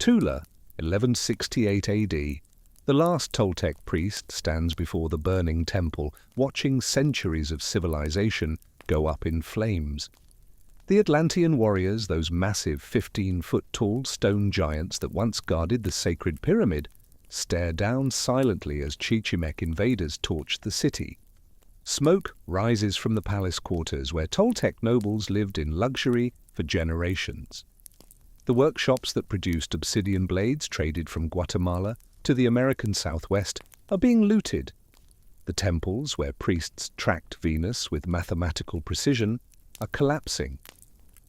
Tula, 1168 AD. The last Toltec priest stands before the burning temple, watching centuries of civilization go up in flames. The Atlantean warriors, those massive 15-foot-tall stone giants that once guarded the sacred pyramid, stare down silently as Chichimek invaders torch the city. Smoke rises from the palace quarters where Toltec nobles lived in luxury for generations. The workshops that produced obsidian blades traded from Guatemala to the American Southwest are being looted. The temples where priests tracked Venus with mathematical precision are collapsing.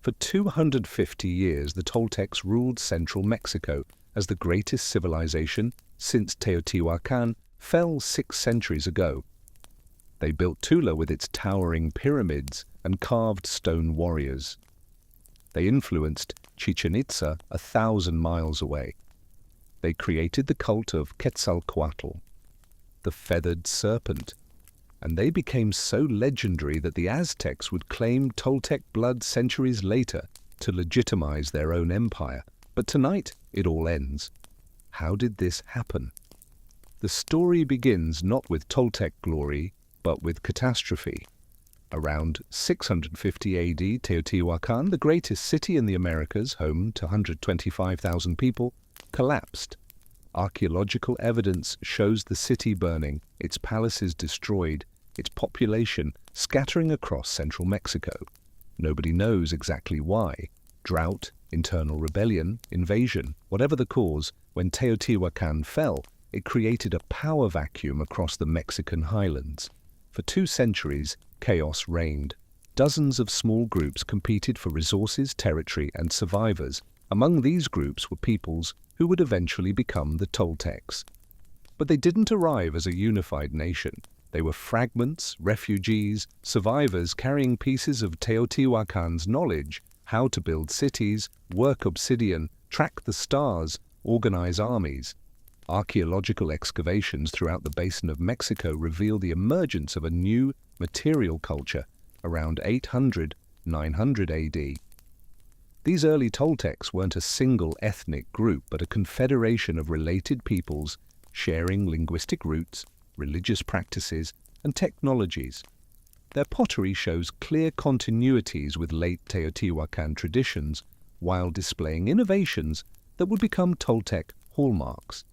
For 250 years, the Toltecs ruled central Mexico as the greatest civilization since Teotihuacan fell 6 centuries ago. They built Tula with its towering pyramids and carved stone warriors. They influenced Chichen Itza 1,000 miles away. They created the cult of Quetzalcoatl, the feathered serpent, and they became so legendary that the Aztecs would claim Toltec blood centuries later to legitimize their own empire. But tonight, it all ends. How did this happen? The story begins not with Toltec glory, but with catastrophe. Around 650 AD, Teotihuacan, the greatest city in the Americas, home to 125,000 people, collapsed. Archaeological evidence shows the city burning, its palaces destroyed, its population scattering across central Mexico. Nobody knows exactly why. Drought, internal rebellion, invasion, whatever the cause, when Teotihuacan fell, it created a power vacuum across the Mexican highlands. For 2 centuries, chaos reigned. Dozens of small groups competed for resources, territory, and survivors. Among these groups were peoples who would eventually become the Toltecs. But they didn't arrive as a unified nation. They were fragments, refugees, survivors carrying pieces of Teotihuacan's knowledge, how to build cities, work obsidian, track the stars, organize armies. Archaeological excavations throughout the basin of Mexico reveal the emergence of a new material culture around 800–900 AD. These early Toltecs weren't a single ethnic group, but a confederation of related peoples sharing linguistic roots, religious practices, and technologies. Their pottery shows clear continuities with late Teotihuacan traditions, while displaying innovations that would become Toltec hallmarks.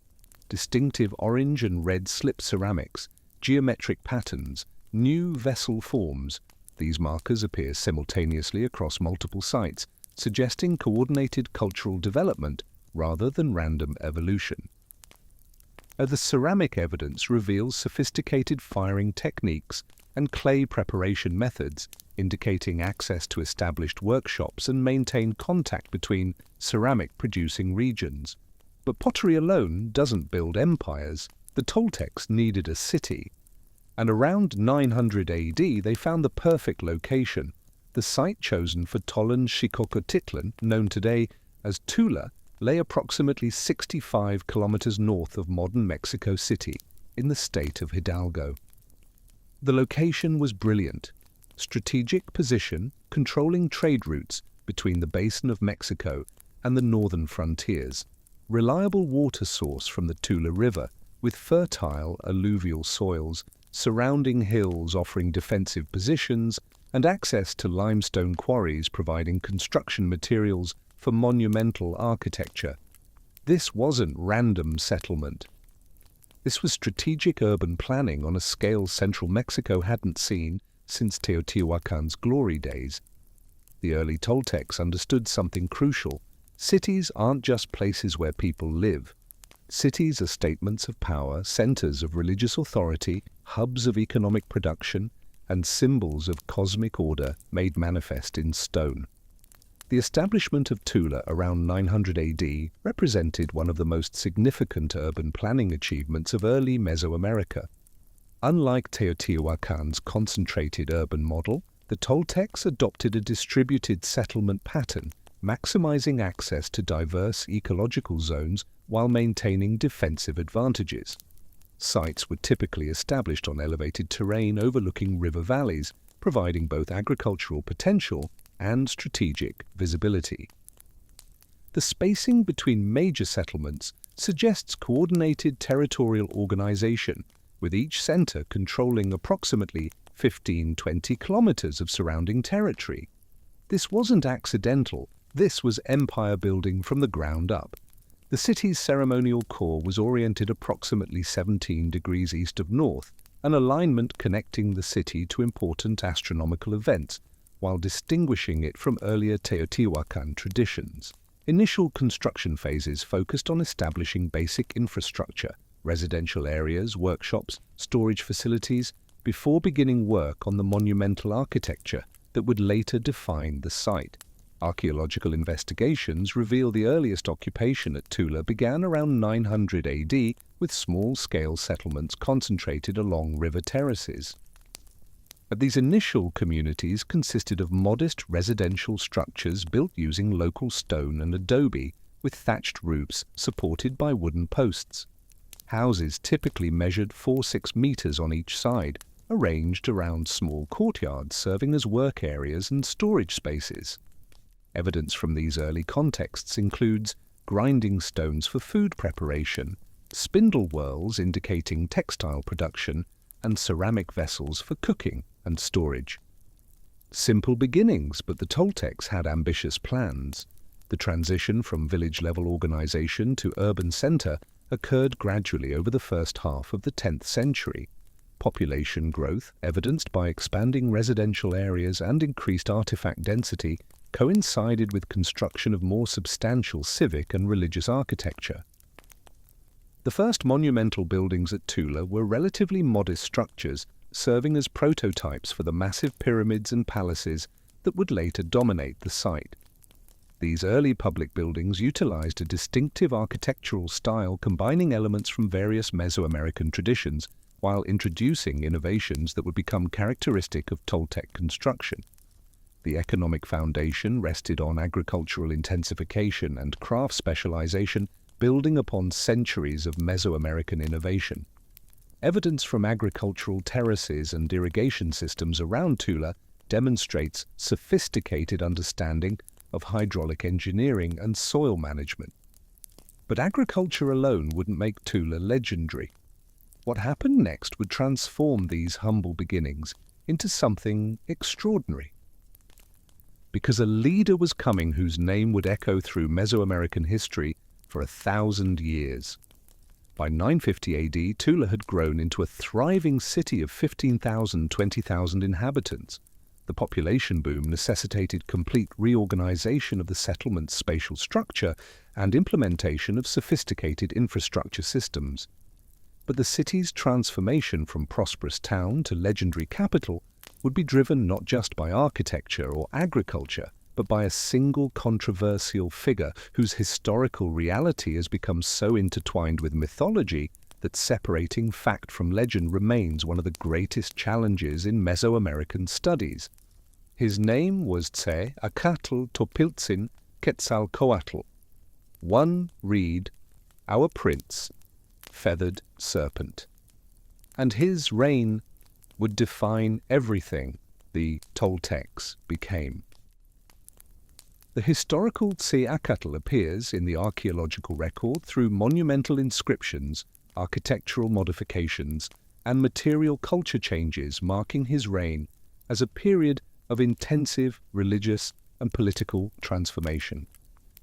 Distinctive orange and red slip ceramics, geometric patterns, new vessel forms. These markers appear simultaneously across multiple sites, suggesting coordinated cultural development rather than random evolution. The ceramic evidence reveals sophisticated firing techniques and clay preparation methods, indicating access to established workshops and maintained contact between ceramic-producing regions. But pottery alone doesn't build empires. The Toltecs needed a city. And around 900 AD, they found the perfect location. The site chosen for Tollan-Xicocoatitlan, known today as Tula, lay approximately 65 kilometers north of modern Mexico City, in the state of Hidalgo. The location was brilliant. Strategic position, controlling trade routes between the basin of Mexico and the northern frontiers. Reliable water source from the Tula River, with fertile alluvial soils, surrounding hills offering defensive positions, and access to limestone quarries providing construction materials for monumental architecture. This wasn't random settlement. This was strategic urban planning on a scale central Mexico hadn't seen since Teotihuacan's glory days. The early Toltecs understood something crucial. Cities aren't just places where people live. Cities are statements of power, centers of religious authority, hubs of economic production, and symbols of cosmic order made manifest in stone. The establishment of Tula around 900 AD represented one of the most significant urban planning achievements of early Mesoamerica. Unlike Teotihuacan's concentrated urban model, the Toltecs adopted a distributed settlement pattern, maximizing access to diverse ecological zones while maintaining defensive advantages. Sites were typically established on elevated terrain overlooking river valleys, providing both agricultural potential and strategic visibility. The spacing between major settlements suggests coordinated territorial organization, with each center controlling approximately 15-20 kilometers of surrounding territory. This wasn't accidental, this was empire building from the ground up. The city's ceremonial core was oriented approximately 17 degrees east of north, an alignment connecting the city to important astronomical events, while distinguishing it from earlier Teotihuacan traditions. Initial construction phases focused on establishing basic infrastructure, residential areas, workshops, storage facilities, before beginning work on the monumental architecture that would later define the site. Archaeological investigations reveal the earliest occupation at Tula began around 900 AD, with small-scale settlements concentrated along river terraces. But these initial communities consisted of modest residential structures built using local stone and adobe, with thatched roofs supported by wooden posts. Houses typically measured 4-6 meters on each side, arranged around small courtyards serving as work areas and storage spaces. Evidence from these early contexts includes grinding stones for food preparation, spindle whorls indicating textile production, and ceramic vessels for cooking and storage. Simple beginnings, but the Toltecs had ambitious plans. The transition from village-level organization to urban center occurred gradually over the first half of the 10th century. Population growth, evidenced by expanding residential areas and increased artifact density, coincided with construction of more substantial civic and religious architecture. The first monumental buildings at Tula were relatively modest structures, serving as prototypes for the massive pyramids and palaces that would later dominate the site. These early public buildings utilized a distinctive architectural style combining elements from various Mesoamerican traditions, while introducing innovations that would become characteristic of Toltec construction. The economic foundation rested on agricultural intensification and craft specialization, building upon centuries of Mesoamerican innovation. Evidence from agricultural terraces and irrigation systems around Tula demonstrates sophisticated understanding of hydraulic engineering and soil management. But agriculture alone wouldn't make Tula legendary. What happened next would transform these humble beginnings into something extraordinary. Because a leader was coming whose name would echo through Mesoamerican history for 1,000 years. By 950 AD, Tula had grown into a thriving city of 15,000–20,000 inhabitants. The population boom necessitated complete reorganization of the settlement's spatial structure and implementation of sophisticated infrastructure systems. But the city's transformation from prosperous town to legendary capital would be driven not just by architecture or agriculture, but by a single controversial figure whose historical reality has become so intertwined with mythology that separating fact from legend remains one of the greatest challenges in Mesoamerican studies. His name was Tse-Acatl Topiltzin Quetzalcoatl. One read, our prince, feathered serpent. And his reign would define everything the Toltecs became. The historical Tse-Acatl appears in the archaeological record through monumental inscriptions, architectural modifications, and material culture changes marking his reign as a period of intensive religious and political transformation.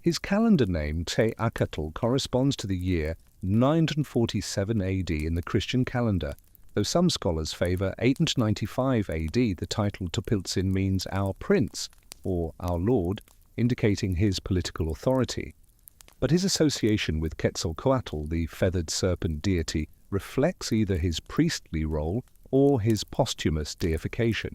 His calendar name, Tse-Acatl, corresponds to the year 947 AD in the Christian calendar, though some scholars favor 895 AD. The title Topiltzin means our prince, or our lord, indicating his political authority. But his association with Quetzalcoatl, the feathered serpent deity, reflects either his priestly role or his posthumous deification.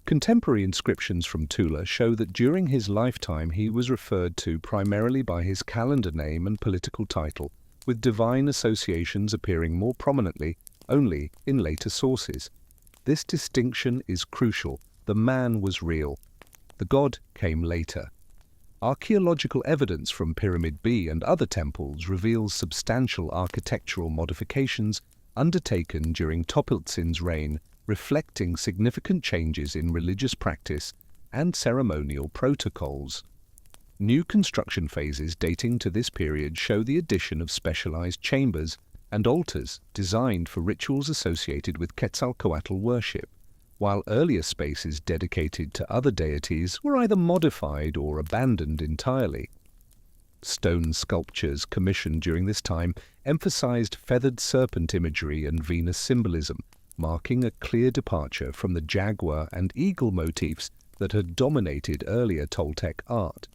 Contemporary inscriptions from Tula show that during his lifetime he was referred to primarily by his calendar name and political title, with divine associations appearing more prominently only in later sources. This distinction is crucial. The man was real. The god came later. Archaeological evidence from Pyramid B and other temples reveals substantial architectural modifications undertaken during Topiltzin's reign, reflecting significant changes in religious practice and ceremonial protocols. New construction phases dating to this period show the addition of specialized chambers and altars designed for rituals associated with Quetzalcoatl worship, while earlier spaces dedicated to other deities were either modified or abandoned entirely. Stone sculptures commissioned during this time emphasized feathered serpent imagery and Venus symbolism, marking a clear departure from the jaguar and eagle motifs that had dominated earlier Toltec art.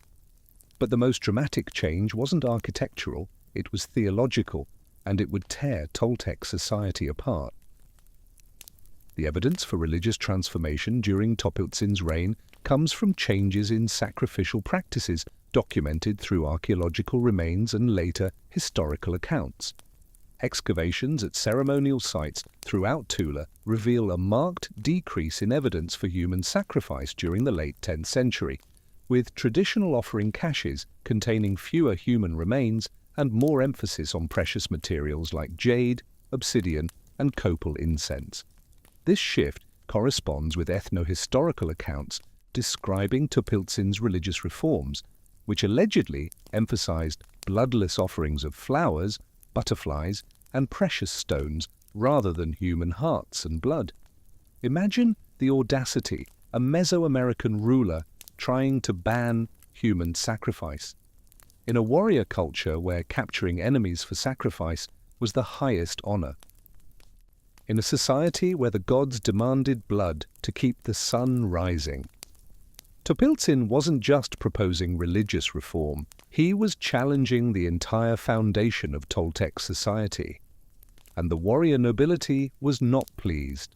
But the most dramatic change wasn't architectural, it was theological, and it would tear Toltec society apart. The evidence for religious transformation during Topiltzin's reign comes from changes in sacrificial practices documented through archaeological remains and later historical accounts. Excavations at ceremonial sites throughout Tula reveal a marked decrease in evidence for human sacrifice during the late 10th century, with traditional offering caches containing fewer human remains and more emphasis on precious materials like jade, obsidian, and copal incense. This shift corresponds with ethno-historical accounts describing Topiltzin's religious reforms, which allegedly emphasized bloodless offerings of flowers, butterflies, and precious stones rather than human hearts and blood. Imagine the audacity, a Mesoamerican ruler trying to ban human sacrifice. In a warrior culture where capturing enemies for sacrifice was the highest honor. In a society where the gods demanded blood to keep the sun rising. Topiltzin wasn't just proposing religious reform, he was challenging the entire foundation of Toltec society. And the warrior nobility was not pleased.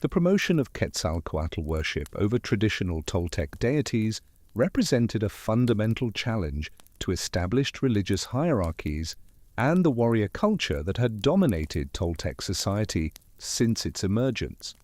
The promotion of Quetzalcoatl worship over traditional Toltec deities represented a fundamental challenge to established religious hierarchies and the warrior culture that had dominated Toltec society since its emergence.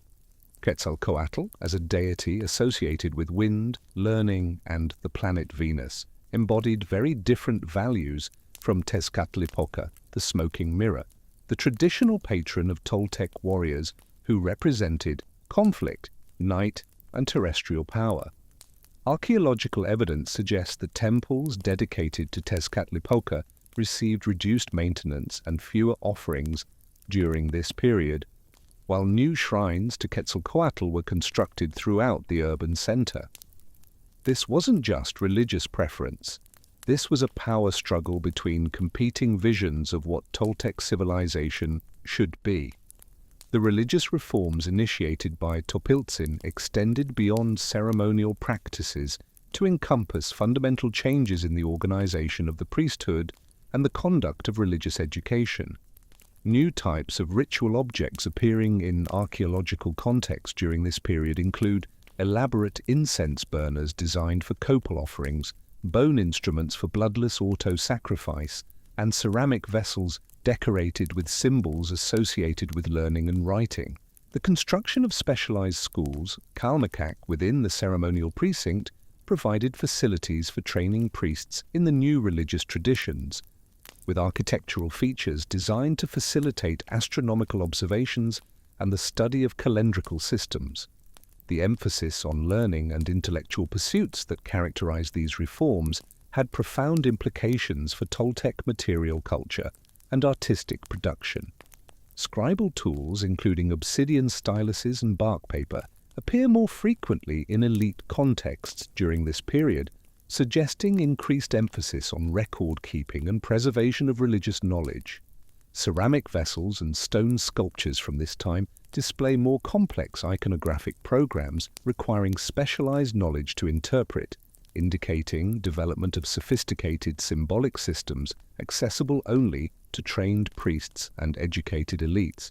Quetzalcoatl, as a deity associated with wind, learning, and the planet Venus, embodied very different values from Tezcatlipoca, the smoking mirror, the traditional patron of Toltec warriors who represented conflict, night, and terrestrial power. Archaeological evidence suggests that temples dedicated to Tezcatlipoca received reduced maintenance and fewer offerings during this period, while new shrines to Quetzalcoatl were constructed throughout the urban center. This wasn't just religious preference. This was a power struggle between competing visions of what Toltec civilization should be. The religious reforms initiated by Topiltzin extended beyond ceremonial practices to encompass fundamental changes in the organization of the priesthood and the conduct of religious education. New types of ritual objects appearing in archaeological context during this period include elaborate incense burners designed for copal offerings, bone instruments for bloodless auto-sacrifice, and ceramic vessels decorated with symbols associated with learning and writing. The construction of specialized schools, Kalmakak, within the ceremonial precinct, provided facilities for training priests in the new religious traditions, with architectural features designed to facilitate astronomical observations and the study of calendrical systems. The emphasis on learning and intellectual pursuits that characterized these reforms had profound implications for Toltec material culture and artistic production. Scribal tools, including obsidian styluses and bark paper, appear more frequently in elite contexts during this period, suggesting increased emphasis on record-keeping and preservation of religious knowledge. Ceramic vessels and stone sculptures from this time display more complex iconographic programs requiring specialized knowledge to interpret, indicating development of sophisticated symbolic systems accessible only to trained priests and educated elites.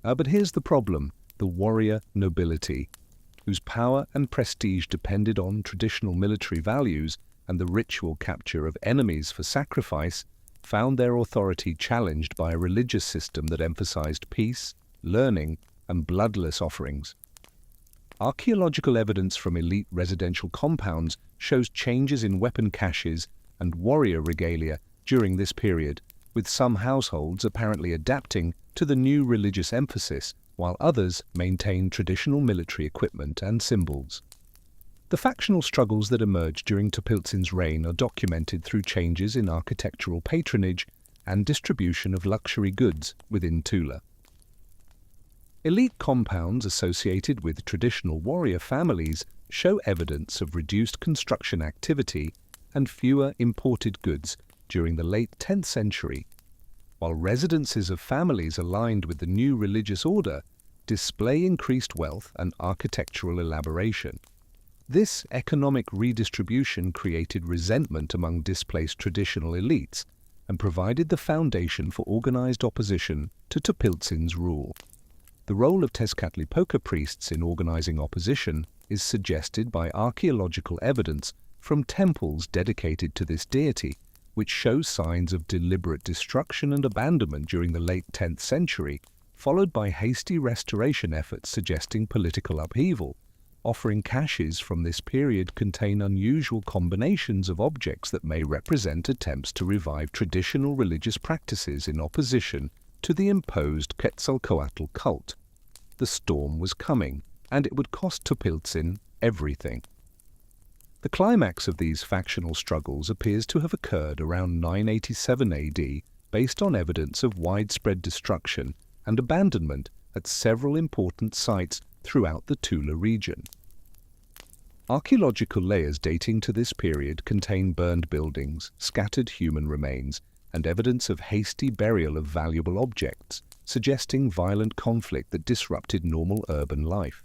But here's the problem: the warrior nobility, whose power and prestige depended on traditional military values and the ritual capture of enemies for sacrifice, found their authority challenged by a religious system that emphasized peace, learning, and bloodless offerings. Archaeological evidence from elite residential compounds shows changes in weapon caches and warrior regalia during this period, with some households apparently adapting to the new religious emphasis, while others maintained traditional military equipment and symbols. The factional struggles that emerged during Topiltzin's reign are documented through changes in architectural patronage and distribution of luxury goods within Tula. Elite compounds associated with traditional warrior families show evidence of reduced construction activity and fewer imported goods during the late 10th century, while residences of families aligned with the new religious order display increased wealth and architectural elaboration. This economic redistribution created resentment among displaced traditional elites and provided the foundation for organized opposition to Topiltzin's rule. The role of Tezcatlipoca priests in organizing opposition is suggested by archaeological evidence from temples dedicated to this deity, which shows signs of deliberate destruction and abandonment during the late 10th century, followed by hasty restoration efforts suggesting political upheaval. Offering caches from this period contain unusual combinations of objects that may represent attempts to revive traditional religious practices in opposition to the imposed Quetzalcoatl cult. The storm was coming, and it would cost Topiltzin everything. The climax of these factional struggles appears to have occurred around 987 AD, based on evidence of widespread destruction and abandonment at several important sites throughout the Tula region. Archaeological layers dating to this period contain burned buildings, scattered human remains, and evidence of hasty burial of valuable objects, suggesting violent conflict that disrupted normal urban life.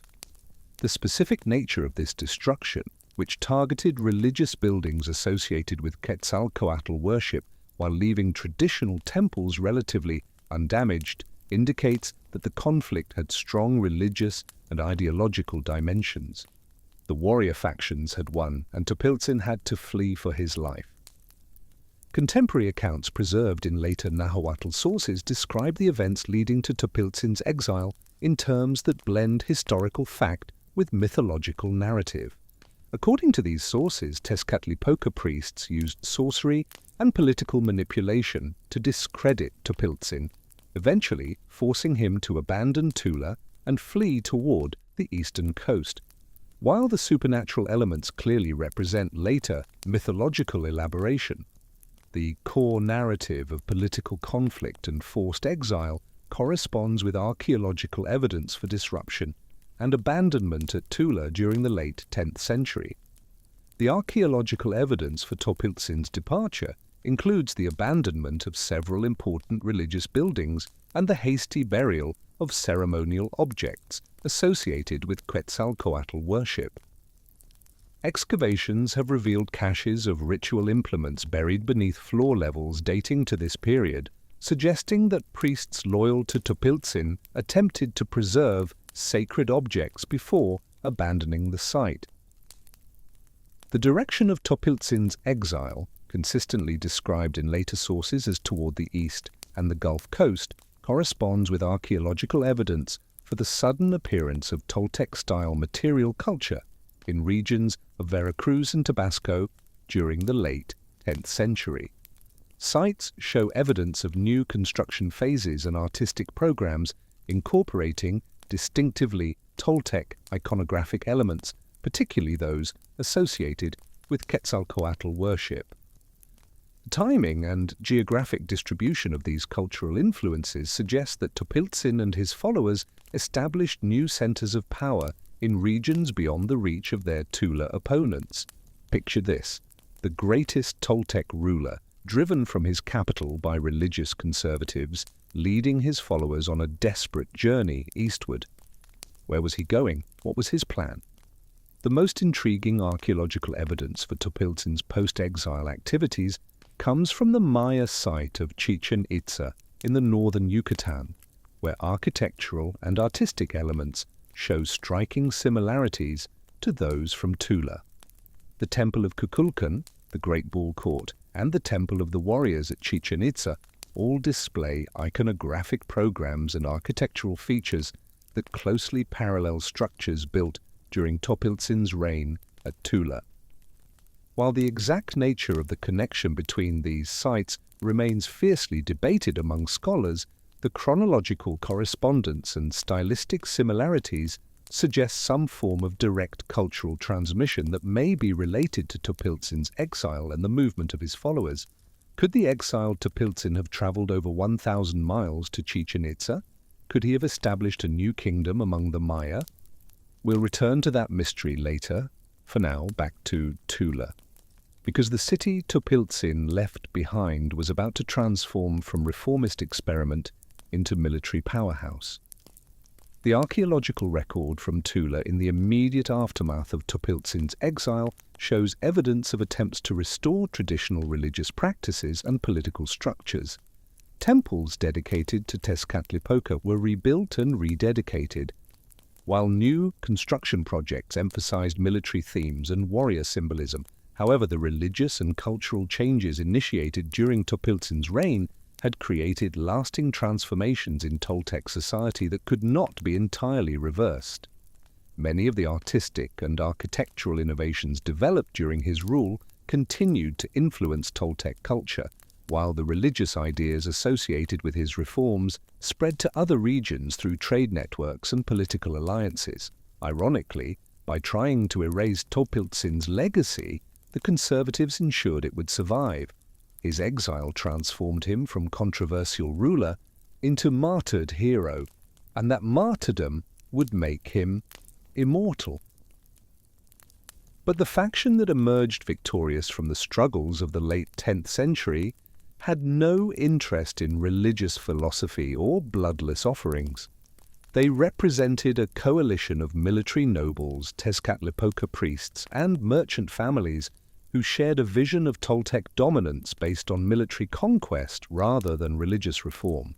The specific nature of this destruction, which targeted religious buildings associated with Quetzalcoatl worship while leaving traditional temples relatively undamaged, indicates that the conflict had strong religious and ideological dimensions. The warrior factions had won, and Topiltzin had to flee for his life. Contemporary accounts preserved in later Nahuatl sources describe the events leading to Topiltzin's exile in terms that blend historical fact with mythological narrative. According to these sources, Tezcatlipoca priests used sorcery and political manipulation to discredit Topiltzin, eventually forcing him to abandon Tula and flee toward the eastern coast. While the supernatural elements clearly represent later mythological elaboration, the core narrative of political conflict and forced exile corresponds with archaeological evidence for disruption and abandonment at Tula during the late 10th century. The archaeological evidence for Topiltzin's departure includes the abandonment of several important religious buildings and the hasty burial of ceremonial objects associated with Quetzalcoatl worship. Excavations have revealed caches of ritual implements buried beneath floor levels dating to this period, suggesting that priests loyal to Topiltzin attempted to preserve sacred objects before abandoning the site. The direction of Topiltzin's exile, consistently described in later sources as toward the east and the Gulf Coast, corresponds with archaeological evidence for the sudden appearance of Toltec-style material culture in regions of Veracruz and Tabasco during the late 10th century. Sites show evidence of new construction phases and artistic programs incorporating distinctively Toltec iconographic elements, particularly those associated with Quetzalcoatl worship. The timing and geographic distribution of these cultural influences suggests that Topiltzin and his followers established new centers of power in regions beyond the reach of their Tula opponents. Picture this: the greatest Toltec ruler, driven from his capital by religious conservatives, leading his followers on a desperate journey eastward. Where was he going? What was his plan? The most intriguing archaeological evidence for Topiltzin's post-exile activities comes from the Maya site of Chichen Itza in the northern Yucatan, where architectural and artistic elements show striking similarities to those from Tula. The Temple of Kukulkan, the Great Ball Court, and the Temple of the Warriors at Chichen Itza all display iconographic programs and architectural features that closely parallel structures built during Topiltzin's reign at Tula. While the exact nature of the connection between these sites remains fiercely debated among scholars, the chronological correspondence and stylistic similarities suggests some form of direct cultural transmission that may be related to Topiltzin's exile and the movement of his followers. Could the exiled Topiltzin have traveled over 1,000 miles to Chichen Itza? Could he have established a new kingdom among the Maya? We'll return to that mystery later. For now, back to Tula. Because the city Topiltzin left behind was about to transform from reformist experiment into military powerhouse. The archaeological record from Tula in the immediate aftermath of Topiltzin's exile shows evidence of attempts to restore traditional religious practices and political structures. Temples dedicated to Tezcatlipoca were rebuilt and rededicated, while new construction projects emphasized military themes and warrior symbolism. However, the religious and cultural changes initiated during Topiltzin's reign had created lasting transformations in Toltec society that could not be entirely reversed. Many of the artistic and architectural innovations developed during his rule continued to influence Toltec culture, while the religious ideas associated with his reforms spread to other regions through trade networks and political alliances. Ironically, by trying to erase Topiltzin's legacy, the conservatives ensured it would survive. His exile transformed him from controversial ruler into martyred hero, and that martyrdom would make him immortal. But the faction that emerged victorious from the struggles of the late 10th century had no interest in religious philosophy or bloodless offerings. They represented a coalition of military nobles, Tezcatlipoca priests, and merchant families who shared a vision of Toltec dominance based on military conquest rather than religious reform.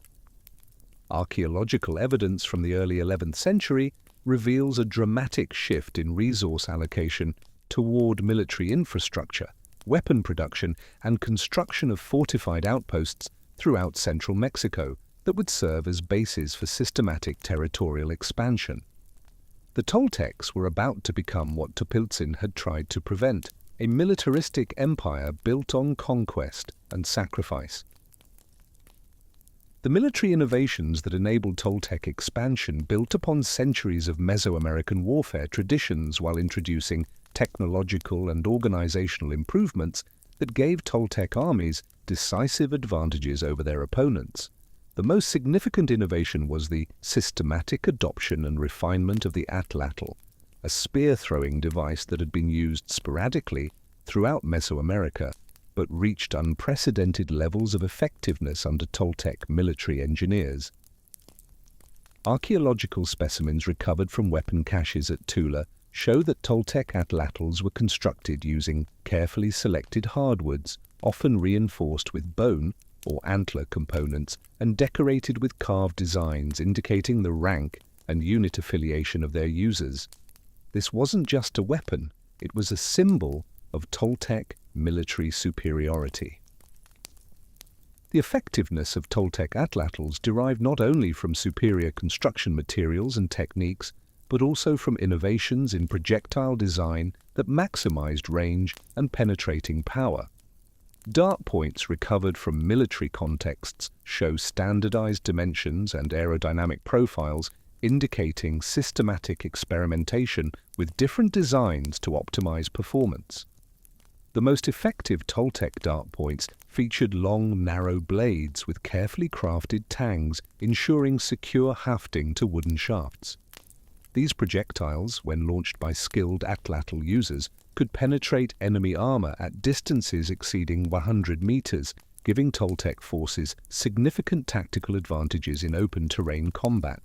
Archaeological evidence from the early 11th century reveals a dramatic shift in resource allocation toward military infrastructure, weapon production, and construction of fortified outposts throughout central Mexico that would serve as bases for systematic territorial expansion. The Toltecs were about to become what Topiltzin had tried to prevent, a militaristic empire built on conquest and sacrifice. The military innovations that enabled Toltec expansion built upon centuries of Mesoamerican warfare traditions while introducing technological and organizational improvements that gave Toltec armies decisive advantages over their opponents. The most significant innovation was the systematic adoption and refinement of the atlatl, a spear-throwing device that had been used sporadically throughout Mesoamerica, but reached unprecedented levels of effectiveness under Toltec military engineers. Archaeological specimens recovered from weapon caches at Tula show that Toltec atlatls were constructed using carefully selected hardwoods, often reinforced with bone or antler components, and decorated with carved designs indicating the rank and unit affiliation of their users. This wasn't just a weapon, it was a symbol of Toltec military superiority. The effectiveness of Toltec atlatls derived not only from superior construction materials and techniques, but also from innovations in projectile design that maximized range and penetrating power. Dart points recovered from military contexts show standardized dimensions and aerodynamic profiles, indicating systematic experimentation with different designs to optimize performance. The most effective Toltec dart points featured long, narrow blades with carefully crafted tangs, ensuring secure hafting to wooden shafts. These projectiles, when launched by skilled atlatl users, could penetrate enemy armor at distances exceeding 100 meters, giving Toltec forces significant tactical advantages in open-terrain combat.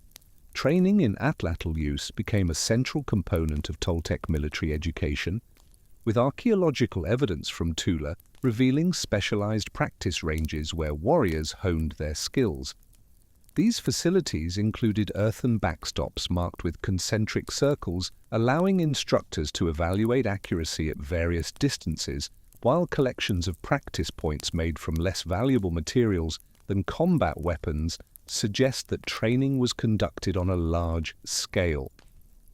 Training in atlatl use became a central component of Toltec military education, with archaeological evidence from Tula revealing specialized practice ranges where warriors honed their skills. These facilities included earthen backstops marked with concentric circles, allowing instructors to evaluate accuracy at various distances, while collections of practice points made from less valuable materials than combat weapons suggest that training was conducted on a large scale.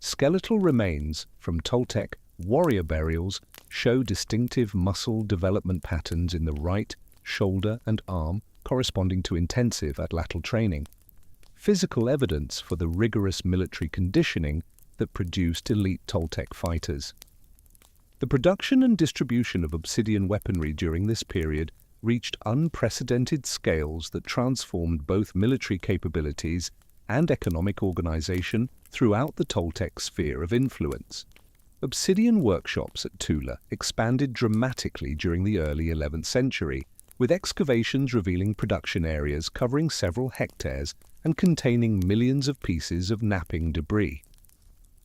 Skeletal remains from Toltec warrior burials show distinctive muscle development patterns in the right shoulder and arm, corresponding to intensive atlatl training. Physical evidence for the rigorous military conditioning that produced elite Toltec fighters. The production and distribution of obsidian weaponry during this period reached unprecedented scales that transformed both military capabilities and economic organization throughout the Toltec sphere of influence. Obsidian workshops at Tula expanded dramatically during the early 11th century, with excavations revealing production areas covering several hectares and containing millions of pieces of napping debris.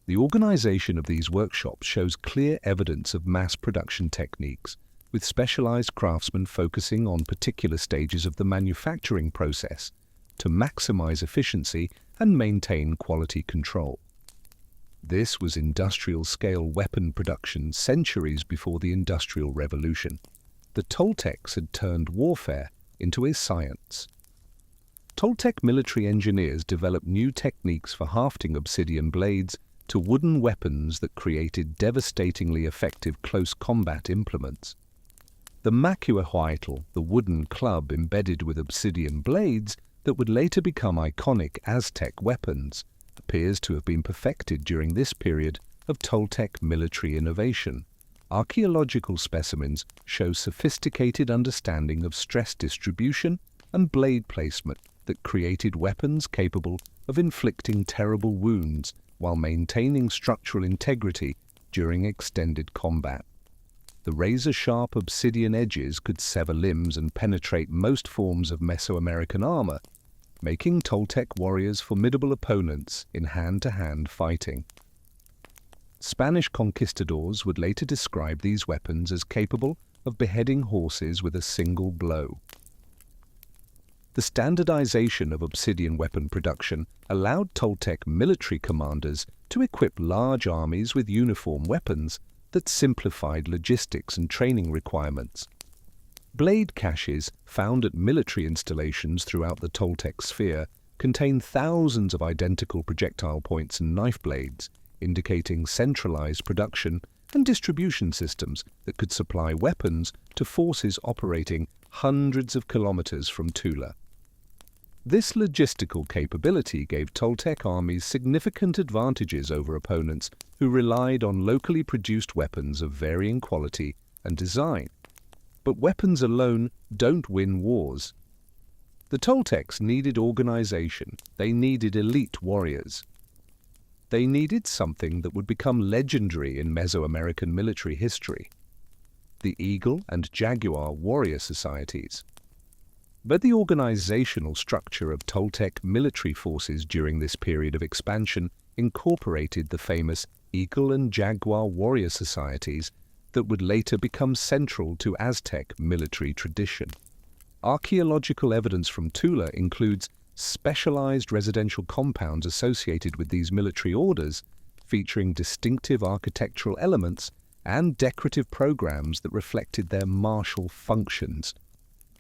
The organization of these workshops shows clear evidence of mass production techniques, with specialized craftsmen focusing on particular stages of the manufacturing process to maximize efficiency and maintain quality control. This was industrial-scale weapon production centuries before the Industrial Revolution. The Toltecs had turned warfare into a science. Toltec military engineers developed new techniques for hafting obsidian blades to wooden weapons that created devastatingly effective close combat implements. The macuahuitl, the wooden club embedded with obsidian blades that would later become iconic Aztec weapons, appears to have been perfected during this period of Toltec military innovation. Archaeological specimens show sophisticated understanding of stress distribution and blade placement that created weapons capable of inflicting terrible wounds while maintaining structural integrity during extended combat. The razor-sharp obsidian edges could sever limbs and penetrate most forms of Mesoamerican armor, making Toltec warriors formidable opponents in hand-to-hand fighting. Spanish conquistadors would later describe these weapons as capable of beheading horses with a single blow. The standardization of obsidian weapon production allowed Toltec military commanders to equip large armies with uniform weapons that simplified logistics and training requirements. Blade caches found at military installations throughout the Toltec sphere contain thousands of identical projectile points and knife blades, indicating centralized production and distribution systems that could supply weapons to forces operating hundreds of kilometers from Tula. This logistical capability gave Toltec armies significant advantages over opponents who relied on locally produced weapons of varying quality and design. But weapons alone don't win wars. The Toltecs needed organization. They needed elite warriors. They needed something that would become legendary in Mesoamerican military history: the Eagle and Jaguar warrior societies. But the organizational structure of Toltec military forces during this period of expansion incorporated the famous Eagle and Jaguar warrior societies that would later become central to Aztec military tradition. Archaeological evidence from Tula includes specialized residential compounds associated with these military orders, featuring distinctive architectural elements and decorative programs that reflected their martial functions.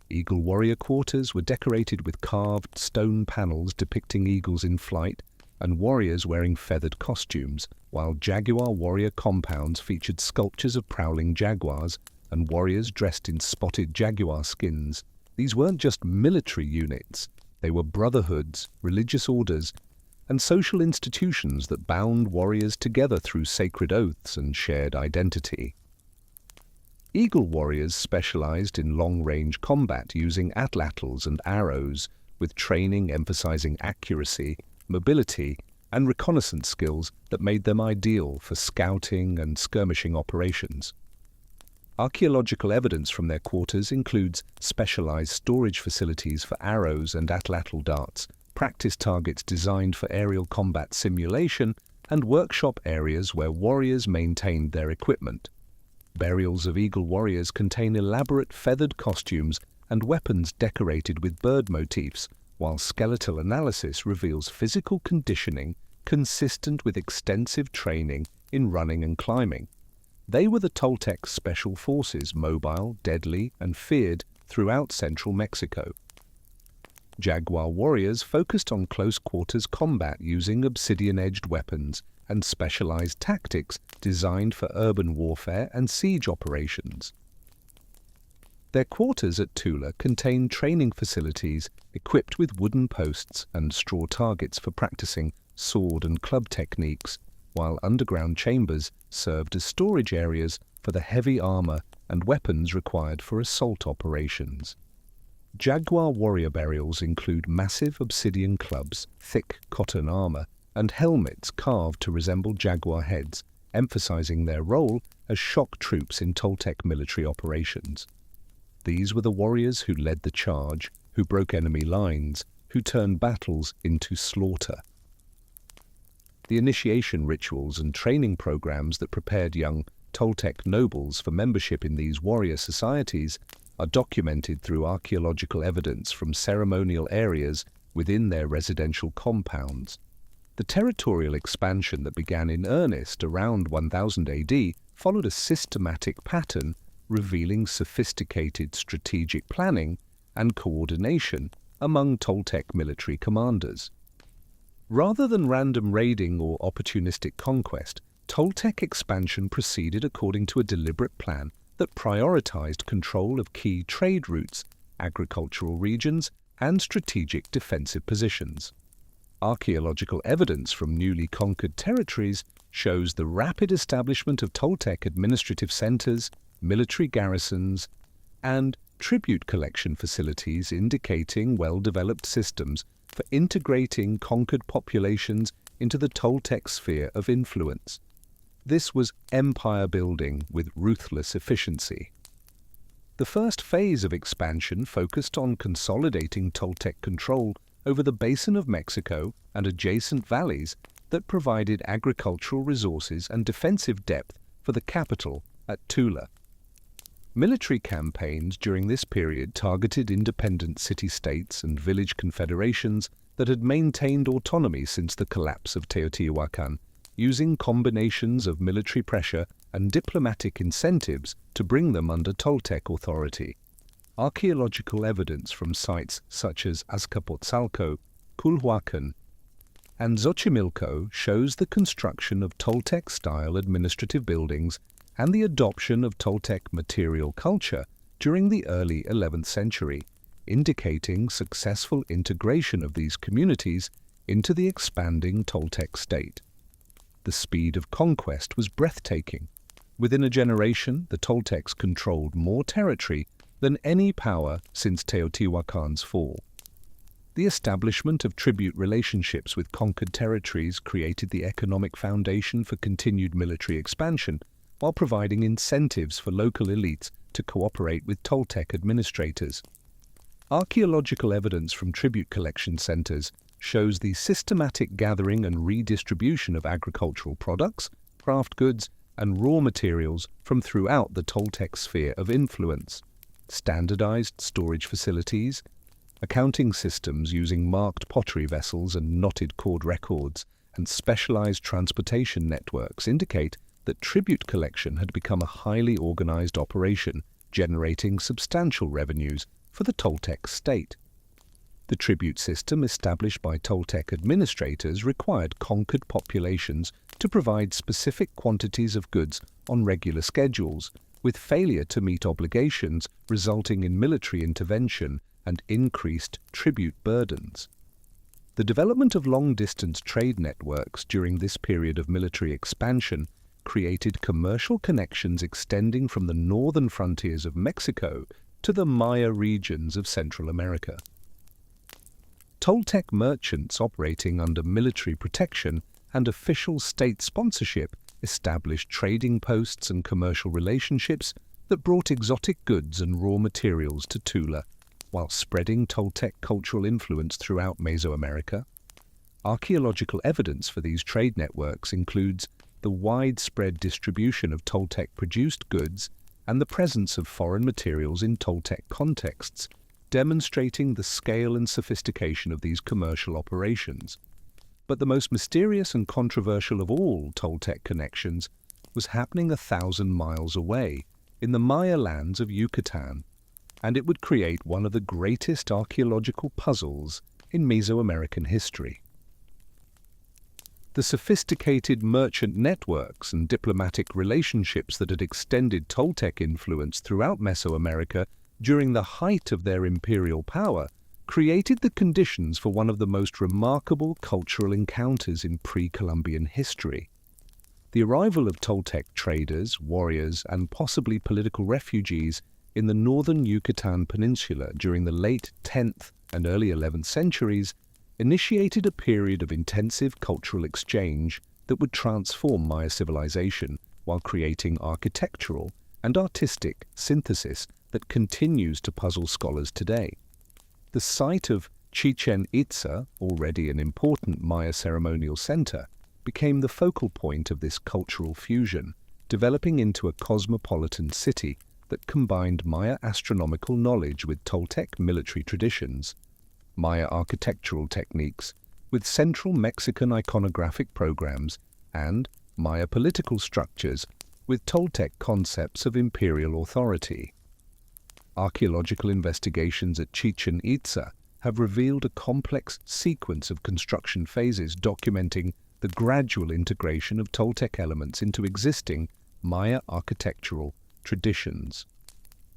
Eagle warrior quarters were decorated with carved stone panels depicting eagles in flight and warriors wearing feathered costumes, while Jaguar warrior compounds featured sculptures of prowling jaguars and warriors dressed in spotted jaguar skins. These weren't just military units. They were brotherhoods, religious orders, and social institutions that bound warriors together through sacred oaths and shared identity. Eagle warriors specialized in long-range combat using atlatls and arrows, with training emphasizing accuracy, mobility, and reconnaissance skills that made them ideal for scouting and skirmishing operations. Archaeological evidence from their quarters includes specialized storage facilities for arrows and atlatl darts, practice targets designed for aerial combat simulation, and workshop areas where warriors maintained their equipment. Burials of eagle warriors contain elaborate feathered costumes and weapons decorated with bird motifs, while skeletal analysis reveals physical conditioning consistent with extensive training in running and climbing. They were the Toltec special forces, mobile, deadly, and feared throughout central Mexico. Jaguar warriors focused on close-quarters combat using obsidian-edged weapons and specialized tactics designed for urban warfare and siege operations. Their quarters at Tula contained training facilities equipped with wooden posts and straw targets for practicing sword and club techniques, while underground chambers served as storage areas for the heavy armor and weapons required for assault operations. Jaguar warrior burials include massive obsidian clubs, thick cotton armor, and helmets carved to resemble jaguar heads, emphasizing their role as shock troops in Toltec military operations. These were the warriors who led the charge, who broke enemy lines, who turned battles into slaughter. The initiation rituals and training programs that prepared young Toltec nobles for membership in these warrior societies are documented through archaeological evidence from ceremonial areas within their residential compounds. The territorial expansion that began in earnest around 1000 AD followed a systematic pattern revealing sophisticated strategic planning and coordination among Toltec military commanders. Rather than random raiding or opportunistic conquest, Toltec expansion proceeded according to a deliberate plan that prioritized control of key trade routes, agricultural regions, and strategic defensive positions. Archaeological evidence from newly conquered territories shows the rapid establishment of Toltec administrative centers, military garrisons, and tribute collection facilities, indicating well-developed systems for integrating conquered populations into the Toltec sphere of influence. This was empire building with ruthless efficiency. The first phase of expansion focused on consolidating Toltec control over the basin of Mexico and adjacent valleys that provided agricultural resources and defensive depth for the capital at Tula. Military campaigns during this period targeted independent city-states and village confederations that had maintained autonomy since the collapse of Teotihuacan, using combinations of military pressure and diplomatic incentives to bring them under Toltec authority. Archaeological evidence from sites such as Azcapotzalco, Culhuacan, and Xochimilco shows the construction of Toltec-style administrative buildings and the adoption of Toltec material culture during the early 11th century, indicating successful integration of these communities into the expanding Toltec state. The speed of conquest was breathtaking. Within a generation, the Toltecs controlled more territory than any power since Teotihuacan's fall. The establishment of tribute relationships with conquered territories created the economic foundation for continued military expansion, while providing incentives for local elites to cooperate with Toltec administrators. Archaeological evidence from tribute collection centers shows the systematic gathering and redistribution of agricultural products, craft goods, and raw materials from throughout the Toltec sphere of influence. Standardized storage facilities, accounting systems using marked pottery vessels and knotted cord records, and specialized transportation networks indicate that tribute collection had become a highly organized operation, generating substantial revenues for the Toltec state. The tribute system established by Toltec administrators required conquered populations to provide specific quantities of goods on regular schedules, with failure to meet obligations resulting in military intervention and increased tribute burdens. The development of long-distance trade networks during this period of military expansion created commercial connections extending from the northern frontiers of Mexico to the Maya regions of Central America. Toltec merchants operating under military protection and official state sponsorship established trading posts and commercial relationships that brought exotic goods and raw materials to Tula, while spreading Toltec cultural influence throughout Mesoamerica. Archaeological evidence for these trade networks includes the widespread distribution of Toltec-produced goods and the presence of foreign materials in Toltec contexts, demonstrating the scale and sophistication of these commercial operations. But the most mysterious and controversial of all Toltec connections was happening 1,000 miles away, in the Maya lands of Yucatan, and it would create one of the greatest archaeological puzzles in Mesoamerican history. The sophisticated merchant networks and diplomatic relationships that had extended Toltec influence throughout Mesoamerica during the height of their imperial power created the conditions for one of the most remarkable cultural encounters in pre-Columbian history. The arrival of Toltec traders, warriors, and possibly political refugees in the northern Yucatan Peninsula during the late 10th and early 11th centuries initiated a period of intensive cultural exchange that would transform Maya civilization while creating architectural and artistic synthesis that continues to puzzle scholars today. The site of Chichen Itza, already an important Maya ceremonial center, became the focal point of this cultural fusion, developing into a cosmopolitan city that combined Maya astronomical knowledge with Toltec military traditions, Maya architectural techniques with Central Mexican iconographic programs, and Maya political structures with Toltec concepts of imperial authority. Archaeological investigations at Chichen Itza have revealed a complex sequence of construction phases documenting the gradual integration of Toltec elements into existing Maya architectural traditions.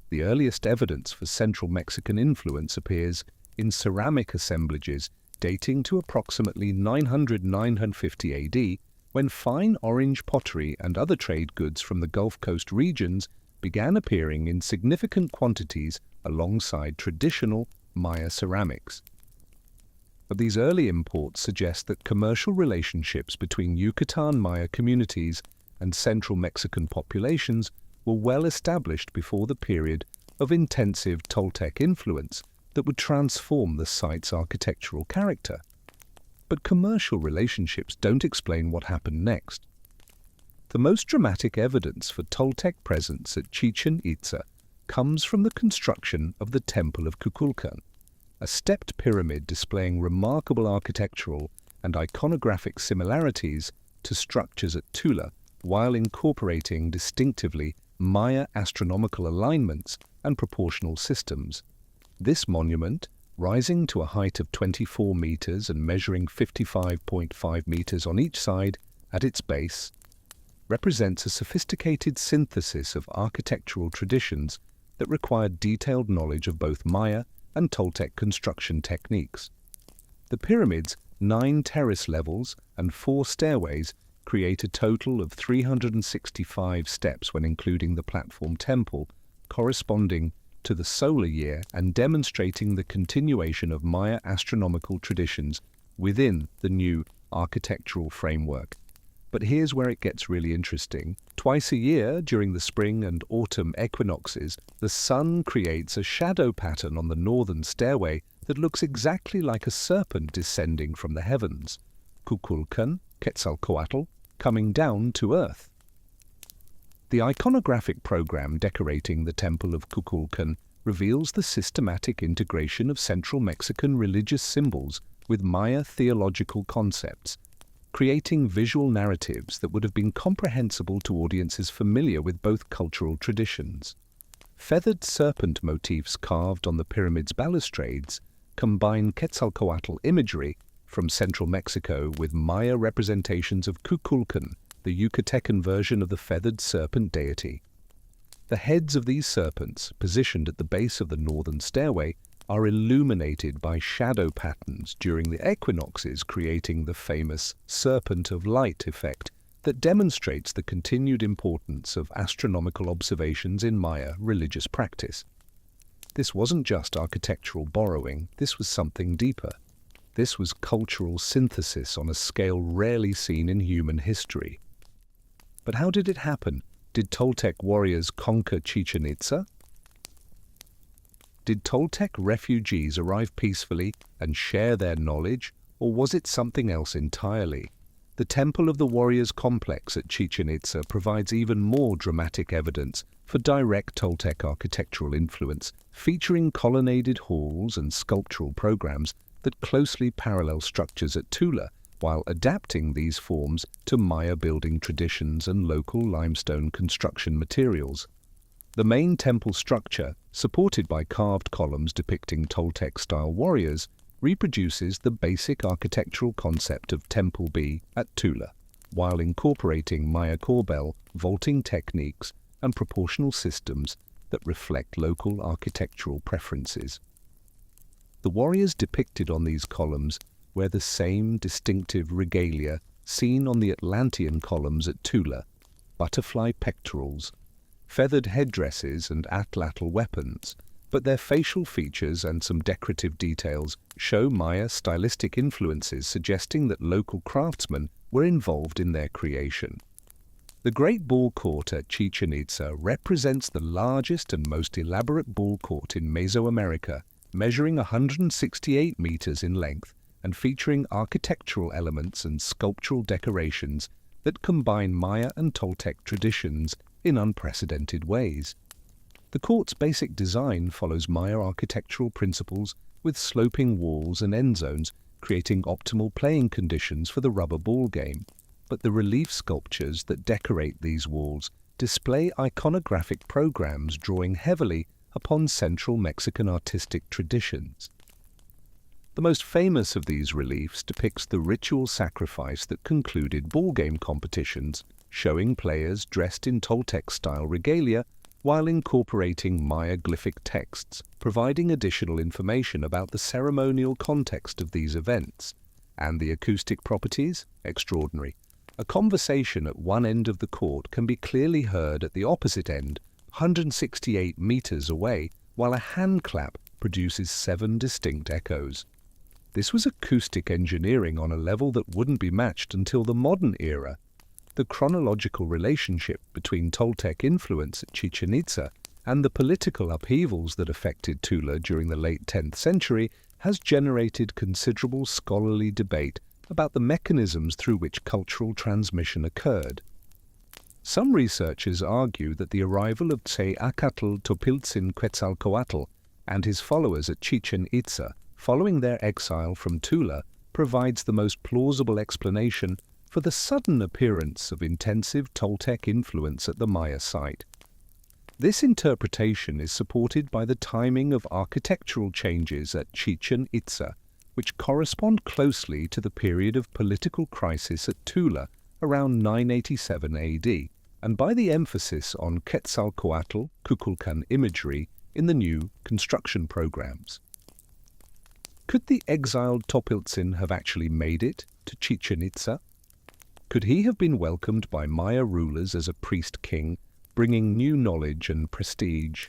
The earliest evidence for Central Mexican influence appears in ceramic assemblages dating to approximately 900–950 AD, when fine orange pottery and other trade goods from the Gulf Coast regions began appearing in significant quantities alongside traditional Maya ceramics. But these early imports suggest that commercial relationships between Yucatan Maya communities and Central Mexican populations were well established before the period of intensive Toltec influence that would transform the site's architectural character. But commercial relationships don't explain what happened next. The most dramatic evidence for Toltec presence at Chichen Itza comes from the construction of the Temple of Kukulkan, a stepped pyramid displaying remarkable architectural and iconographic similarities to structures at Tula, while incorporating distinctively Maya astronomical alignments and proportional systems. This monument, rising to a height of 24 meters and measuring 55.5 meters on each side at its base, represents a sophisticated synthesis of architectural traditions that required detailed knowledge of both Maya and Toltec construction techniques. The pyramid's 9 terrace levels and 4 stairways create a total of 365 steps when including the platform temple, corresponding to the solar year and demonstrating the continuation of Maya astronomical traditions within the new architectural framework. But here's where it gets really interesting. Twice a year, during the spring and autumn equinoxes, the sun creates a shadow pattern on the northern stairway that looks exactly like a serpent descending from the heavens. Kukulkan, Quetzalcoatl, coming down to earth. The iconographic program decorating the Temple of Kukulkan reveals the systematic integration of Central Mexican religious symbols with Maya theological concepts, creating visual narratives that would have been comprehensible to audiences familiar with both cultural traditions. Feathered serpent motifs carved on the pyramid's balustrades combine Quetzalcoatl imagery from central Mexico with Maya representations of Kukulkan, the Yucatecan version of the feathered serpent deity. The heads of these serpents, positioned at the base of the northern stairway, are illuminated by shadow patterns during the equinoxes, creating the famous serpent of light effect that demonstrates the continued importance of astronomical observations in Maya religious practice. This wasn't just architectural borrowing, this was something deeper. This was cultural synthesis on a scale rarely seen in human history. But how did it happen? Did Toltec warriors conquer Chichen Itza? Did Toltec refugees arrive peacefully and share their knowledge, or was it something else entirely? The Temple of the Warriors complex at Chichen Itza provides even more dramatic evidence for direct Toltec architectural influence, featuring colonnaded halls and sculptural programs that closely parallel structures at Tula, while adapting these forms to Maya building traditions and local limestone construction materials. The main temple structure, supported by carved columns depicting Toltec-style warriors, reproduces the basic architectural concept of Temple B at Tula, while incorporating Maya corbel, vaulting techniques, and proportional systems that reflect local architectural preferences. The warriors depicted on these columns wear the same distinctive regalia seen on the Atlantean columns at Tula, butterfly pectorals, feathered headdresses and atlatl weapons, but their facial features and some decorative details show Maya stylistic influences suggesting that local craftsmen were involved in their creation. The Great Ball Court at Chichen Itza represents the largest and most elaborate ball court in Mesoamerica, measuring 168 meters in length and featuring architectural elements and sculptural decorations that combine Maya and Toltec traditions in unprecedented ways. The court's basic design follows Maya architectural principles with sloping walls and end zones, creating optimal playing conditions for the rubber ball game. But the relief sculptures that decorate these walls display iconographic programs drawing heavily upon Central Mexican artistic traditions. The most famous of these reliefs depicts the ritual sacrifice that concluded ball game competitions, showing players dressed in Toltec-style regalia while incorporating Maya glyphic texts, providing additional information about the ceremonial context of these events. And the acoustic properties? Extraordinary. A conversation at one end of the court can be clearly heard at the opposite end, 168 meters away, while a hand clap produces 7 distinct echoes. This was acoustic engineering on a level that wouldn't be matched until the modern era. The chronological relationship between Toltec influence at Chichen Itza and the political upheavals that affected Tula during the late 10th century has generated considerable scholarly debate about the mechanisms through which cultural transmission occurred. Some researchers argue that the arrival of Tzeacatl Topiltzin Quetzalcoatl and his followers at Chichen Itza following their exile from Tula provides the most plausible explanation for the sudden appearance of intensive Toltec influence at the Maya site. This interpretation is supported by the timing of architectural changes at Chichen Itza, which correspond closely to the period of political crisis at Tula around 987 AD, and by the emphasis on Quetzalcoatl Kukulkan imagery in the new construction programs. Could the exiled Topiltzin have actually made it to Chichen Itza? Could he have been welcomed by Maya rulers as a priest-king, bringing new knowledge and prestige?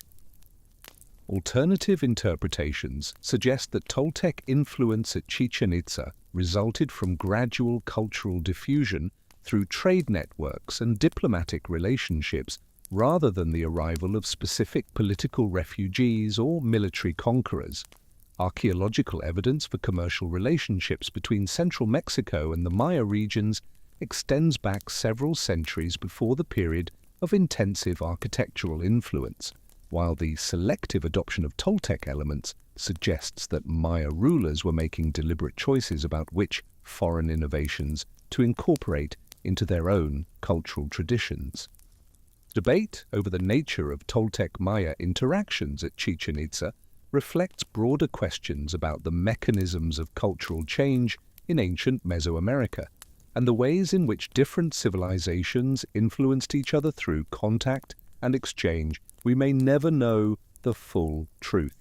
Alternative interpretations suggest that Toltec influence at Chichen Itza resulted from gradual cultural diffusion through trade networks and diplomatic relationships rather than the arrival of specific political refugees or military conquerors. Archaeological evidence for commercial relationships between central Mexico and the Maya regions extends back several centuries before the period of intensive architectural influence, while the selective adoption of Toltec elements suggests that Maya rulers were making deliberate choices about which foreign innovations to incorporate into their own cultural traditions. Debate over the nature of Toltec-Maya interactions at Chichen Itza reflects broader questions about the mechanisms of cultural change in ancient Mesoamerica and the ways in which different civilizations influenced each other through contact and exchange. We may never know the full truth.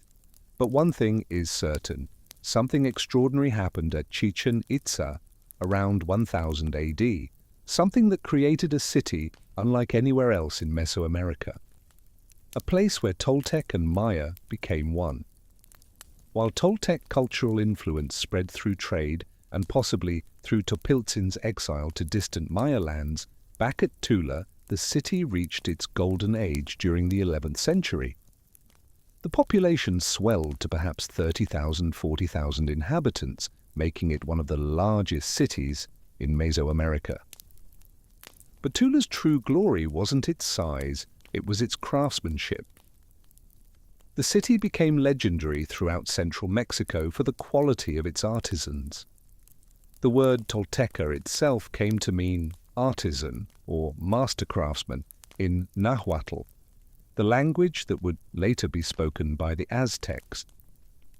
But one thing is certain. Something extraordinary happened at Chichen Itza around 1000 AD, something that created a city unlike anywhere else in Mesoamerica. A place where Toltec and Maya became one. While Toltec cultural influence spread through trade and possibly through Topiltzin's exile to distant Maya lands, back at Tula, the city reached its golden age during the 11th century. The population swelled to perhaps 30,000, 40,000 inhabitants, making it one of the largest cities in Mesoamerica. But Tula's true glory wasn't its size, it was its craftsmanship. The city became legendary throughout central Mexico for the quality of its artisans. The word Tolteca itself came to mean artisan or master craftsman in Nahuatl, the language that would later be spoken by the Aztecs.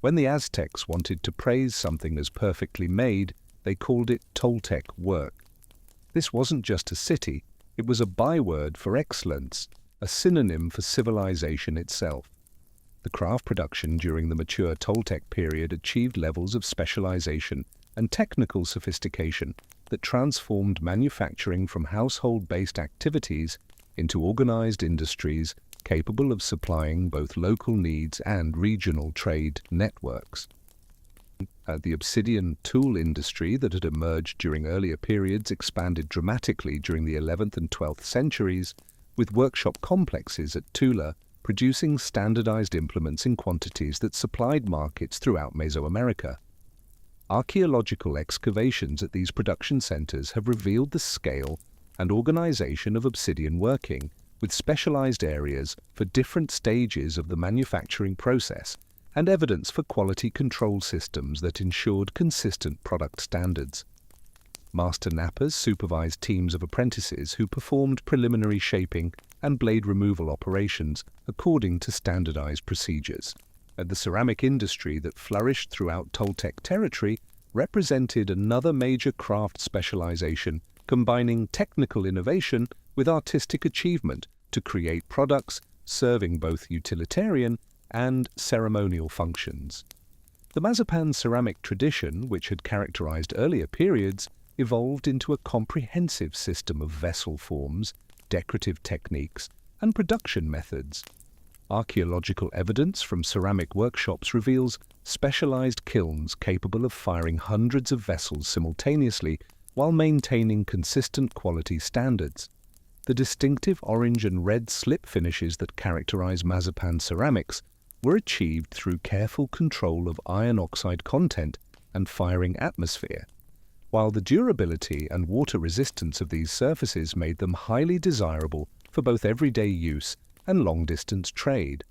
When the Aztecs wanted to praise something as perfectly made, they called it Toltec work. This wasn't just a city, it was a byword for excellence, a synonym for civilization itself. The craft production during the mature Toltec period achieved levels of specialization and technical sophistication that transformed manufacturing from household-based activities into organized industries capable of supplying both local needs and regional trade networks. The obsidian tool industry that had emerged during earlier periods expanded dramatically during the 11th and 12th centuries, with workshop complexes at Tula producing standardized implements in quantities that supplied markets throughout Mesoamerica. Archaeological excavations at these production centers have revealed the scale and organization of obsidian working, with specialized areas for different stages of the manufacturing process and evidence for quality control systems that ensured consistent product standards. Master knappers supervised teams of apprentices who performed preliminary shaping and blade removal operations according to standardized procedures. The ceramic industry that flourished throughout Toltec territory represented another major craft specialization, combining technical innovation with artistic achievement to create products serving both utilitarian and ceremonial functions. The Mazapan ceramic tradition, which had characterized earlier periods, evolved into a comprehensive system of vessel forms, decorative techniques, and production methods. Archaeological evidence from ceramic workshops reveals specialized kilns capable of firing hundreds of vessels simultaneously while maintaining consistent quality standards. The distinctive orange and red slip finishes that characterize Mazapan ceramics were achieved through careful control of iron oxide content and firing atmosphere, while the durability and water resistance of these surfaces made them highly desirable for both everyday use and long-distance trade.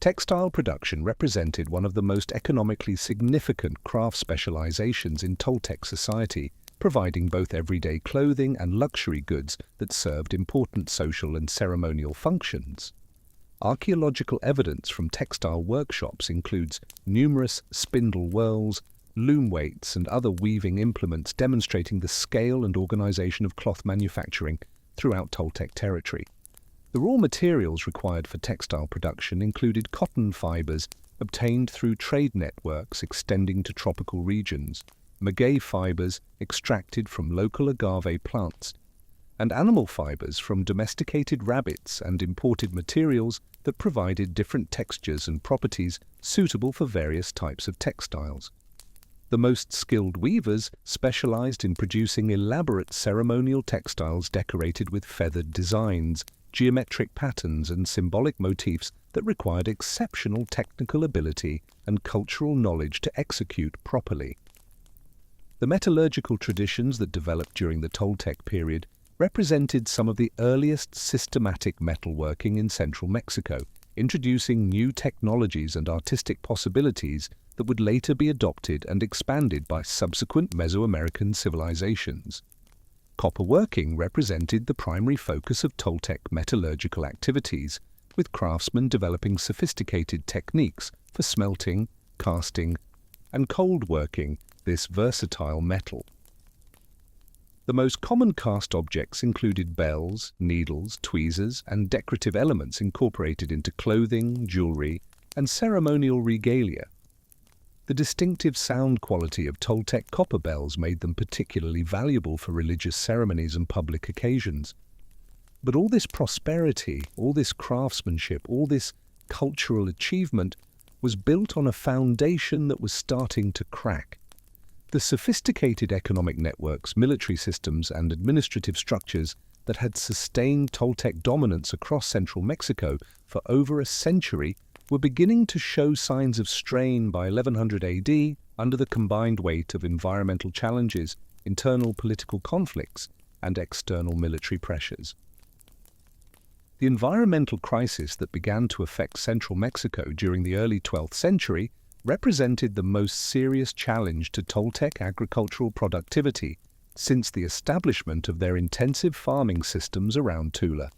Textile production represented one of the most economically significant craft specializations in Toltec society, providing both everyday clothing and luxury goods that served important social and ceremonial functions. Archaeological evidence from textile workshops includes numerous spindle whorls, loom weights, and other weaving implements demonstrating the scale and organization of cloth manufacturing throughout Toltec territory. The raw materials required for textile production included cotton fibers obtained through trade networks extending to tropical regions, maguey fibers extracted from local agave plants, and animal fibers from domesticated rabbits and imported materials that provided different textures and properties suitable for various types of textiles. The most skilled weavers specialized in producing elaborate ceremonial textiles decorated with feathered designs, geometric patterns, and symbolic motifs that required exceptional technical ability and cultural knowledge to execute properly. The metallurgical traditions that developed during the Toltec period represented some of the earliest systematic metalworking in central Mexico, introducing new technologies and artistic possibilities that would later be adopted and expanded by subsequent Mesoamerican civilizations. Copper working represented the primary focus of Toltec metallurgical activities, with craftsmen developing sophisticated techniques for smelting, casting, and cold working this versatile metal. The most common cast objects included bells, needles, tweezers, and decorative elements incorporated into clothing, jewelry, and ceremonial regalia. The distinctive sound quality of Toltec copper bells made them particularly valuable for religious ceremonies and public occasions. But all this prosperity, all this craftsmanship, all this cultural achievement was built on a foundation that was starting to crack. The sophisticated economic networks, military systems, and administrative structures that had sustained Toltec dominance across central Mexico for over a century were beginning to show signs of strain by 1100 AD under the combined weight of environmental challenges, internal political conflicts, and external military pressures. The environmental crisis that began to affect central Mexico during the early 12th century represented the most serious challenge to Toltec agricultural productivity since the establishment of their intensive farming systems around Tula.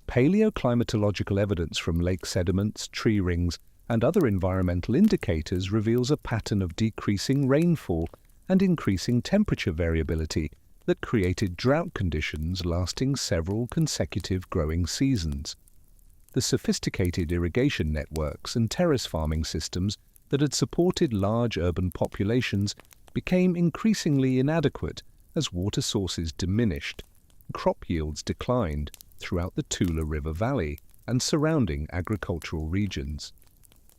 Paleoclimatological evidence from lake sediments, tree rings, and other environmental indicators reveals a pattern of decreasing rainfall and increasing temperature variability that created drought conditions lasting several consecutive growing seasons. The sophisticated irrigation networks and terrace farming systems that had supported large urban populations became increasingly inadequate as water sources diminished, crop yields declined throughout the Tula River Valley and surrounding agricultural regions.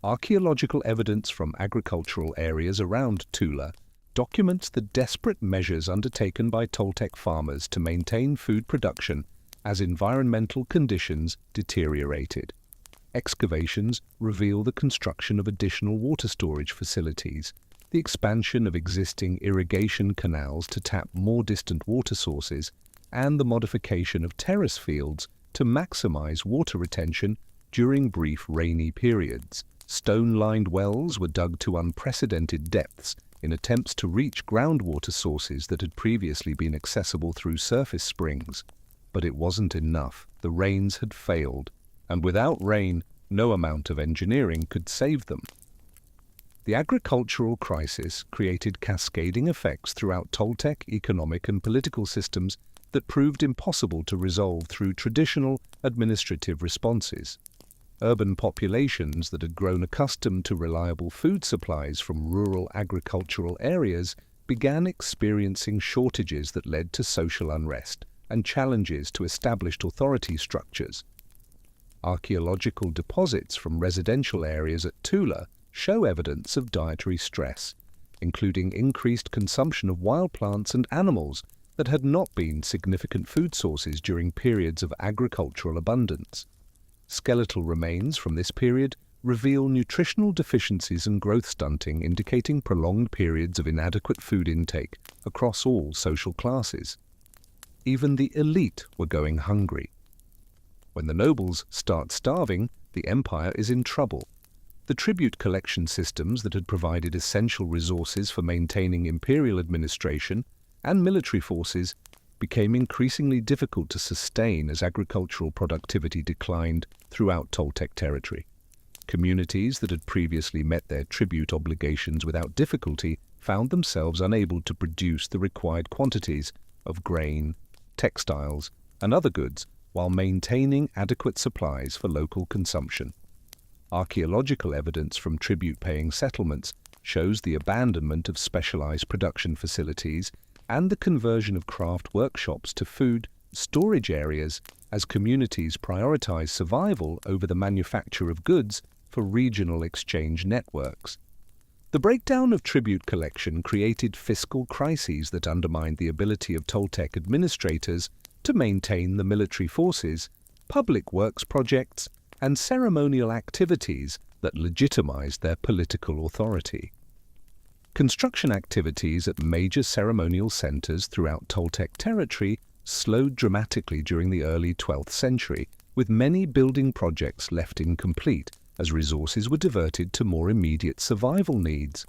Archaeological evidence from agricultural areas around Tula documents the desperate measures undertaken by Toltec farmers to maintain food production as environmental conditions deteriorated. Excavations reveal the construction of additional water storage facilities, the expansion of existing irrigation canals to tap more distant water sources, and the modification of terrace fields to maximize water retention during brief rainy periods. Stone-lined wells were dug to unprecedented depths in attempts to reach groundwater sources that had previously been accessible through surface springs. But it wasn't enough. The rains had failed, and without rain, no amount of engineering could save them. The agricultural crisis created cascading effects throughout Toltec economic and political systems that proved impossible to resolve through traditional administrative responses. Urban populations that had grown accustomed to reliable food supplies from rural agricultural areas began experiencing shortages that led to social unrest and challenges to established authority structures. Archaeological deposits from residential areas at Tula show evidence of dietary stress, including increased consumption of wild plants and animals that had not been significant food sources during periods of agricultural abundance. Skeletal remains from this period reveal nutritional deficiencies and growth stunting, indicating prolonged periods of inadequate food intake across all social classes. Even the elite were going hungry. When the nobles start starving, the empire is in trouble. The tribute collection systems that had provided essential resources for maintaining imperial administration and military forces became increasingly difficult to sustain as agricultural productivity declined throughout Toltec territory. Communities that had previously met their tribute obligations without difficulty found themselves unable to produce the required quantities of grain, textiles, and other goods while maintaining adequate supplies for local consumption. Archaeological evidence from tribute-paying settlements shows the abandonment of specialized production facilities and the conversion of craft workshops to food storage areas as communities prioritize survival over the manufacture of goods for regional exchange networks. The breakdown of tribute collection created fiscal crises that undermined the ability of Toltec administrators to maintain the military forces, public works projects, and ceremonial activities that legitimized their political authority. Construction activities at major ceremonial centers throughout Toltec territory slowed dramatically during the early 12th century, with many building projects left incomplete as resources were diverted to more immediate survival needs.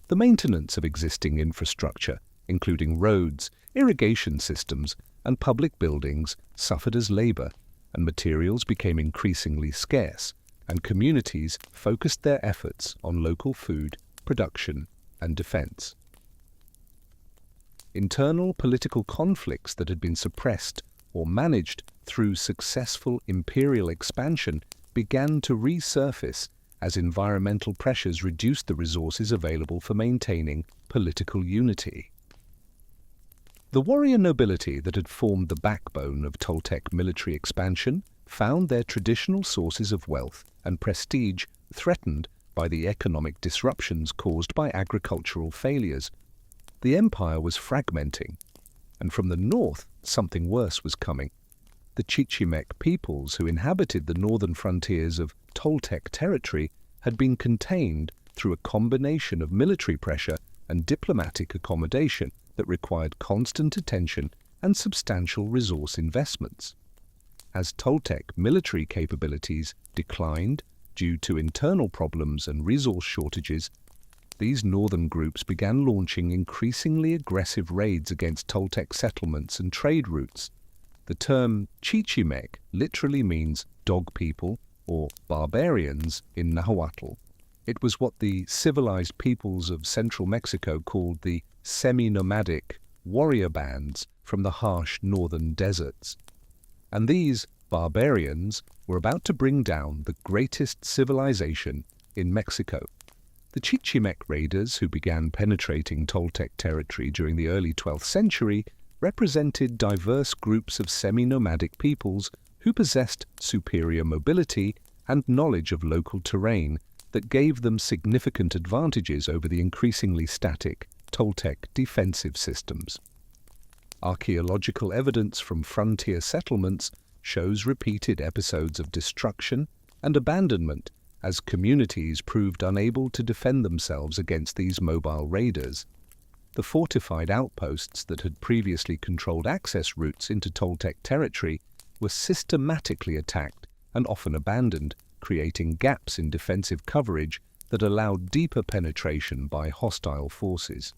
The maintenance of existing infrastructure, including roads, irrigation systems, and public buildings, suffered as labor, and materials became increasingly scarce, and communities focused their efforts on local food, production, and defense. Internal political conflicts that had been suppressed or managed through successful imperial expansion began to resurface as environmental pressures reduced the resources available for maintaining political unity. The warrior nobility that had formed the backbone of Toltec military expansion found their traditional sources of wealth and prestige threatened by the economic disruptions caused by agricultural failures. The empire was fragmenting, and from the north something worse was coming. The Chichimek peoples who inhabited the northern frontiers of Toltec territory had been contained through a combination of military pressure and diplomatic accommodation that required constant attention and substantial resource investments. As Toltec military capabilities declined due to internal problems and resource shortages, these northern groups began launching increasingly aggressive raids against Toltec settlements and trade routes. The term Chichimek literally means dog people or barbarians in Nahuatl. It was what the civilized peoples of central Mexico called the semi-nomadic warrior bands from the harsh northern deserts. And these barbarians were about to bring down the greatest civilization in Mexico. The Chichimec raiders, who began penetrating Toltec territory during the early 12th century, represented diverse groups of semi-nomadic peoples who possessed superior mobility and knowledge of local terrain that gave them significant advantages over the increasingly static Toltec defensive systems. Archaeological evidence from frontier settlements shows repeated episodes of destruction and abandonment as communities proved unable to defend themselves against these mobile raiders. The fortified outposts that had previously controlled access routes into Toltec territory were systematically attacked and often abandoned, creating gaps in defensive coverage that allowed deeper penetration by hostile forces.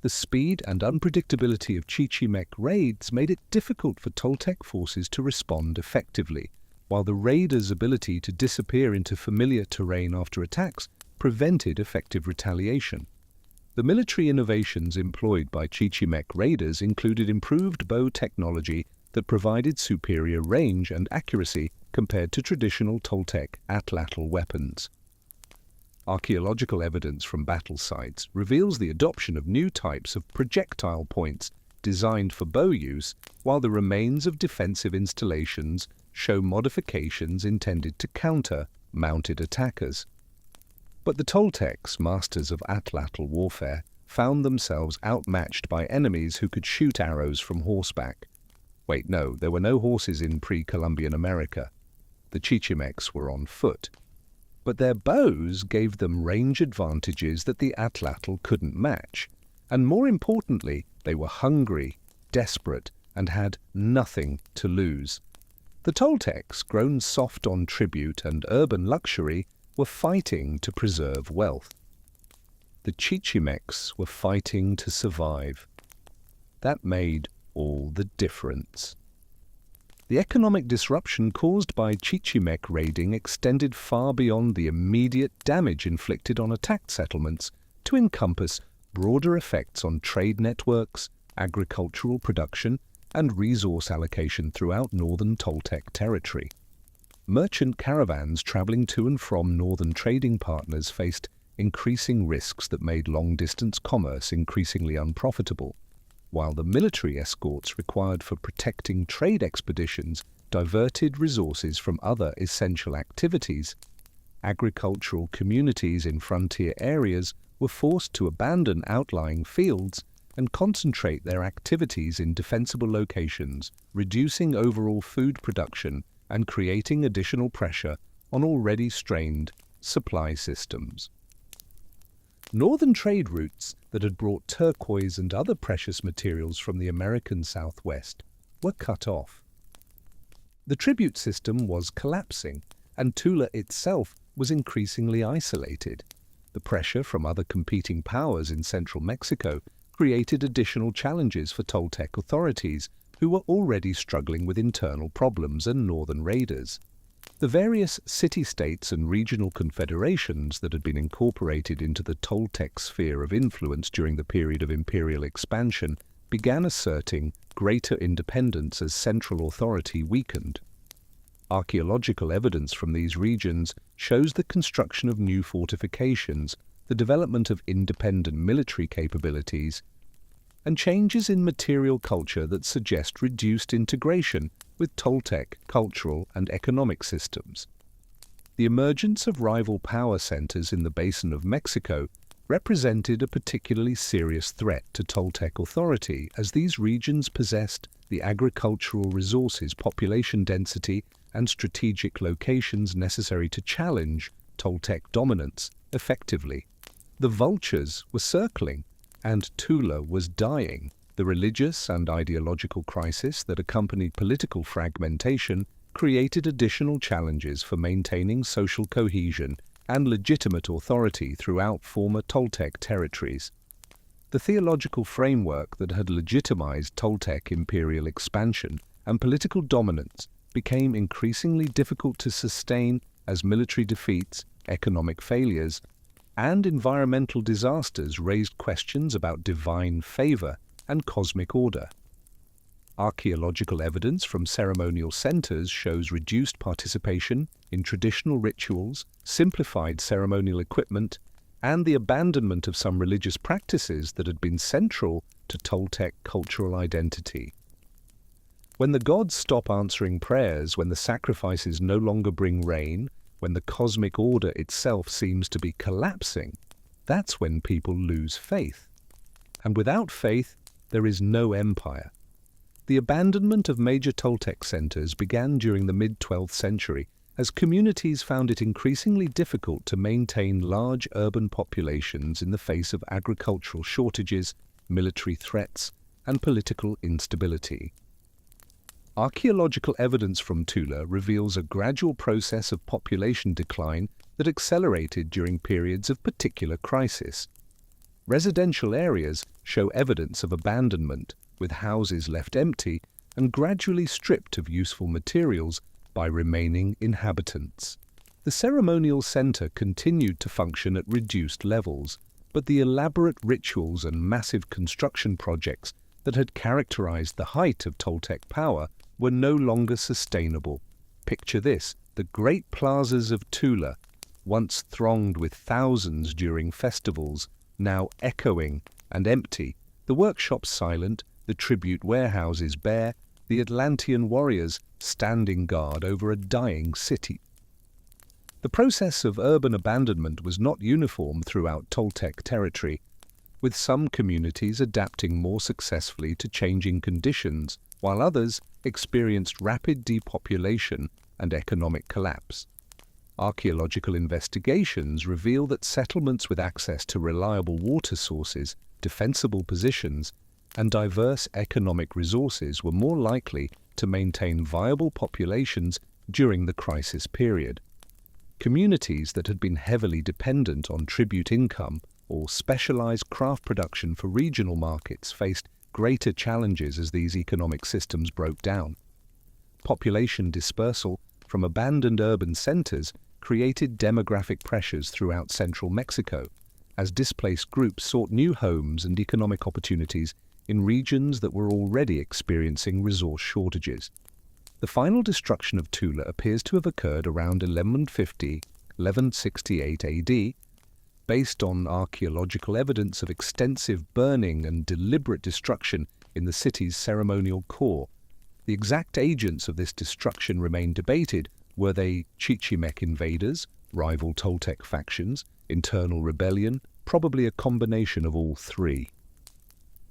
The speed and unpredictability of Chichimec raids made it difficult for Toltec forces to respond effectively, while the raiders' ability to disappear into familiar terrain after attacks prevented effective retaliation. The military innovations employed by Chichimec raiders included improved bow technology that provided superior range and accuracy compared to traditional Toltec atlatl weapons. Archaeological evidence from battle sites reveals the adoption of new types of projectile points designed for bow use, while the remains of defensive installations show modifications intended to counter mounted attackers. But the Toltecs, masters of atlatl warfare, found themselves outmatched by enemies who could shoot arrows from horseback. Wait, no, there were no horses in pre-Columbian America. The Chichimecs were on foot. But their bows gave them range advantages that the atlatl couldn't match. And more importantly, they were hungry, desperate, and had nothing to lose. The Toltecs, grown soft on tribute and urban luxury, were fighting to preserve wealth. The Chichimecs were fighting to survive. That made all the difference. The economic disruption caused by Chichimec raiding extended far beyond the immediate damage inflicted on attacked settlements to encompass broader effects on trade networks, agricultural production, and resource allocation throughout northern Toltec territory. Merchant caravans traveling to and from northern trading partners faced increasing risks that made long-distance commerce increasingly unprofitable, while the military escorts required for protecting trade expeditions diverted resources from other essential activities. Agricultural communities in frontier areas were forced to abandon outlying fields and concentrate their activities in defensible locations, reducing overall food production and creating additional pressure on already strained supply systems. Northern trade routes that had brought turquoise and other precious materials from the American Southwest were cut off. The tribute system was collapsing, and Tula itself was increasingly isolated. The pressure from other competing powers in central Mexico created additional challenges for Toltec authorities, who were already struggling with internal problems and northern raiders. The various city-states and regional confederations that had been incorporated into the Toltec sphere of influence during the period of imperial expansion began asserting greater independence as central authority weakened. Archaeological evidence from these regions shows the construction of new fortifications, the development of independent military capabilities, and changes in material culture that suggest reduced integration with Toltec cultural and economic systems. The emergence of rival power centers in the basin of Mexico represented a particularly serious threat to Toltec authority, as these regions possessed the agricultural resources, population density, and strategic locations necessary to challenge Toltec dominance effectively. The vultures were circling, and Tula was dying. The religious and ideological crisis that accompanied political fragmentation created additional challenges for maintaining social cohesion and legitimate authority throughout former Toltec territories. The theological framework that had legitimized Toltec imperial expansion and political dominance became increasingly difficult to sustain as military defeats, economic failures, and environmental disasters raised questions about divine favor and cosmic order. Archaeological evidence from ceremonial centers shows reduced participation in traditional rituals, simplified ceremonial equipment, and the abandonment of some religious practices that had been central to Toltec cultural identity. When the gods stop answering prayers, when the sacrifices no longer bring rain, when the cosmic order itself seems to be collapsing, that's when people lose faith. And without faith, there is no empire. The abandonment of major Toltec centers began during the mid-12th century as communities found it increasingly difficult to maintain large urban populations in the face of agricultural shortages, military threats, and political instability. Archaeological evidence from Tula reveals a gradual process of population decline that accelerated during periods of particular crisis. Residential areas show evidence of abandonment, with houses left empty and gradually stripped of useful materials by remaining inhabitants. The ceremonial center continued to function at reduced levels, but the elaborate rituals and massive construction projects that had characterized the height of Toltec power were no longer sustainable. Picture this: the great plazas of Tula, once thronged with thousands during festivals, now echoing and empty, the workshops silent, the tribute warehouses bare, the Atlantean warriors standing guard over a dying city. The process of urban abandonment was not uniform throughout Toltec territory, with some communities adapting more successfully to changing conditions, while others experienced rapid depopulation and economic collapse. Archaeological investigations reveal that settlements with access to reliable water sources, defensible positions, and diverse economic resources were more likely to maintain viable populations during the crisis period. Communities that had been heavily dependent on tribute income or specialized craft production for regional markets faced greater challenges as these economic systems broke down. Population dispersal from abandoned urban centers created demographic pressures throughout central Mexico, as displaced groups sought new homes and economic opportunities in regions that were already experiencing resource shortages. The final destruction of Tula appears to have occurred around 1150–1168 AD, based on archaeological evidence of extensive burning and deliberate destruction in the city's ceremonial core. The exact agents of this destruction remain debated. Were they Chichimeque invaders, rival Toltec factions, internal rebellion? Probably a combination of all three.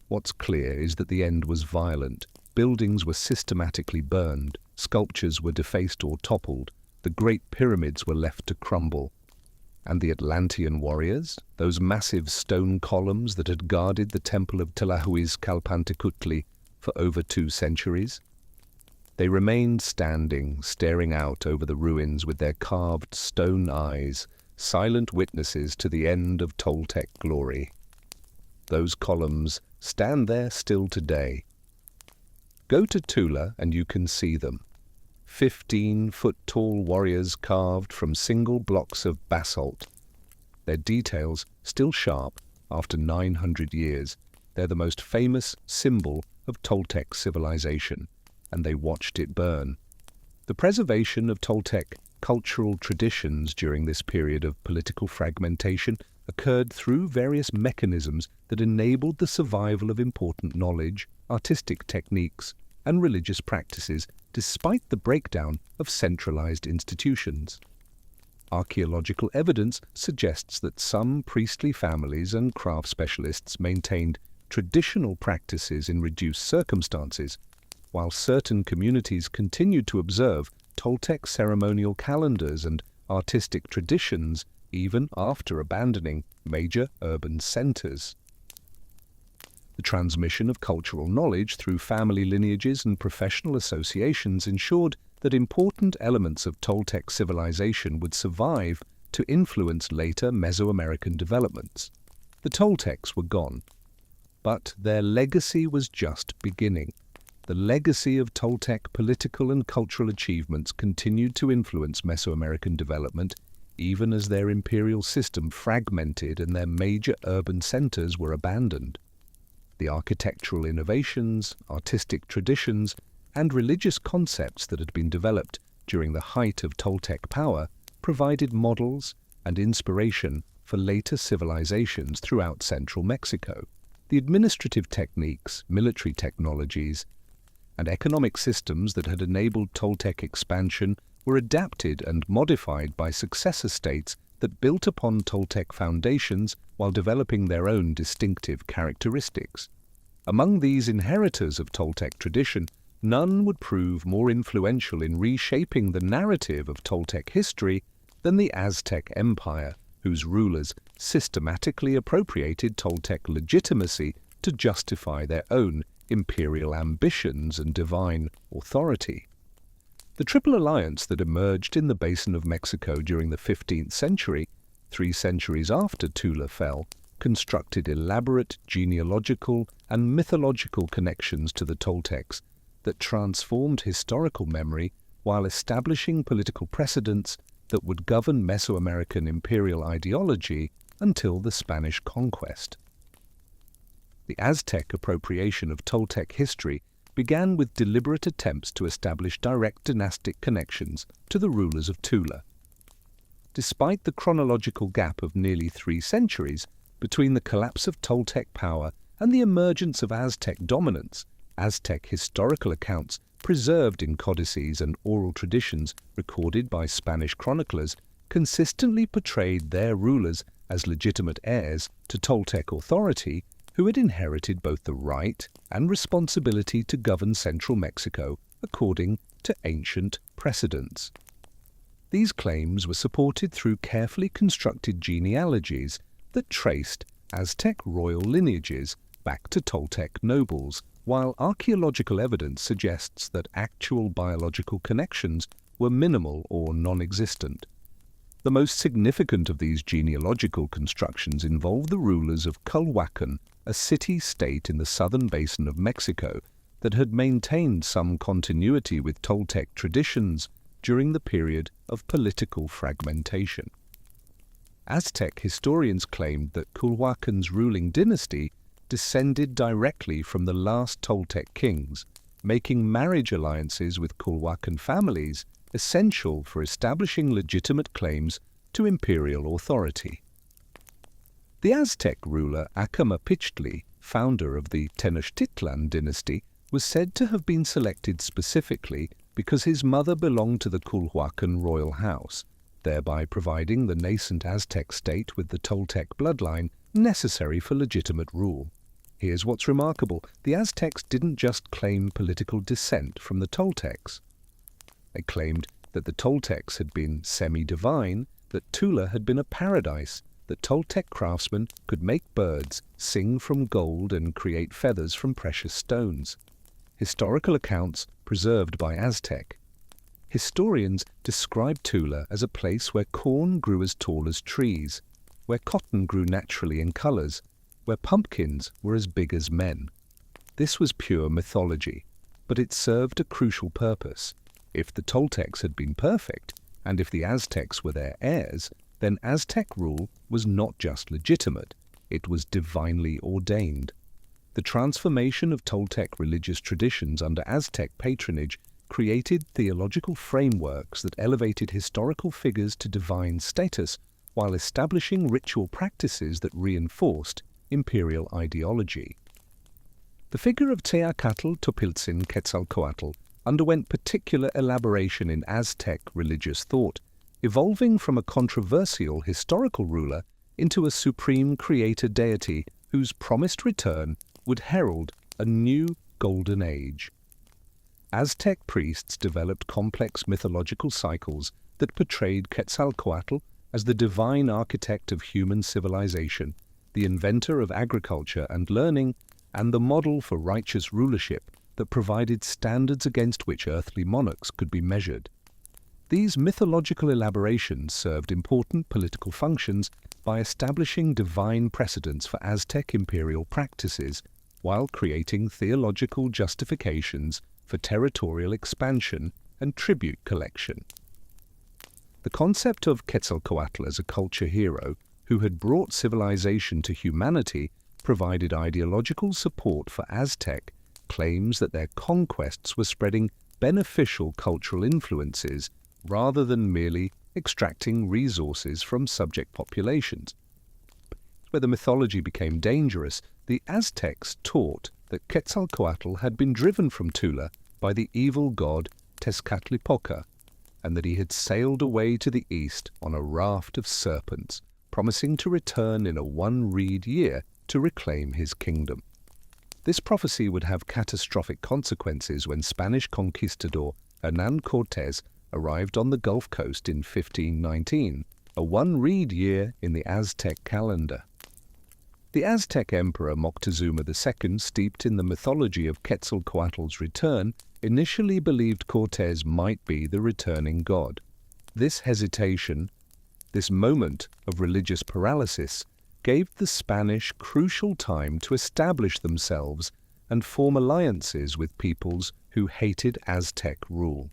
What's clear is that the end was violent. Buildings were systematically burned, sculptures were defaced or toppled, the great pyramids were left to crumble. And the Atlantean warriors, those massive stone columns that had guarded the temple of Tlahuizcalpantecutli for over 2 centuries? They remained standing, staring out over the ruins with their carved stone eyes, silent witnesses to the end of Toltec glory. Those columns stand there still today. Go to Tula and you can see them. 15-foot-tall warriors carved from single blocks of basalt. Their details still sharp after 900 years. They're the most famous symbol of Toltec civilization, and they watched it burn. The preservation of Toltec cultural traditions during this period of political fragmentation occurred through various mechanisms that enabled the survival of important knowledge, artistic techniques, and religious practices despite the breakdown of centralized institutions. Archaeological evidence suggests that some priestly families and craft specialists maintained traditional practices in reduced circumstances, while certain communities continued to observe Toltec ceremonial calendars and artistic traditions even after abandoning major urban centers. The transmission of cultural knowledge through family lineages and professional associations ensured that important elements of Toltec civilization would survive to influence later Mesoamerican developments. The Toltecs were gone, but their legacy was just beginning. The legacy of Toltec political and cultural achievements continued to influence Mesoamerican development even as their imperial system fragmented and their major urban centers were abandoned. The architectural innovations, artistic traditions, and religious concepts that had been developed during the height of Toltec power provided models and inspiration for later civilizations throughout central Mexico. The administrative techniques, military technologies, and economic systems that had enabled Toltec expansion were adapted and modified by successor states that built upon Toltec foundations while developing their own distinctive characteristics. Among these inheritors of Toltec tradition, none would prove more influential in reshaping the narrative of Toltec history than the Aztec Empire, whose rulers systematically appropriated Toltec legitimacy to justify their own imperial ambitions and divine authority. The Triple Alliance that emerged in the basin of Mexico during the 15th century, 3 centuries after Tula fell, constructed elaborate genealogical and mythological connections to the Toltecs that transformed historical memory while establishing political precedents that would govern Mesoamerican imperial ideology until the Spanish conquest. The Aztec appropriation of Toltec history began with deliberate attempts to establish direct dynastic connections to the rulers of Tula. Despite the chronological gap of nearly 3 centuries between the collapse of Toltec power and the emergence of Aztec dominance, Aztec historical accounts preserved in codices and oral traditions recorded by Spanish chroniclers consistently portrayed their rulers as legitimate heirs to Toltec authority who had inherited both the right and responsibility to govern central Mexico according to ancient precedents. These claims were supported through carefully constructed genealogies that traced Aztec royal lineages back to Toltec nobles, while archaeological evidence suggests that actual biological connections were minimal or non-existent. The most significant of these genealogical constructions involve the rulers of Culhuacan, a city-state in the southern basin of Mexico that had maintained some continuity with Toltec traditions during the period of political fragmentation. Aztec historians claimed that Culhuacan's ruling dynasty descended directly from the last Toltec kings, making marriage alliances with Culhuacan families essential for establishing legitimate claims to imperial authority. The Aztec ruler Acamapichtli, founder of the Tenochtitlan dynasty, was said to have been selected specifically because his mother belonged to the Culhuacan royal house, thereby providing the nascent Aztec state with the Toltec bloodline necessary for legitimate rule. Here's what's remarkable. The Aztecs didn't just claim political descent from the Toltecs. They claimed that the Toltecs had been semi-divine, that Tula had been a paradise, that Toltec craftsmen could make birds, sing from gold, and create feathers from precious stones. Historical accounts preserved by Aztec. Historians describe Tula as a place where corn grew as tall as trees, where cotton grew naturally in colors, where pumpkins were as big as men. This was pure mythology, but it served a crucial purpose. If the Toltecs had been perfect, and if the Aztecs were their heirs, then Aztec rule was not just legitimate, it was divinely ordained. The transformation of Toltec religious traditions under Aztec patronage created theological frameworks that elevated historical figures to divine status while establishing ritual practices that reinforced imperial ideology. The figure of Teocatl Topiltzin Quetzalcoatl underwent particular elaboration in Aztec religious thought, evolving from a controversial historical ruler into a supreme creator deity whose promised return would herald a new golden age. Aztec priests developed complex mythological cycles that portrayed Quetzalcoatl as the divine architect of human civilization, the inventor of agriculture and learning, and the model for righteous rulership that provided standards against which earthly monarchs could be measured. These mythological elaborations served important political functions by establishing divine precedents for Aztec imperial practices, while creating theological justifications for territorial expansion and tribute collection. The concept of Quetzalcoatl as a culture hero who had brought civilization to humanity provided ideological support for Aztec claims that their conquests were spreading beneficial cultural influences rather than merely extracting resources from subject populations. where the mythology became dangerous, the Aztecs taught that Quetzalcoatl had been driven from Tula by the evil god Tezcatlipoca, and that he had sailed away to the east on a raft of serpents, promising to return in a one-reed year to reclaim his kingdom. This prophecy would have catastrophic consequences when Spanish conquistador Hernán Cortés arrived on the Gulf Coast in 1519, a one-reed year in the Aztec calendar. The Aztec emperor Moctezuma II, steeped in the mythology of Quetzalcoatl's return, initially believed Cortés might be the returning god. This hesitation, this moment of religious paralysis, gave the Spanish crucial time to establish themselves and form alliances with peoples who hated Aztec rule.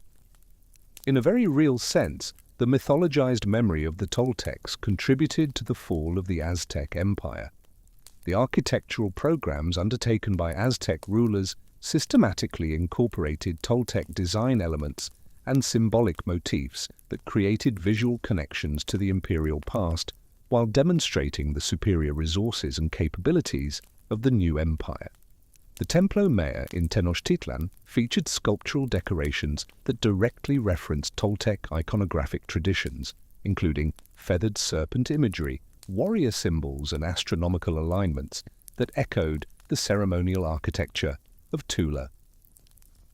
In a very real sense, the mythologized memory of the Toltecs contributed to the fall of the Aztec Empire. The architectural programs undertaken by Aztec rulers systematically incorporated Toltec design elements and symbolic motifs that created visual connections to the imperial past while demonstrating the superior resources and capabilities of the new empire. The Templo Mayor in Tenochtitlan featured sculptural decorations that directly referenced Toltec iconographic traditions, including feathered serpent imagery, warrior symbols and astronomical alignments that echoed the ceremonial architecture of Tula.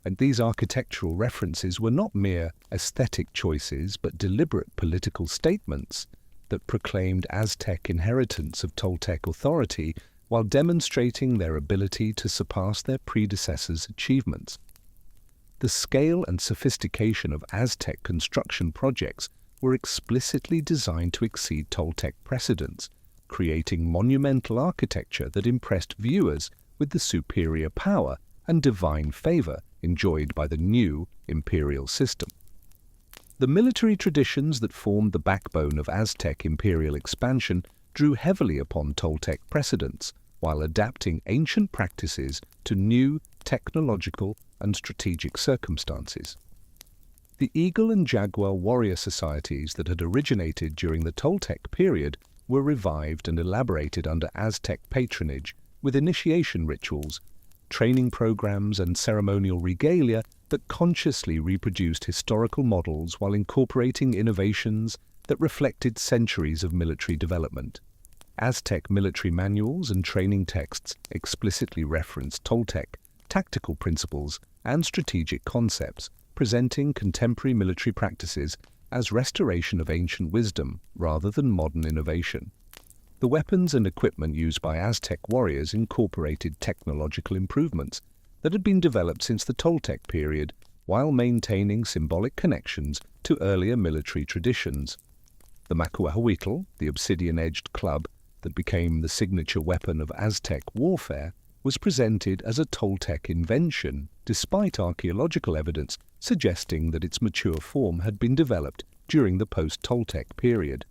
And these architectural references were not mere aesthetic choices but deliberate political statements that proclaimed Aztec inheritance of Toltec authority while demonstrating their ability to surpass their predecessors' achievements. The scale and sophistication of Aztec construction projects were explicitly designed to exceed Toltec precedents, creating monumental architecture that impressed viewers with the superior power and divine favor enjoyed by the new imperial system. The military traditions that formed the backbone of Aztec imperial expansion drew heavily upon Toltec precedents, while adapting ancient practices to new technological and strategic circumstances. The eagle and jaguar warrior societies that had originated during the Toltec period were revived and elaborated under Aztec patronage with initiation rituals, training programs and ceremonial regalia that consciously reproduced historical models while incorporating innovations that reflected centuries of military development. Aztec military manuals and training texts explicitly referenced Toltec tactical principles and strategic concepts, presenting contemporary military practices as restoration of ancient wisdom rather than modern innovation. The weapons and equipment used by Aztec warriors incorporated technological improvements that had been developed since the Toltec period while maintaining symbolic connections to earlier military traditions. The macuahuitl, the obsidian-edged club that became the signature weapon of Aztec warfare, was presented as a Toltec invention, despite archaeological evidence suggesting that its mature form had been developed during the post-Toltec period.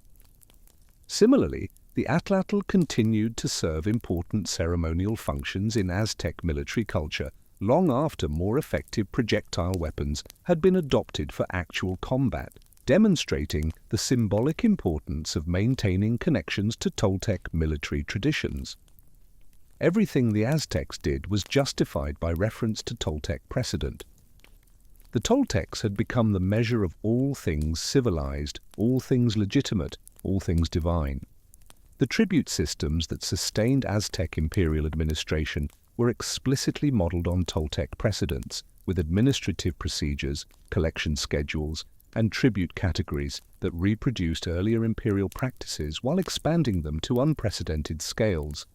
Similarly, the atlatl continued to serve important ceremonial functions in Aztec military culture long after more effective projectile weapons had been adopted for actual combat, demonstrating the symbolic importance of maintaining connections to Toltec military traditions. Everything the Aztecs did was justified by reference to Toltec precedent. The Toltecs had become the measure of all things civilized, all things legitimate, all things divine. The tribute systems that sustained Aztec imperial administration were explicitly modeled on Toltec precedents, with administrative procedures, collection schedules, and tribute categories that reproduced earlier imperial practices while expanding them to unprecedented scales.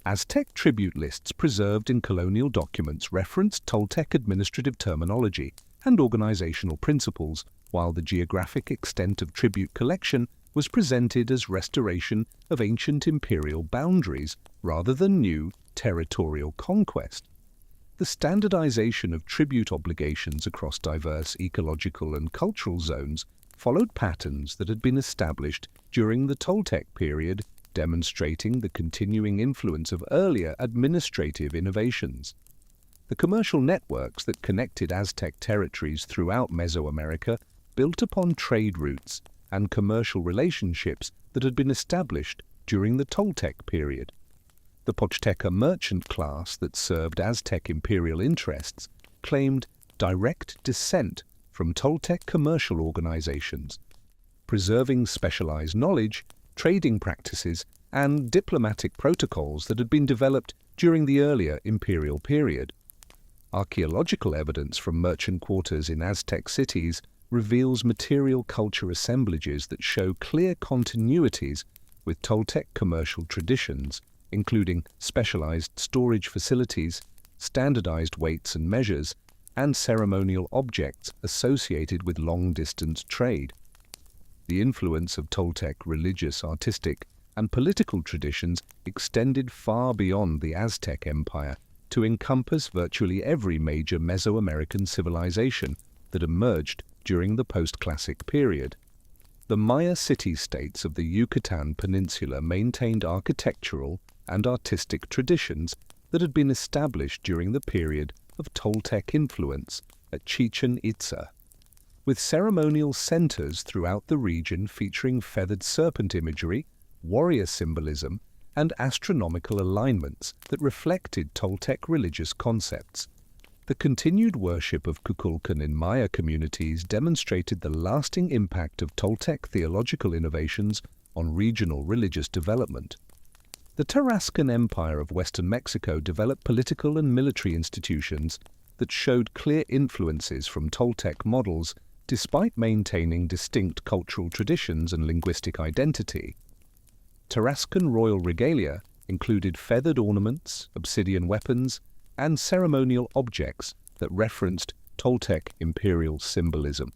Aztec tribute lists preserved in colonial documents referenced Toltec administrative terminology and organizational principles, while the geographic extent of tribute collection was presented as restoration of ancient imperial boundaries rather than new territorial conquest. The standardization of tribute obligations across diverse ecological and cultural zones followed patterns that had been established during the Toltec period, demonstrating the continuing influence of earlier administrative innovations. The commercial networks that connected Aztec territories throughout Mesoamerica built upon trade routes and commercial relationships that had been established during the Toltec period. The Pochteca merchant class that served Aztec imperial interests claimed direct descent from Toltec commercial organizations, preserving specialized knowledge, trading practices, and diplomatic protocols that had been developed during the earlier imperial period. Archaeological evidence from merchant quarters in Aztec cities reveals material culture assemblages that show clear continuities with Toltec commercial traditions, including specialized storage facilities, standardized weights and measures, and ceremonial objects associated with long-distance trade. The influence of Toltec religious, artistic, and political traditions extended far beyond the Aztec Empire to encompass virtually every major Mesoamerican civilization that emerged during the post-classic period. The Maya city-states of the Yucatan Peninsula maintained architectural and artistic traditions that had been established during the period of Toltec influence at Chichen Itza, with ceremonial centers throughout the region featuring feathered serpent imagery, warrior symbolism, and astronomical alignments that reflected Toltec religious concepts. The continued worship of Kukulkan in Maya communities demonstrated the lasting impact of Toltec theological innovations on regional religious development. The Tarascan Empire of Western Mexico developed political and military institutions that showed clear influences from Toltec models despite maintaining distinct cultural traditions and linguistic identity. Tarascan royal regalia included feathered ornaments, obsidian weapons, and ceremonial objects that referenced Toltec imperial symbolism.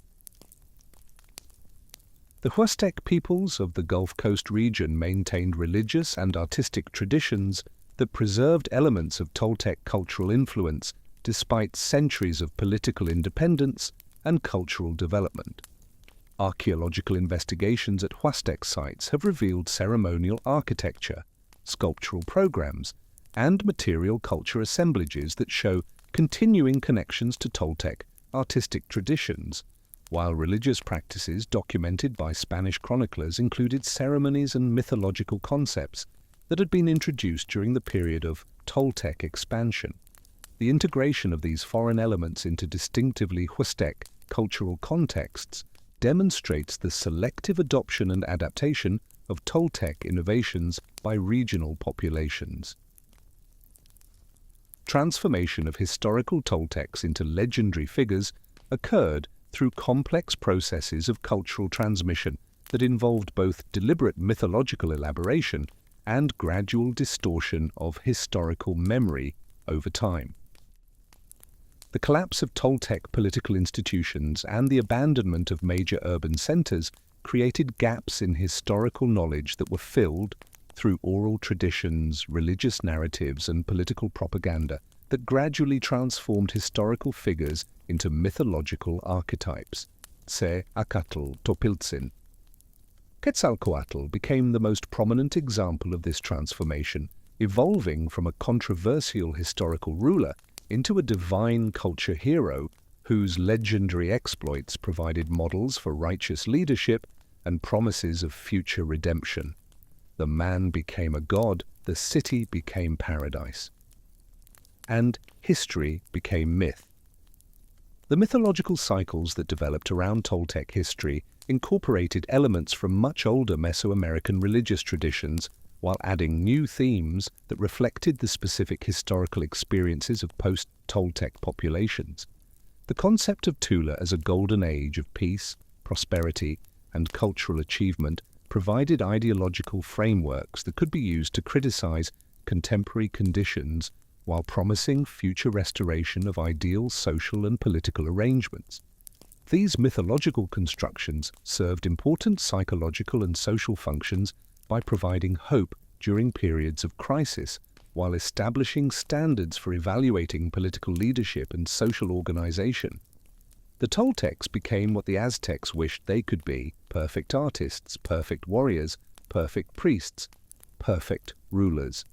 The Huastec peoples of the Gulf Coast region maintained religious and artistic traditions that preserved elements of Toltec cultural influence despite centuries of political independence and cultural development. Archaeological investigations at Huastec sites have revealed ceremonial architecture, sculptural programs, and material culture assemblages that show continuing connections to Toltec artistic traditions, while religious practices documented by Spanish chroniclers included ceremonies and mythological concepts that had been introduced during the period of Toltec expansion. The integration of these foreign elements into distinctively Huastec cultural contexts demonstrates the selective adoption and adaptation of Toltec innovations by regional populations. Transformation of historical Toltecs into legendary figures occurred through complex processes of cultural transmission that involved both deliberate mythological elaboration and gradual distortion of historical memory over time. The collapse of Toltec political institutions and the abandonment of major urban centers created gaps in historical knowledge that were filled through oral traditions, religious narratives, and political propaganda that gradually transformed historical figures into mythological archetypes. Se Acatl Topiltzin. Quetzalcoatl became the most prominent example of this transformation, evolving from a controversial historical ruler into a divine culture hero whose legendary exploits provided models for righteous leadership and promises of future redemption. The man became a god, the city became paradise, and history became myth. The mythological cycles that developed around Toltec history incorporated elements from much older Mesoamerican religious traditions while adding new themes that reflected the specific historical experiences of post-Toltec populations. The concept of Tula as a golden age of peace, prosperity, and cultural achievement provided ideological frameworks that could be used to criticize contemporary conditions while promising future restoration of ideal social and political arrangements. These mythological constructions served important psychological and social functions by providing hope during periods of crisis, while establishing standards for evaluating political leadership and social organization. The Toltecs became what the Aztecs wished they could be: perfect artists, perfect warriors, perfect priests, perfect rulers.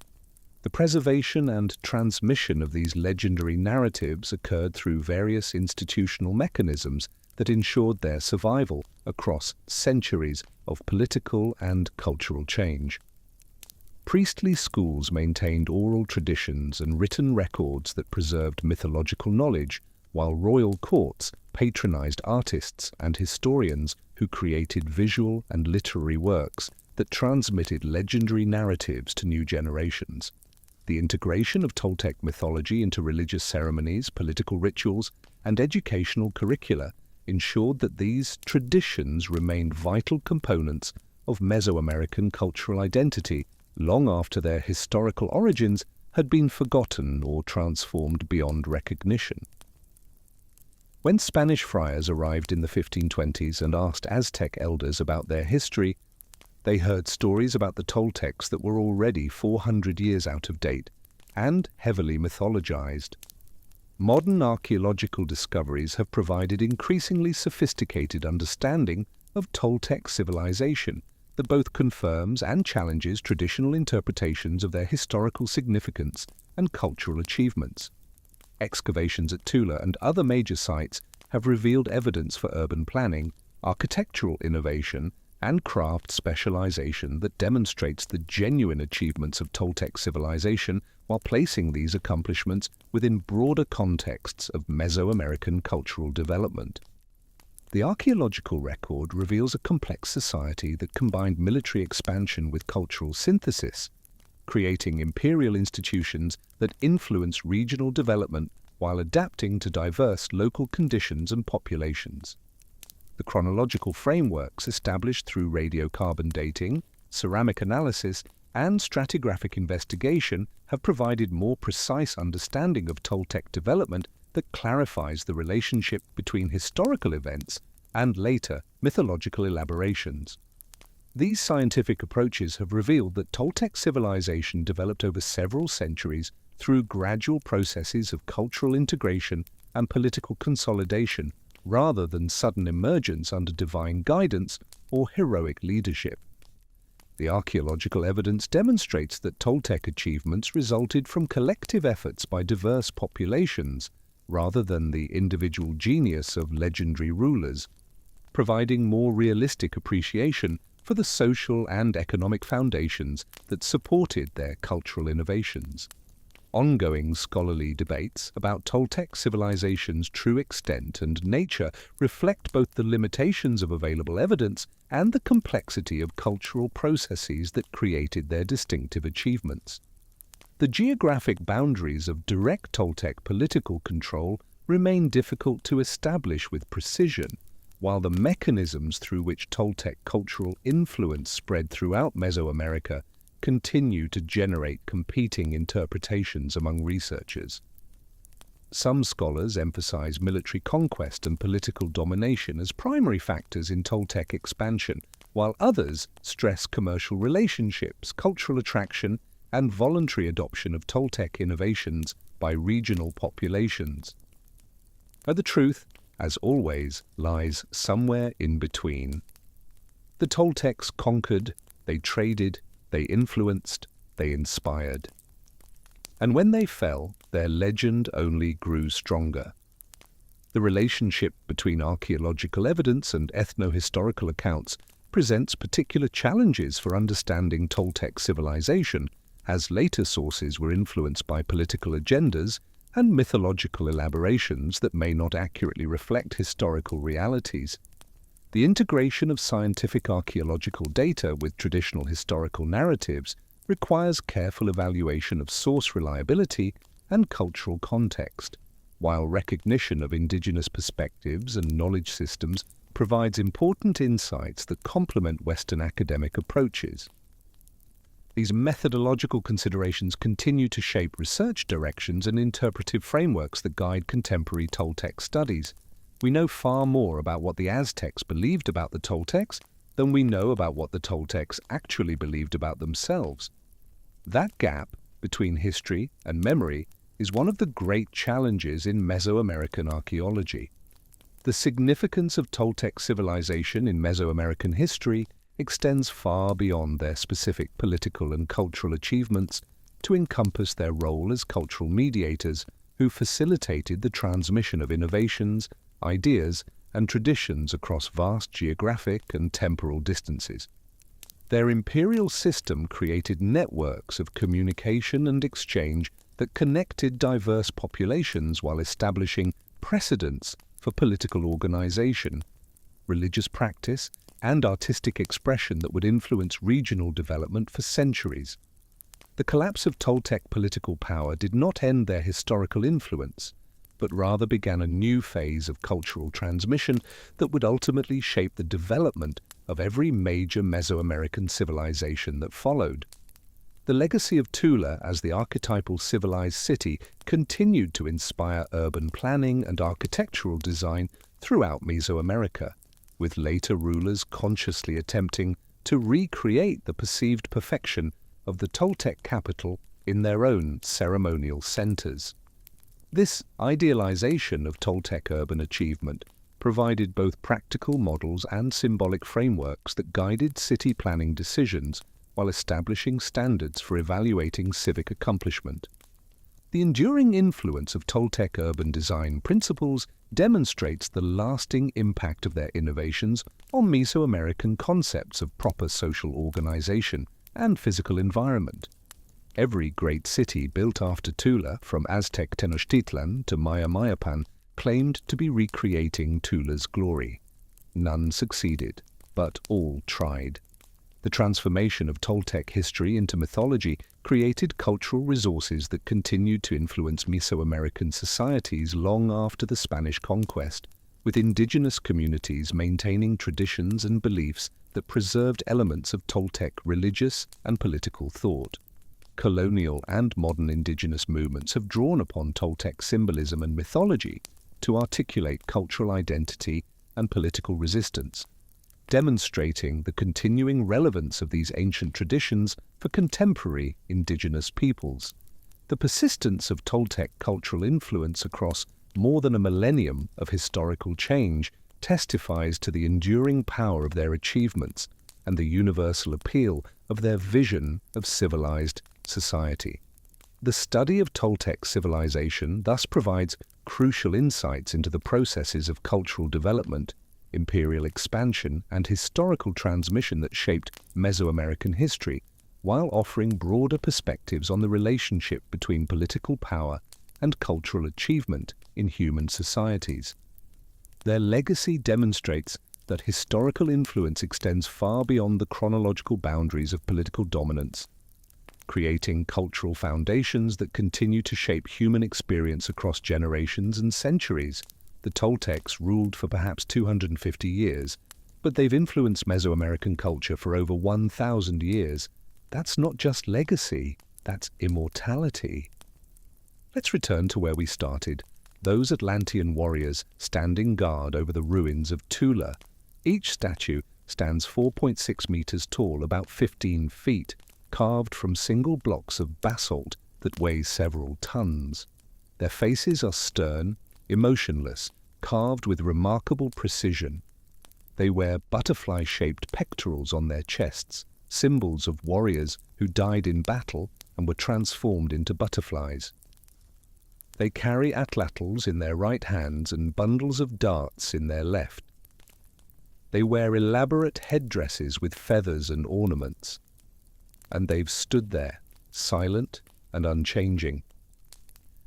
The preservation and transmission of these legendary narratives occurred through various institutional mechanisms that ensured their survival across centuries of political and cultural change. Priestly schools maintained oral traditions and written records that preserved mythological knowledge, while royal courts patronized artists and historians who created visual and literary works that transmitted legendary narratives to new generations. The integration of Toltec mythology into religious ceremonies, political rituals, and educational curricula ensured that these traditions remained vital components of Mesoamerican cultural identity long after their historical origins had been forgotten or transformed beyond recognition. When Spanish friars arrived in the 1520s and asked Aztec elders about their history, they heard stories about the Toltecs that were already 400 years out of date and heavily mythologized. Modern archaeological discoveries have provided increasingly sophisticated understanding of Toltec civilization that both confirms and challenges traditional interpretations of their historical significance and cultural achievements. Excavations at Tula and other major sites have revealed evidence for urban planning, architectural innovation, and craft specialization that demonstrates the genuine achievements of Toltec civilization while placing these accomplishments within broader contexts of Mesoamerican cultural development. The archaeological record reveals a complex society that combined military expansion with cultural synthesis, creating imperial institutions that influence regional development while adapting to diverse local conditions and populations. The chronological frameworks established through radiocarbon dating, ceramic analysis, and stratigraphic investigation have provided more precise understanding of Toltec development that clarifies the relationship between historical events and later mythological elaborations. These scientific approaches have revealed that Toltec civilization developed over several centuries through gradual processes of cultural integration and political consolidation, rather than sudden emergence under divine guidance or heroic leadership. The archaeological evidence demonstrates that Toltec achievements resulted from collective efforts by diverse populations, rather than the individual genius of legendary rulers, providing more realistic appreciation for the social and economic foundations that supported their cultural innovations. Ongoing scholarly debates about Toltec civilization's true extent and nature reflect both the limitations of available evidence and the complexity of cultural processes that created their distinctive achievements. The geographic boundaries of direct Toltec political control remain difficult to establish with precision, while the mechanisms through which Toltec cultural influence spread throughout Mesoamerica continue to generate competing interpretations among researchers. Some scholars emphasize military conquest and political domination as primary factors in Toltec expansion, while others stress commercial relationships, cultural attraction, and voluntary adoption of Toltec innovations by regional populations. But the truth, as always, lies somewhere in between. The Toltecs conquered, they traded, they influenced, they inspired. And when they fell, their legend only grew stronger. The relationship between archaeological evidence and ethno-historical accounts presents particular challenges for understanding Toltec civilization, as later sources were influenced by political agendas and mythological elaborations that may not accurately reflect historical realities. The integration of scientific archaeological data with traditional historical narratives requires careful evaluation of source reliability and cultural context, while recognition of indigenous perspectives and knowledge systems provides important insights that complement Western academic approaches. These methodological considerations continue to shape research directions and interpretive frameworks that guide contemporary Toltec studies. We know far more about what the Aztecs believed about the Toltecs than we know about what the Toltecs actually believed about themselves. That gap between history and memory is one of the great challenges in Mesoamerican archaeology. The significance of Toltec civilization in Mesoamerican history extends far beyond their specific political and cultural achievements to encompass their role as cultural mediators who facilitated the transmission of innovations, ideas, and traditions across vast geographic and temporal distances. Their imperial system created networks of communication and exchange that connected diverse populations while establishing precedents for political organization, religious practice, and artistic expression that would influence regional development for centuries. The collapse of Toltec political power did not end their historical influence, but rather began a new phase of cultural transmission that would ultimately shape the development of every major Mesoamerican civilization that followed. The legacy of Tula as the archetypal civilized city continued to inspire urban planning and architectural design throughout Mesoamerica, with later rulers consciously attempting to recreate the perceived perfection of the Toltec capital in their own ceremonial centers. This idealization of Toltec urban achievement provided both practical models and symbolic frameworks that guided city planning decisions while establishing standards for evaluating civic accomplishment. The enduring influence of Toltec urban design principles demonstrates the lasting impact of their innovations on Mesoamerican concepts of proper social organization and physical environment. Every great city built after Tula, from Aztec Tenochtitlan to Maya Mayapan, claimed to be recreating Tula's glory. None succeeded, but all tried. The transformation of Toltec history into mythology created cultural resources that continued to influence Mesoamerican societies long after the Spanish conquest, with indigenous communities maintaining traditions and beliefs that preserved elements of Toltec religious and political thought. Colonial and modern indigenous movements have drawn upon Toltec symbolism and mythology to articulate cultural identity and political resistance, demonstrating the continuing relevance of these ancient traditions for contemporary indigenous peoples. The persistence of Toltec cultural influence across more than a millennium of historical change testifies to the enduring power of their achievements and the universal appeal of their vision of civilized society. The study of Toltec civilization thus provides crucial insights into the processes of cultural development, imperial expansion, and historical transmission that shaped Mesoamerican history, while offering broader perspectives on the relationship between political power and cultural achievement in human societies. Their legacy demonstrates that historical influence extends far beyond the chronological boundaries of political dominance, creating cultural foundations that continue to shape human experience across generations and centuries. The Toltecs ruled for perhaps 250 years, but they've influenced Mesoamerican culture for over 1,000 years. That's not just legacy, that's immortality. Let's return to where we started, those Atlantean warriors standing guard over the ruins of Tula. Each statue stands 4.6 meters tall, about 15 feet, carved from single blocks of basalt that weigh several tons. Their faces are stern, emotionless, carved with remarkable precision. They wear butterfly-shaped pectorals on their chests, symbols of warriors who died in battle and were transformed into butterflies. They carry atlatls in their right hands and bundles of darts in their left. They wear elaborate headdresses with feathers and ornaments. And they've stood there, silent and unchanging.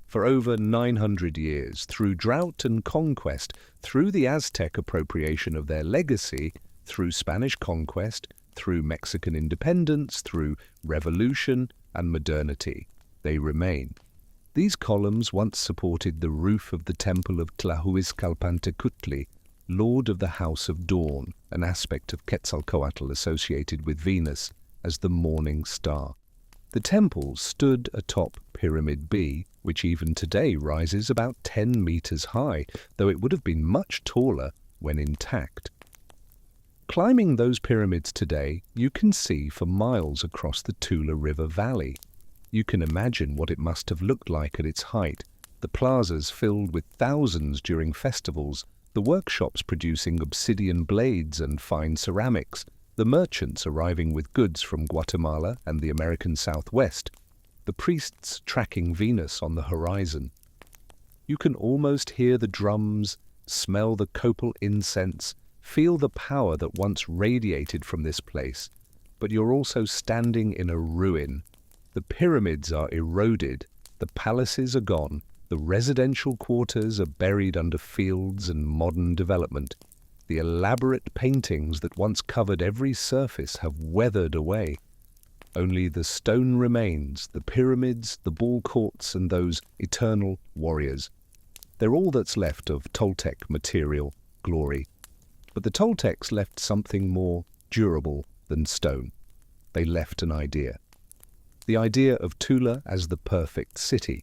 For over 900 years, through drought and conquest, through the Aztec appropriation of their legacy, through Spanish conquest, through Mexican independence, through revolution and modernity, they remain. These columns once supported the roof of the temple of Tlahuizcalpantecutli, Lord of the House of Dawn, an aspect of Quetzalcoatl associated with Venus as the morning star. The temple stood atop Pyramid B, which even today rises about 10 meters high, though it would have been much taller when intact. Climbing those pyramids today, you can see for miles across the Tula River Valley. You can imagine what it must have looked like at its height, the plazas filled with thousands during festivals, the workshops producing obsidian blades and fine ceramics, the merchants arriving with goods from Guatemala and the American Southwest, the priests tracking Venus on the horizon. You can almost hear the drums, smell the copal incense, feel the power that once radiated from this place. but you're also standing in a ruin. The pyramids are eroded, the palaces are gone, the residential quarters are buried under fields and modern development. The elaborate paintings that once covered every surface have weathered away. Only the stone remains, the pyramids, the ball courts, and those eternal warriors. They're all that's left of Toltec material glory. But the Toltecs left something more durable than stone. They left an idea. The idea of Tula as the perfect city.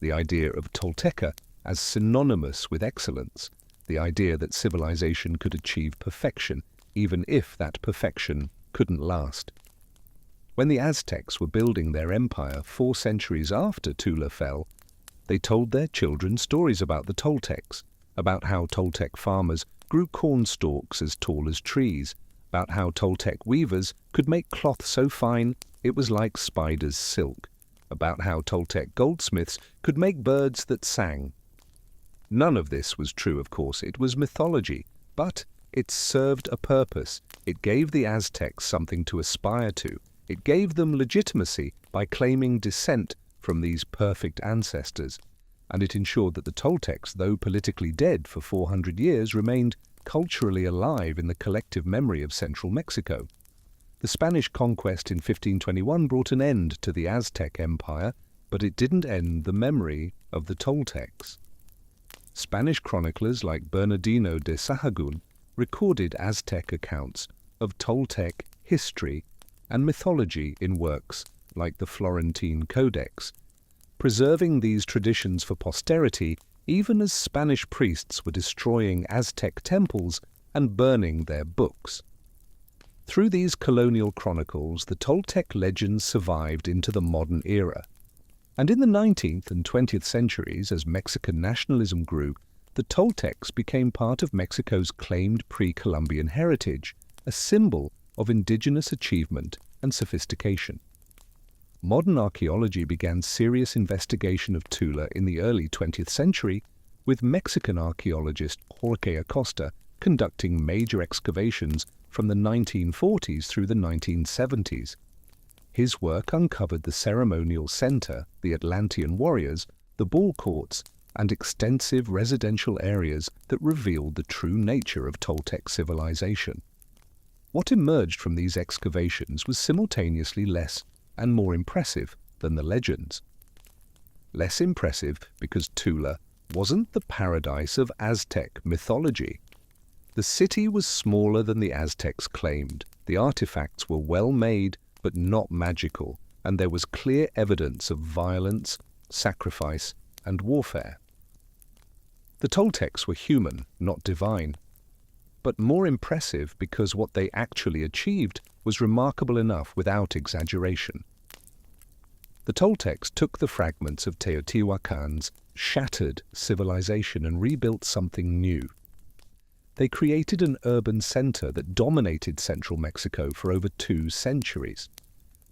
The idea of Tolteca as synonymous with excellence. The idea that civilization could achieve perfection, even if that perfection couldn't last. When the Aztecs were building their empire 4 centuries after Tula fell, they told their children stories about the Toltecs, about how Toltec farmers grew corn stalks as tall as trees, about how Toltec weavers could make cloth so fine it was like spider's silk, about how Toltec goldsmiths could make birds that sang. None of this was true, of course. It was mythology, but it served a purpose. It gave the Aztecs something to aspire to. It gave them legitimacy by claiming descent from these perfect ancestors, and it ensured that the Toltecs, though politically dead for 400 years, remained culturally alive in the collective memory of central Mexico. The Spanish conquest in 1521 brought an end to the Aztec Empire, but it didn't end the memory of the Toltecs. Spanish chroniclers like Bernardino de Sahagún recorded Aztec accounts of Toltec history and mythology in works like the Florentine Codex, preserving these traditions for posterity even as Spanish priests were destroying Aztec temples and burning their books. Through these colonial chronicles, the Toltec legends survived into the modern era. And in the 19th and 20th centuries, as Mexican nationalism grew, the Toltecs became part of Mexico's claimed pre-Columbian heritage, a symbol of indigenous achievement and sophistication. Modern archaeology began serious investigation of Tula in the early 20th century, with Mexican archaeologist Jorge Acosta conducting major excavations from the 1940s through the 1970s. His work uncovered the ceremonial center, the Atlantean warriors, the ball courts, and extensive residential areas that revealed the true nature of Toltec civilization. What emerged from these excavations was simultaneously less and more impressive than the legends. Less impressive because Tula wasn't the paradise of Aztec mythology. The city was smaller than the Aztecs claimed. The artifacts were well made but not magical, and there was clear evidence of violence, sacrifice, and warfare. The Toltecs were human, not divine, but more impressive because what they actually achieved was remarkable enough without exaggeration. The Toltecs took the fragments of Teotihuacan's shattered civilization and rebuilt something new. They created an urban center that dominated central Mexico for over 2 centuries.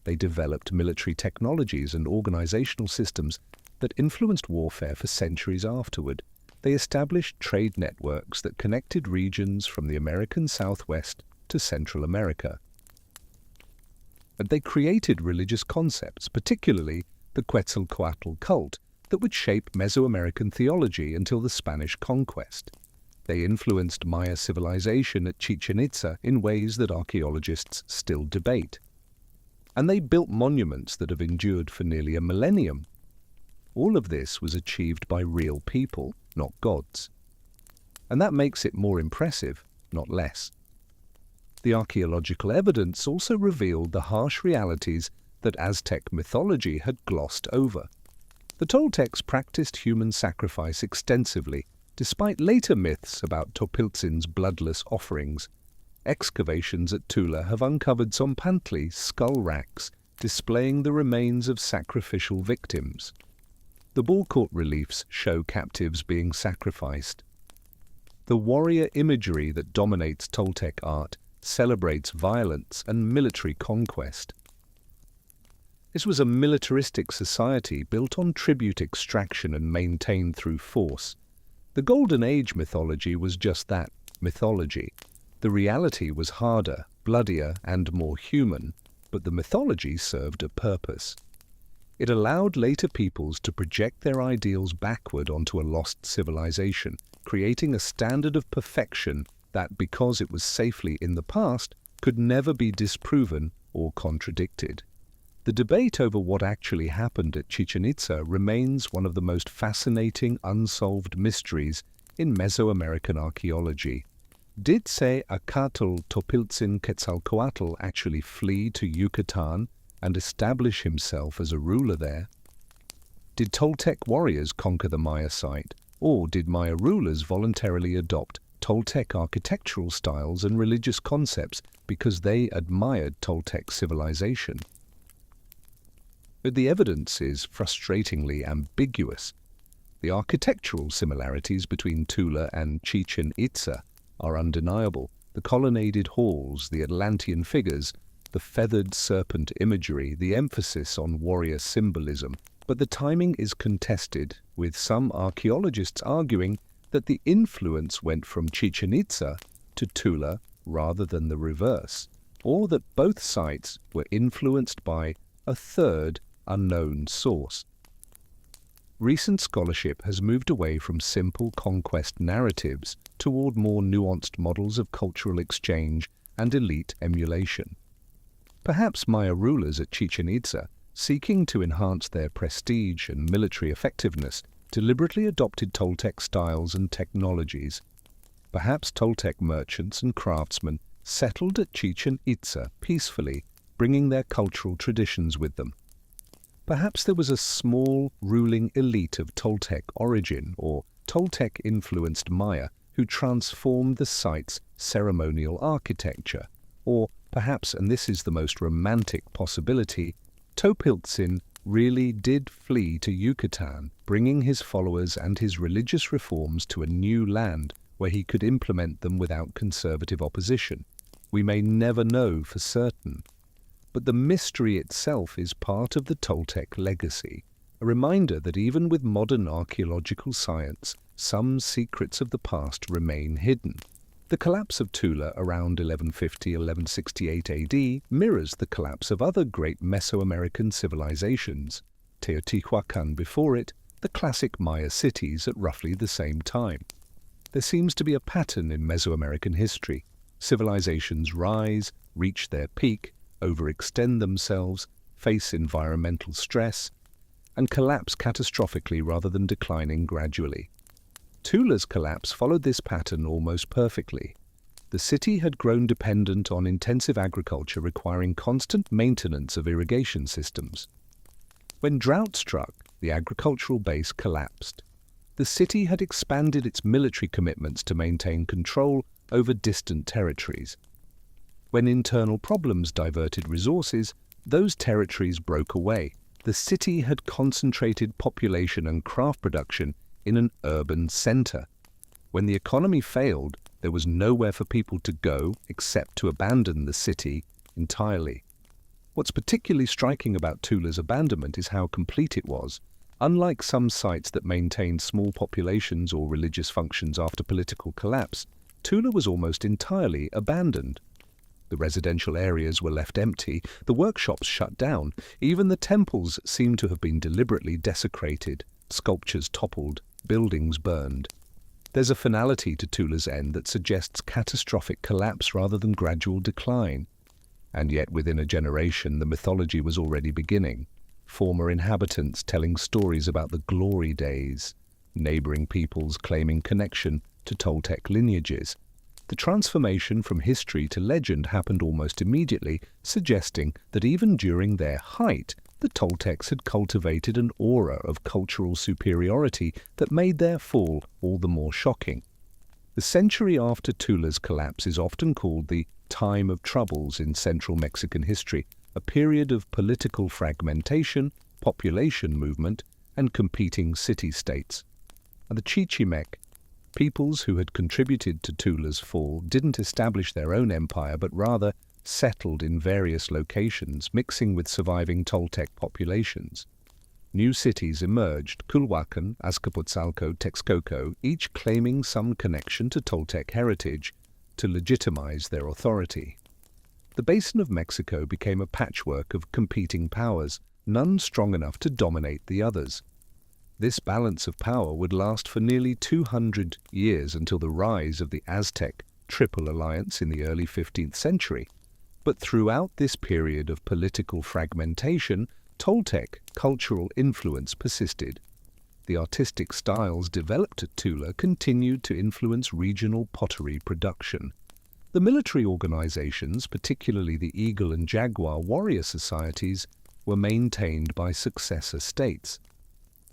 They developed military technologies and organizational systems that influenced warfare for centuries afterward. They established trade networks that connected regions from the American Southwest to Central America. And they created religious concepts, particularly the Quetzalcoatl cult, that would shape Mesoamerican theology until the Spanish conquest. They influenced Maya civilization at Chichen Itza in ways that archaeologists still debate. And they built monuments that have endured for nearly a millennium. All of this was achieved by real people, not gods. And that makes it more impressive, not less. The archaeological evidence also revealed the harsh realities that Aztec mythology had glossed over. The Toltecs practiced human sacrifice extensively, despite later myths about Topiltzin's bloodless offerings. Excavations at Tula have uncovered Zompantli skull racks displaying the remains of sacrificial victims. The ball court reliefs show captives being sacrificed. The warrior imagery that dominates Toltec art celebrates violence and military conquest. This was a militaristic society built on tribute extraction and maintained through force. The Golden Age mythology was just that, mythology. The reality was harder, bloodier, and more human. but the mythology served a purpose. It allowed later peoples to project their ideals backward onto a lost civilization, creating a standard of perfection that, because it was safely in the past, could never be disproven or contradicted. The debate over what actually happened at Chichen Itza remains one of the most fascinating unsolved mysteries in Mesoamerican archaeology. Did Acatl Topiltzin Quetzalcoatl actually flee to Yucatan and establish himself as a ruler there? Did Toltec warriors conquer the Maya site, or did Maya rulers voluntarily adopt Toltec architectural styles and religious concepts because they admired Toltec civilization? But the evidence is frustratingly ambiguous. The architectural similarities between Tula and Chichen Itza are undeniable. The colonnaded halls, the Atlantean figures, the feathered serpent imagery, the emphasis on warrior symbolism. But the timing is contested, with some archaeologists arguing that the influence went from Chichen Itza to Tula rather than the reverse, or that both sites were influenced by a third unknown source. Recent scholarship has moved away from simple conquest narratives toward more nuanced models of cultural exchange and elite emulation. Perhaps Maya rulers at Chichen Itza, seeking to enhance their prestige and military effectiveness, deliberately adopted Toltec styles and technologies. Perhaps Toltec merchants and craftsmen settled at Chichen Itza peacefully, bringing their cultural traditions with them. Perhaps there was a small ruling elite of Toltec origin or Toltec-influenced Maya who transformed the site's ceremonial architecture. Or perhaps, and this is the most romantic possibility, Topiltzin really did flee to Yucatan, bringing his followers and his religious reforms to a new land where he could implement them without conservative opposition. We may never know for certain. But the mystery itself is part of the Toltec legacy, a reminder that even with modern archaeological science, some secrets of the past remain hidden. The collapse of Tula around 1150–1168 AD mirrors the collapse of other great Mesoamerican civilizations, Teotihuacan before it, the classic Maya cities at roughly the same time. There seems to be a pattern in Mesoamerican history. Civilizations rise, reach their peak, overextend themselves, face environmental stress, and collapse catastrophically rather than declining gradually. Tula's collapse followed this pattern almost perfectly. The city had grown dependent on intensive agriculture requiring constant maintenance of irrigation systems. When drought struck, the agricultural base collapsed. The city had expanded its military commitments to maintain control over distant territories. When internal problems diverted resources, those territories broke away. The city had concentrated population and craft production in an urban center. When the economy failed, there was nowhere for people to go except to abandon the city entirely. What's particularly striking about Tula's abandonment is how complete it was. Unlike some sites that maintained small populations or religious functions after political collapse, Tula was almost entirely abandoned. The residential areas were left empty, the workshops shut down, even the temples seemed to have been deliberately desecrated, sculptures toppled, buildings burned. There's a finality to Tula's end that suggests catastrophic collapse rather than gradual decline. And yet within a generation the mythology was already beginning, former inhabitants telling stories about the glory days, neighboring peoples claiming connection to Toltec lineages. The transformation from history to legend happened almost immediately, suggesting that even during their height, the Toltecs had cultivated an aura of cultural superiority that made their fall all the more shocking. The century after Tula's collapse is often called the Time of Troubles in central Mexican history, a period of political fragmentation, population movement, and competing city-states. The Chichimec, peoples who had contributed to Tula's fall, didn't establish their own empire, but rather settled in various locations, mixing with surviving Toltec populations. New cities emerged, Culhuacan, Azcapotzalco, Texcoco, each claiming some connection to Toltec heritage to legitimize their authority. The basin of Mexico became a patchwork of competing powers, none strong enough to dominate the others. This balance of power would last for nearly 200 years until the rise of the Aztec Triple Alliance in the early 15th century. But throughout this period of political fragmentation, Toltec cultural influence persisted. The artistic styles developed at Tula continued to influence regional pottery production. The military organizations, particularly the Eagle and Jaguar warrior societies, were maintained by successor states.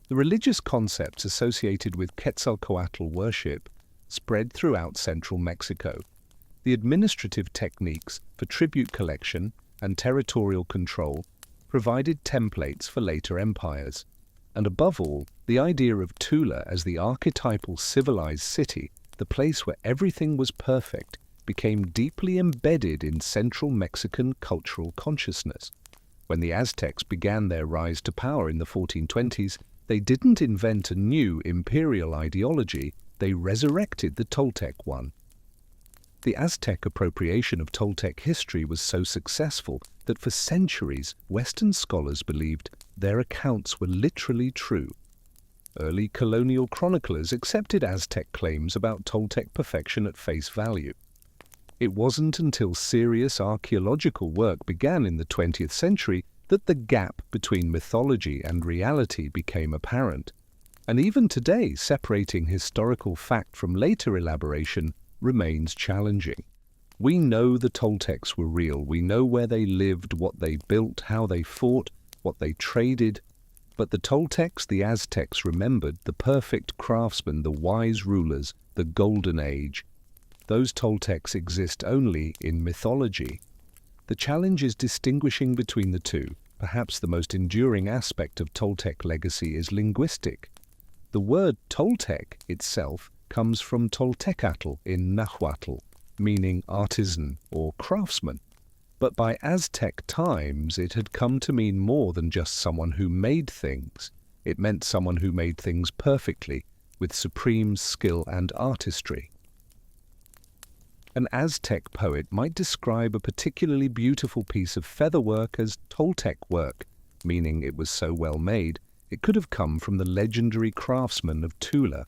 The religious concepts associated with Quetzalcoatl worship spread throughout central Mexico. The administrative techniques for tribute collection and territorial control provided templates for later empires. And above all, the idea of Tula as the archetypal civilized city, the place where everything was perfect, became deeply embedded in central Mexican cultural consciousness. When the Aztecs began their rise to power in the 1420s, they didn't invent a new imperial ideology, they resurrected the Toltec one. The Aztec appropriation of Toltec history was so successful that for centuries Western scholars believed their accounts were literally true. Early colonial chroniclers accepted Aztec claims about Toltec perfection at face value. It wasn't until serious archaeological work began in the 20th century that the gap between mythology and reality became apparent. And even today, separating historical fact from later elaboration remains challenging. We know the Toltecs were real. We know where they lived, what they built, how they fought, what they traded. But the Toltecs, the Aztecs, remembered the perfect craftsmen, the wise rulers, the golden age. Those Toltecs exist only in mythology. The challenge is distinguishing between the two. Perhaps the most enduring aspect of Toltec legacy is linguistic. The word Toltec itself comes from Toltecatl in Nahuatl, meaning artisan or craftsman. But by Aztec times, it had come to mean more than just someone who made things. It meant someone who made things perfectly, with supreme skill and artistry. An Aztec poet might describe a particularly beautiful piece of featherwork as Toltec work, meaning it was so well made, it could have come from the legendary craftsmen of Tula.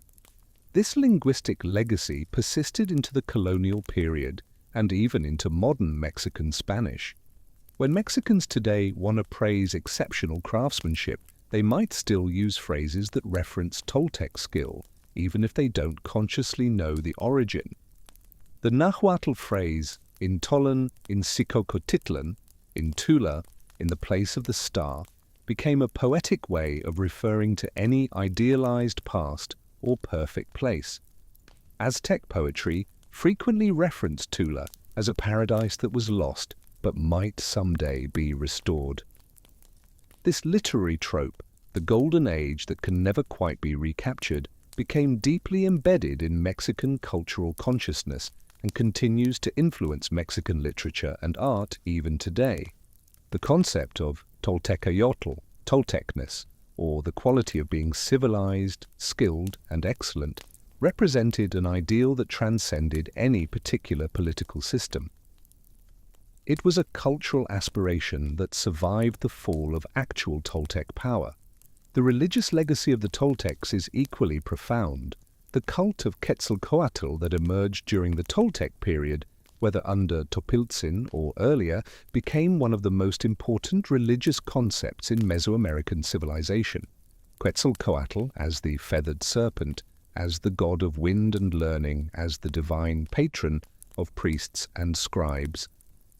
This linguistic legacy persisted into the colonial period and even into modern Mexican Spanish. When Mexicans today want to praise exceptional craftsmanship, they might still use phrases that reference Toltec skill, even if they don't consciously know the origin. The Nahuatl phrase, in Tolan, in Xicocotitlan, in Tula, in the place of the star, became a poetic way of referring to any idealized past or perfect place. Aztec poetry frequently referenced Tula as a paradise that was lost but might someday be restored. This literary trope, the golden age that can never quite be recaptured, became deeply embedded in Mexican cultural consciousness and continues to influence Mexican literature and art even today. The concept of Toltecayotl, Toltecness, or the quality of being civilized, skilled, and excellent, represented an ideal that transcended any particular political system. It was a cultural aspiration that survived the fall of actual Toltec power. The religious legacy of the Toltecs is equally profound. The cult of Quetzalcoatl that emerged during the Toltec period, whether under Topiltzin or earlier, became one of the most important religious concepts in Mesoamerican civilization. Quetzalcoatl as the feathered serpent, as the god of wind and learning, as the divine patron of priests and scribes,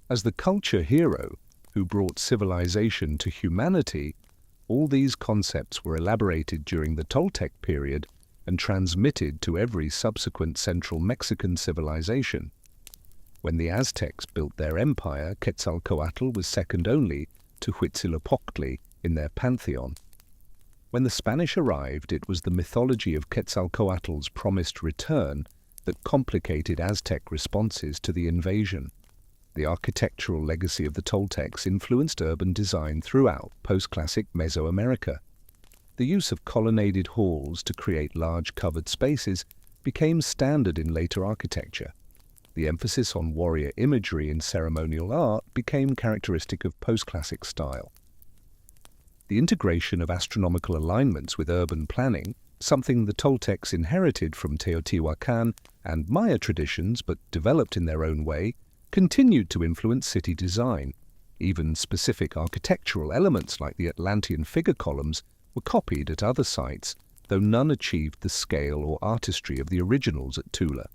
as the culture hero who brought civilization to humanity. All these concepts were elaborated during the Toltec period and transmitted to every subsequent central Mexican civilization. When the Aztecs built their empire, Quetzalcoatl was second only to Huitzilopochtli in their pantheon. When the Spanish arrived, it was the mythology of Quetzalcoatl's promised return that complicated Aztec responses to the invasion. The architectural legacy of the Toltecs influenced urban design throughout post-classic Mesoamerica. The use of colonnaded halls to create large covered spaces became standard in later architecture. The emphasis on warrior imagery in ceremonial art became characteristic of post-classic style. The integration of astronomical alignments with urban planning, something the Toltecs inherited from Teotihuacan and Maya traditions but developed in their own way, continued to influence city design. Even specific architectural elements like the Atlantean figure columns were copied at other sites, though none achieved the scale or artistry of the originals at Tula.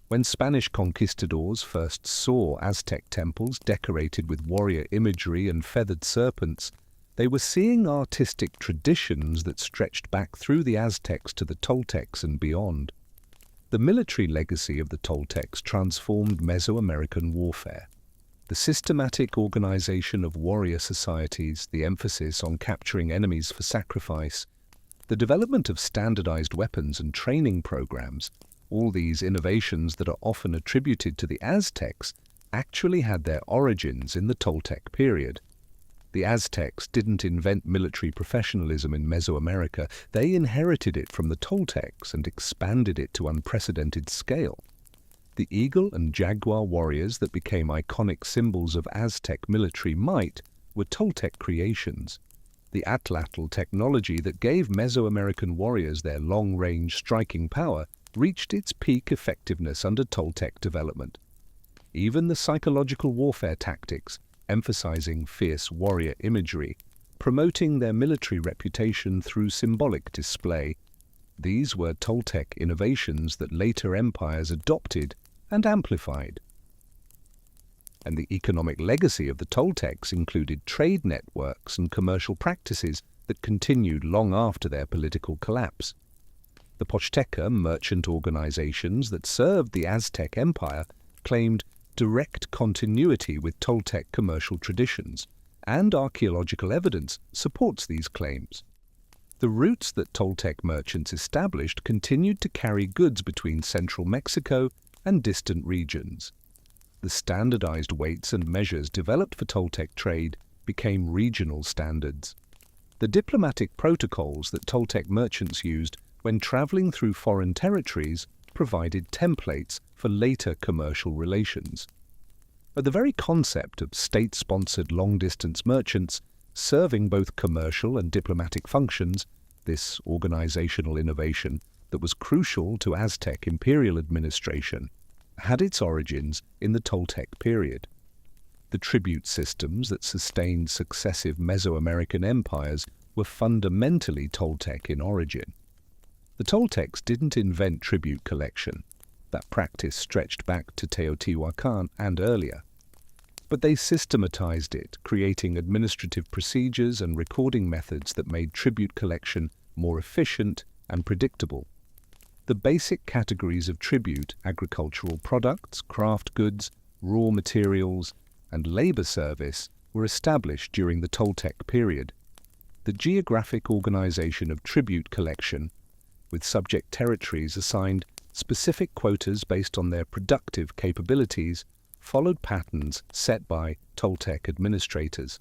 When Spanish conquistadors first saw Aztec temples decorated with warrior imagery and feathered serpents, they were seeing artistic traditions that stretched back through the Aztecs to the Toltecs and beyond. The military legacy of the Toltecs transformed Mesoamerican warfare. The systematic organization of warrior societies, the emphasis on capturing enemies for sacrifice, the development of standardized weapons and training programs, all these innovations that are often attributed to the Aztecs, actually had their origins in the Toltec period. The Aztecs didn't invent military professionalism in Mesoamerica. They inherited it from the Toltecs and expanded it to unprecedented scale. The eagle and jaguar warriors that became iconic symbols of Aztec military might were Toltec creations. The Atlatl technology that gave Mesoamerican warriors their long-range striking power reached its peak effectiveness under Toltec development. Even the psychological warfare tactics, emphasizing fierce warrior imagery, promoting their military reputation through symbolic display, these were Toltec innovations that later empires adopted and amplified. And the economic legacy of the Toltecs included trade networks and commercial practices that continued long after their political collapse. The Pochteca merchant organizations that served the Aztec Empire claimed direct continuity with Toltec commercial traditions, and archaeological evidence supports these claims. The routes that Toltec merchants established continued to carry goods between central Mexico and distant regions. The standardized weights and measures developed for Toltec trade became regional standards. The diplomatic protocols that Toltec merchants used when traveling through foreign territories provided templates for later commercial relations. But the very concept of state-sponsored long-distance merchants serving both commercial and diplomatic functions, this organizational innovation that was crucial to Aztec imperial administration, had its origins in the Toltec period. The tribute systems that sustained successive Mesoamerican empires were fundamentally Toltec in origin. The Toltecs didn't invent tribute collection. That practice stretched back to Teotihuacan and earlier. But they systematized it, creating administrative procedures and recording methods that made tribute collection more efficient and predictable. The basic categories of tribute, agricultural products, craft goods, raw materials, and labor service, were established during the Toltec period. The geographic organization of tribute collection, with subject territories assigned specific quotas based on their productive capabilities, followed patterns set by Toltec administrators.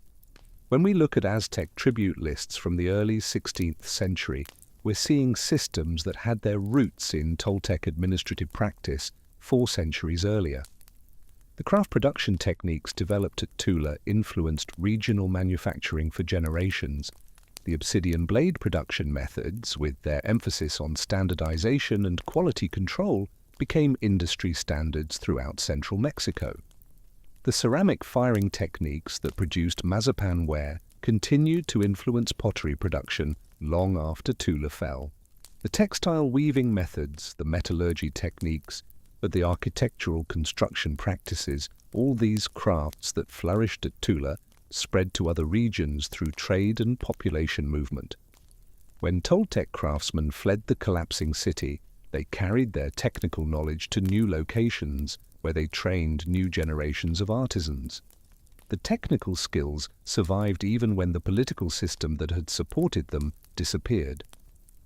When we look at Aztec tribute lists from the early 16th century, we're seeing systems that had their roots in Toltec administrative practice 4 centuries earlier. The craft production techniques developed at Tula influenced regional manufacturing for generations. The obsidian blade production methods, with their emphasis on standardization and quality control, became industry standards throughout central Mexico. The ceramic firing techniques that produced mazapan ware continued to influence pottery production long after Tula fell. The textile weaving methods, the metallurgy techniques, but the architectural construction practices, all these crafts that flourished at Tula spread to other regions through trade and population movement. When Toltec craftsmen fled the collapsing city, they carried their technical knowledge to new locations where they trained new generations of artisans. The technical skills survived even when the political system that had supported them disappeared.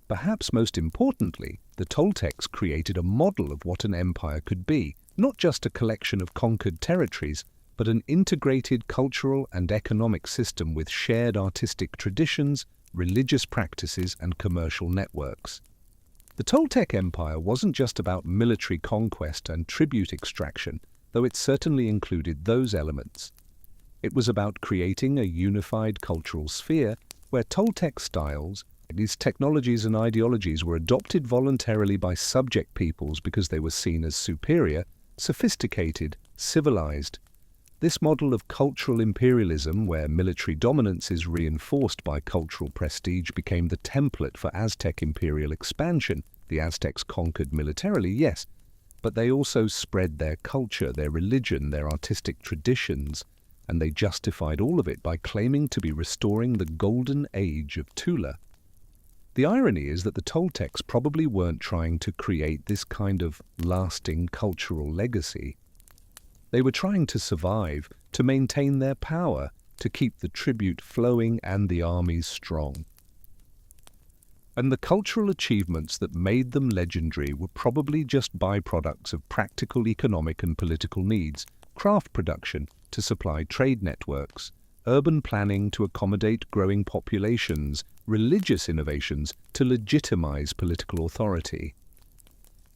Perhaps most importantly, the Toltecs created a model of what an empire could be, not just a collection of conquered territories, but an integrated cultural and economic system with shared artistic traditions, religious practices, and commercial networks. The Toltec Empire wasn't just about military conquest and tribute extraction, though it certainly included those elements. It was about creating a unified cultural sphere where Toltec styles, these technologies and ideologies were adopted voluntarily by subject peoples because they were seen as superior, sophisticated, civilized. This model of cultural imperialism, where military dominance is reinforced by cultural prestige, became the template for Aztec imperial expansion. The Aztecs conquered militarily, yes, but they also spread their culture, their religion, their artistic traditions, and they justified all of it by claiming to be restoring the golden age of Tula. The irony is that the Toltecs probably weren't trying to create this kind of lasting cultural legacy. They were trying to survive, to maintain their power, to keep the tribute flowing and the armies strong. And the cultural achievements that made them legendary were probably just byproducts of practical economic and political needs, craft production to supply trade networks, urban planning to accommodate growing populations, religious innovations to legitimize political authority.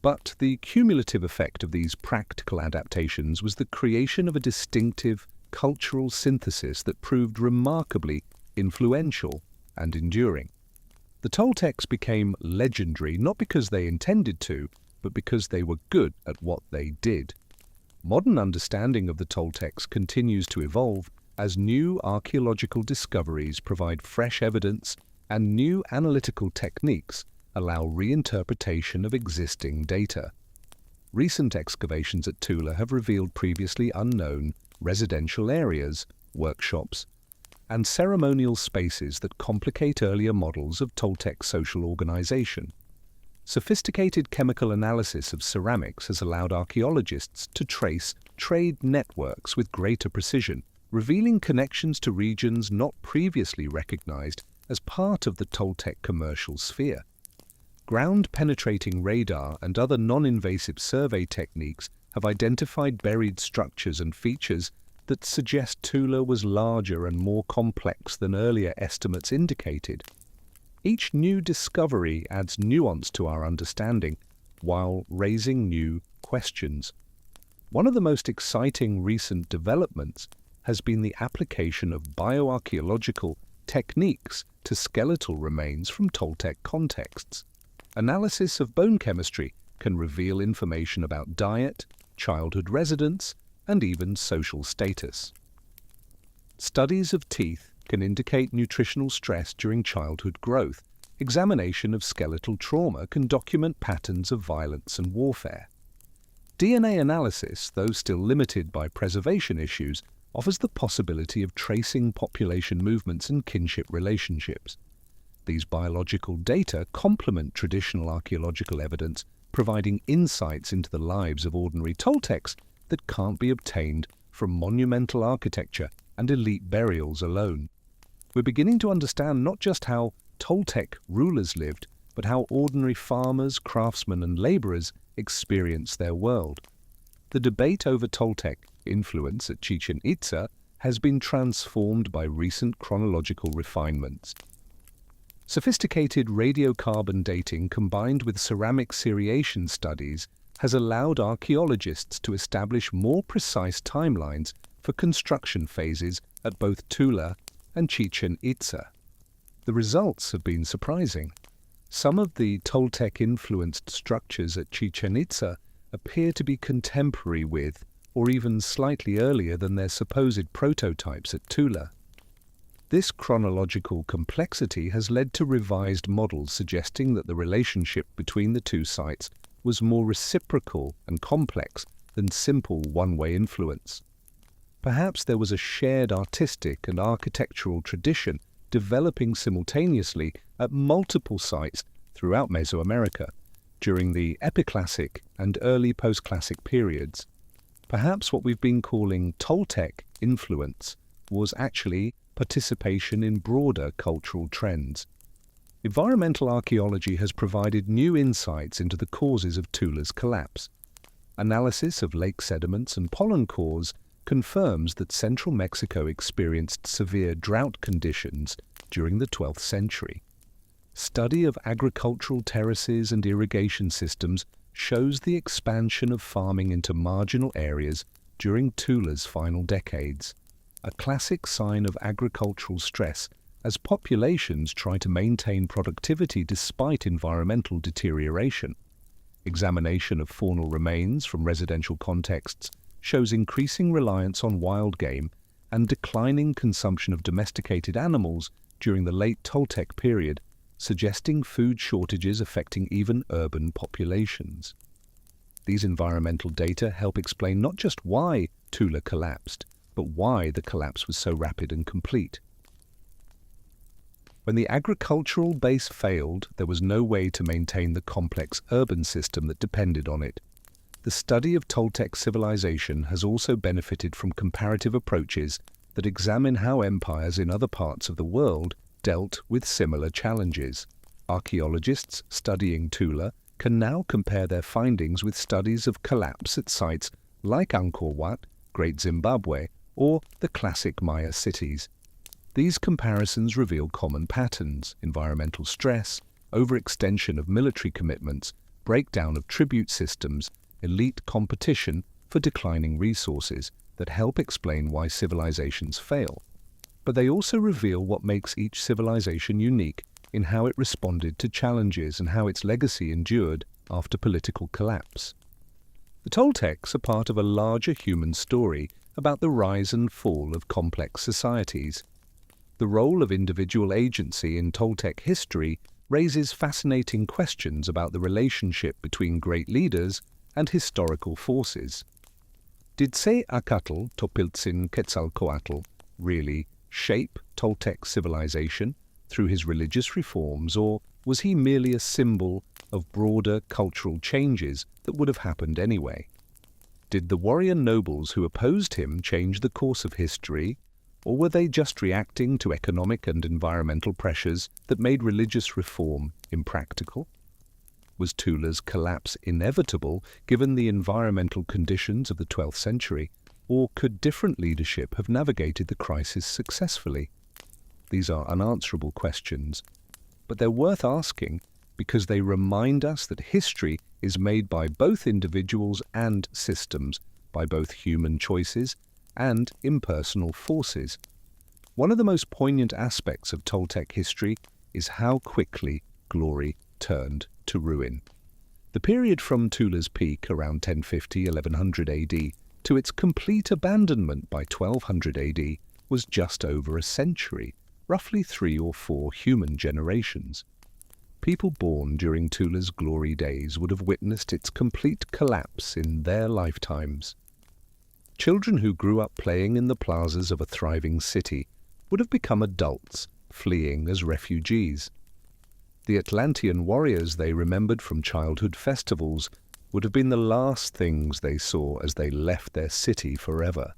But the cumulative effect of these practical adaptations was the creation of a distinctive cultural synthesis that proved remarkably influential and enduring. The Toltecs became legendary not because they intended to, but because they were good at what they did. Modern understanding of the Toltecs continues to evolve as new archaeological discoveries provide fresh evidence and new analytical techniques allow reinterpretation of existing data. Recent excavations at Tula have revealed previously unknown residential areas, workshops, and ceremonial spaces that complicate earlier models of Toltec social organization. Sophisticated chemical analysis of ceramics has allowed archaeologists to trace trade networks with greater precision, revealing connections to regions not previously recognized as part of the Toltec commercial sphere. Ground-penetrating radar and other non-invasive survey techniques have identified buried structures and features that suggest Tula was larger and more complex than earlier estimates indicated. Each new discovery adds nuance to our understanding while raising new questions. One of the most exciting recent developments has been the application of bioarchaeological techniques to skeletal remains from Toltec contexts. Analysis of bone chemistry can reveal information about diet, childhood residence, and even social status. Studies of teeth can indicate nutritional stress during childhood growth. Examination of skeletal trauma can document patterns of violence and warfare. DNA analysis, though still limited by preservation issues, offers the possibility of tracing population movements and kinship relationships. These biological data complement traditional archaeological evidence, providing insights into the lives of ordinary Toltecs that can't be obtained from monumental architecture and elite burials alone. We're beginning to understand not just how Toltec rulers lived, but how ordinary farmers, craftsmen, and laborers experienced their world. The debate over Toltec influence at Chichen Itza has been transformed by recent chronological refinements. Sophisticated radiocarbon dating combined with ceramic seriation studies has allowed archaeologists to establish more precise timelines for construction phases at both Tula and Chichen Itza. The results have been surprising. Some of the Toltec-influenced structures at Chichen Itza appear to be contemporary with, or even slightly earlier than their supposed prototypes at Tula. This chronological complexity has led to revised models suggesting that the relationship between the two sites was more reciprocal and complex than simple one-way influence. Perhaps there was a shared artistic and architectural tradition developing simultaneously at multiple sites throughout Mesoamerica during the Epiclassic and early Postclassic periods. Perhaps what we've been calling Toltec influence was actually participation in broader cultural trends. Environmental archaeology has provided new insights into the causes of Tula's collapse. Analysis of lake sediments and pollen cores confirms that central Mexico experienced severe drought conditions during the 12th century. Study of agricultural terraces and irrigation systems shows the expansion of farming into marginal areas during Tula's final decades, a classic sign of agricultural stress as populations try to maintain productivity despite environmental deterioration. Examination of faunal remains from residential contexts shows increasing reliance on wild game and declining consumption of domesticated animals during the late Toltec period, suggesting food shortages affecting even urban populations. These environmental data help explain not just why Tula collapsed, but why the collapse was so rapid and complete. When the agricultural base failed, there was no way to maintain the complex urban system that depended on it. The study of Toltec civilization has also benefited from comparative approaches that examine how empires in other parts of the world dealt with similar challenges. Archaeologists studying Tula can now compare their findings with studies of collapse at sites like Angkor Wat, Great Zimbabwe, or the classic Maya cities. These comparisons reveal common patterns: environmental stress, overextension of military commitments, breakdown of tribute systems, elite competition for declining resources that help explain why civilizations fail. But they also reveal what makes each civilization unique in how it responded to challenges and how its legacy endured after political collapse. The Toltecs are part of a larger human story about the rise and fall of complex societies. The role of individual agency in Toltec history raises fascinating questions about the relationship between great leaders and historical forces. Did Acatl Topiltzin Quetzalcoatl really shape Toltec civilization through his religious reforms, or was he merely a symbol of broader cultural changes that would have happened anyway? Did the warrior nobles who opposed him change the course of history, or were they just reacting to economic and environmental pressures that made religious reform impractical? Was Tula's collapse inevitable given the environmental conditions of the 12th century, or could different leadership have navigated the crisis successfully? These are unanswerable questions, but they're worth asking because they remind us that history is made by both individuals and systems, by both human choices and impersonal forces. One of the most poignant aspects of Toltec history is how quickly glory turned to ruin. The period from Tula's peak around 1050–1100 AD to its complete abandonment by 1200 AD was just over a century, roughly 3 or 4 human generations. People born during Tula's glory days would have witnessed its complete collapse in their lifetimes. Children who grew up playing in the plazas of a thriving city would have become adults, fleeing as refugees. The Atlantean warriors they remembered from childhood festivals would have been the last things they saw as they left their city forever.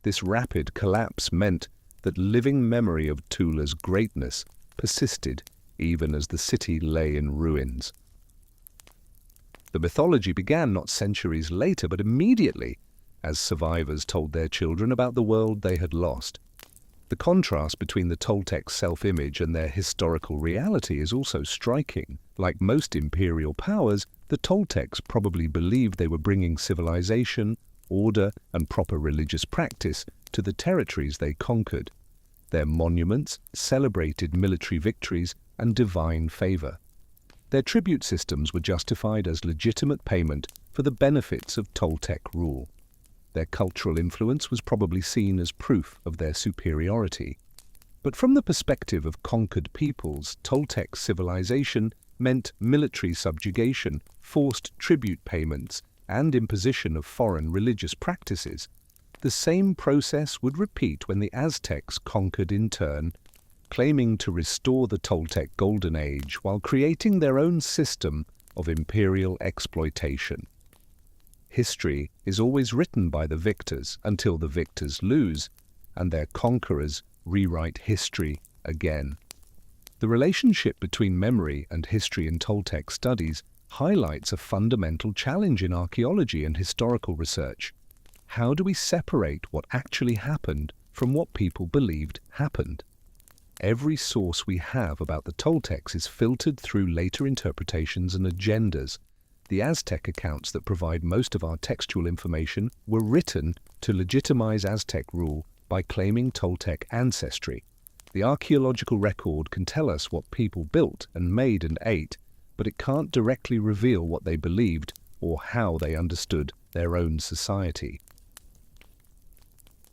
This rapid collapse meant that living memory of Tula's greatness persisted even as the city lay in ruins. The mythology began not centuries later, but immediately, as survivors told their children about the world they had lost. The contrast between the Toltec self-image and their historical reality is also striking. Like most imperial powers, the Toltecs probably believed they were bringing civilization, order, and proper religious practice to the territories they conquered. Their monuments celebrated military victories and divine favor. Their tribute systems were justified as legitimate payment for the benefits of Toltec rule. Their cultural influence was probably seen as proof of their superiority. But from the perspective of conquered peoples, Toltec civilization meant military subjugation, forced tribute payments, and imposition of foreign religious practices. The same process would repeat when the Aztecs conquered in turn, claiming to restore the Toltec Golden Age while creating their own system of imperial exploitation. History is always written by the victors until the victors lose, and their conquerors rewrite history again. The relationship between memory and history in Toltec studies highlights a fundamental challenge in archaeology and historical research. How do we separate what actually happened from what people believed happened? Every source we have about the Toltecs is filtered through later interpretations and agendas. The Aztec accounts that provide most of our textual information were written to legitimize Aztec rule by claiming Toltec ancestry. The archaeological record can tell us what people built and made and ate, but it can't directly reveal what they believed or how they understood their own society.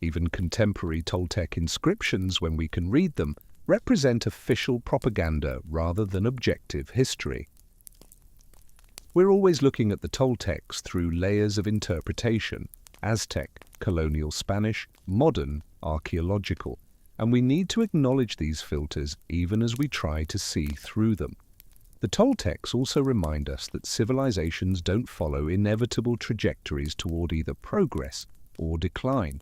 Even contemporary Toltec inscriptions, when we can read them, represent official propaganda rather than objective history. We're always looking at the Toltecs through layers of interpretation: Aztec, colonial Spanish, modern, archaeological, and we need to acknowledge these filters even as we try to see through them. The Toltecs also remind us that civilizations don't follow inevitable trajectories toward either progress or decline.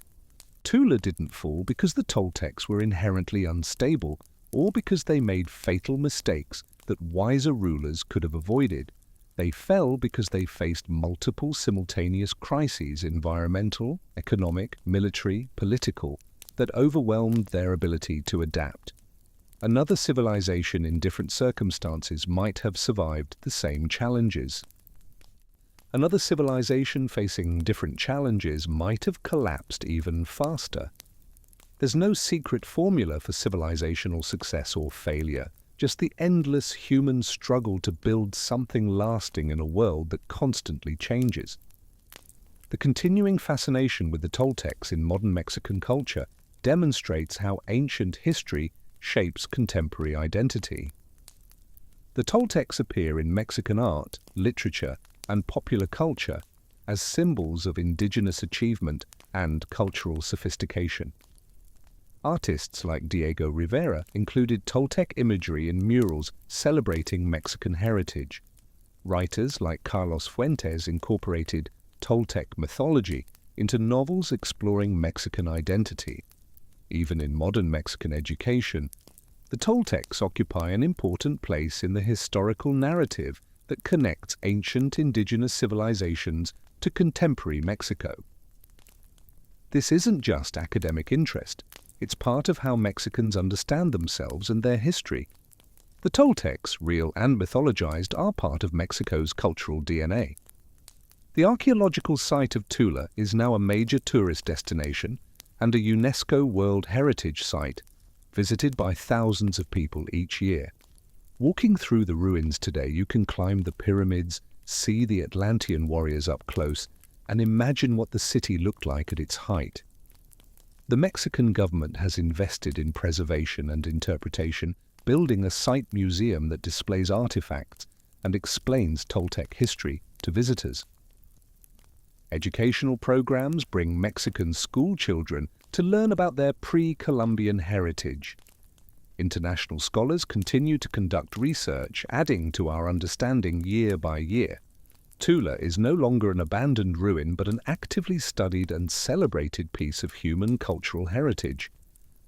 Tula didn't fall because the Toltecs were inherently unstable or because they made fatal mistakes that wiser rulers could have avoided. They fell because they faced multiple simultaneous crises, environmental, economic, military, political, that overwhelmed their ability to adapt. Another civilization in different circumstances might have survived the same challenges. Another civilization facing different challenges might have collapsed even faster. There's no secret formula for civilizational success or failure, just the endless human struggle to build something lasting in a world that constantly changes. The continuing fascination with the Toltecs in modern Mexican culture demonstrates how ancient history shapes contemporary identity. The Toltecs appear in Mexican art, literature, and popular culture as symbols of indigenous achievement and cultural sophistication. Artists like Diego Rivera included Toltec imagery in murals celebrating Mexican heritage. Writers like Carlos Fuentes incorporated Toltec mythology into novels exploring Mexican identity. Even in modern Mexican education, the Toltecs occupy an important place in the historical narrative that connects ancient indigenous civilizations to contemporary Mexico. This isn't just academic interest, it's part of how Mexicans understand themselves and their history. The Toltecs, real and mythologized, are part of Mexico's cultural DNA. The archaeological site of Tula is now a major tourist destination and a UNESCO World Heritage Site, visited by thousands of people each year. Walking through the ruins today, you can climb the pyramids, see the Atlantean warriors up close, and imagine what the city looked like at its height. The Mexican government has invested in preservation and interpretation, building a site museum that displays artifacts and explains Toltec history to visitors. Educational programs bring Mexican school children to learn about their pre-Columbian heritage. International scholars continue to conduct research, adding to our understanding year by year. Tula is no longer an abandoned ruin, but an actively studied and celebrated piece of human cultural heritage.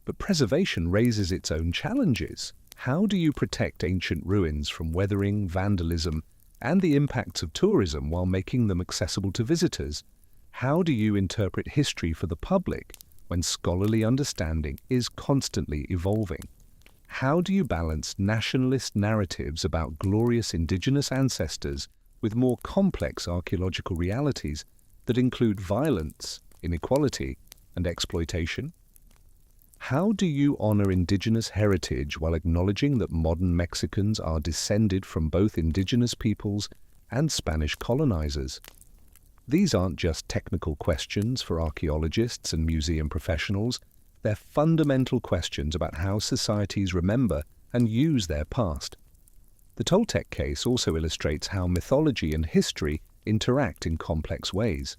But preservation raises its own challenges. How do you protect ancient ruins from weathering, vandalism, and the impacts of tourism while making them accessible to visitors? How do you interpret history for the public when scholarly understanding is constantly evolving? How do you balance nationalist narratives about glorious indigenous ancestors with more complex archaeological realities that include violence, inequality, and exploitation? How do you honor indigenous heritage while acknowledging that modern Mexicans are descended from both indigenous peoples and Spanish colonizers? These aren't just technical questions for archaeologists and museum professionals. They're fundamental questions about how societies remember and use their past. The Toltec case also illustrates how mythology and history interact in complex ways.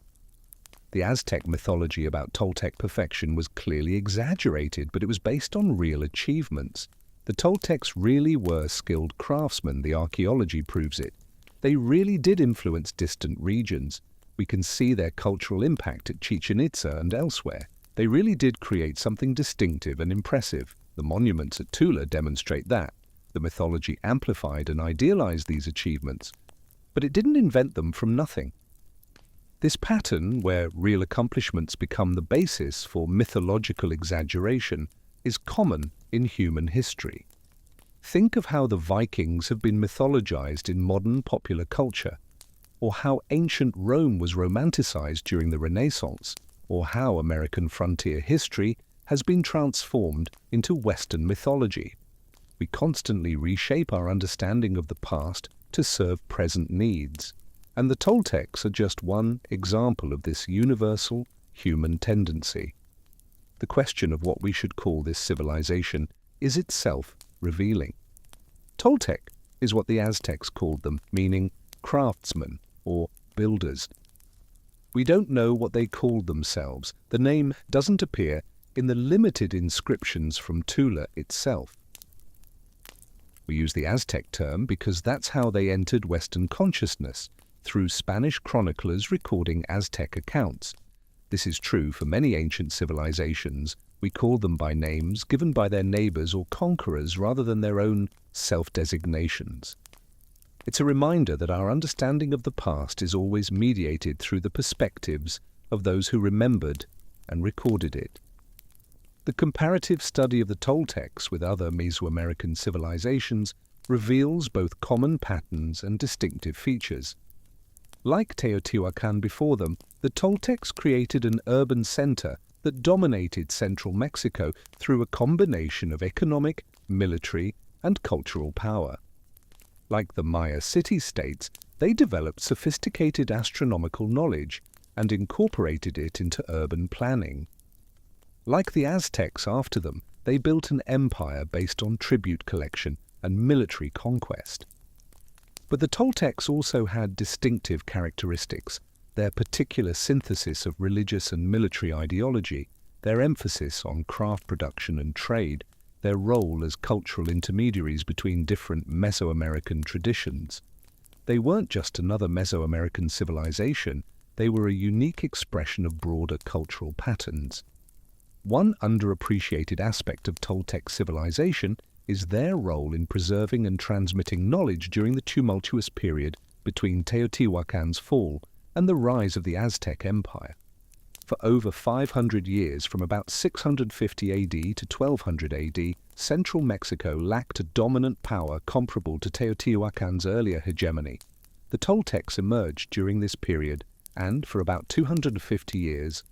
The Aztec mythology about Toltec perfection was clearly exaggerated, but it was based on real achievements. The Toltecs really were skilled craftsmen, the archaeology proves it. They really did influence distant regions. We can see their cultural impact at Chichen Itza and elsewhere. They really did create something distinctive and impressive. The monuments at Tula demonstrate that. The mythology amplified and idealized these achievements, but it didn't invent them from nothing. This pattern, where real accomplishments become the basis for mythological exaggeration, is common in human history. Think of how the Vikings have been mythologized in modern popular culture, or how ancient Rome was romanticized during the Renaissance, or how American frontier history has been transformed into Western mythology. We constantly reshape our understanding of the past to serve present needs, and the Toltecs are just one example of this universal human tendency. The question of what we should call this civilization is itself revealing. Toltec is what the Aztecs called them, meaning craftsmen or builders. We don't know what they called themselves. The name doesn't appear in the limited inscriptions from Tula itself. We use the Aztec term because that's how they entered Western consciousness, through Spanish chroniclers recording Aztec accounts. This is true for many ancient civilizations. We call them by names given by their neighbors or conquerors rather than their own self-designations. It's a reminder that our understanding of the past is always mediated through the perspectives of those who remembered and recorded it. The comparative study of the Toltecs with other Mesoamerican civilizations reveals both common patterns and distinctive features. Like Teotihuacan before them, the Toltecs created an urban center that dominated central Mexico through a combination of economic, military, and cultural power. Like the Maya city-states, they developed sophisticated astronomical knowledge and incorporated it into urban planning. Like the Aztecs after them, they built an empire based on tribute collection and military conquest. But the Toltecs also had distinctive characteristics: their particular synthesis of religious and military ideology, their emphasis on craft production and trade, their role as cultural intermediaries between different Mesoamerican traditions. They weren't just another Mesoamerican civilization, they were a unique expression of broader cultural patterns. One underappreciated aspect of Toltec civilization is their role in preserving and transmitting knowledge during the tumultuous period between Teotihuacan's fall and the rise of the Aztec Empire. For over 500 years, from about 650 AD to 1200 AD, central Mexico lacked a dominant power comparable to Teotihuacan's earlier hegemony. The Toltecs emerged during this period and, for about 250 years,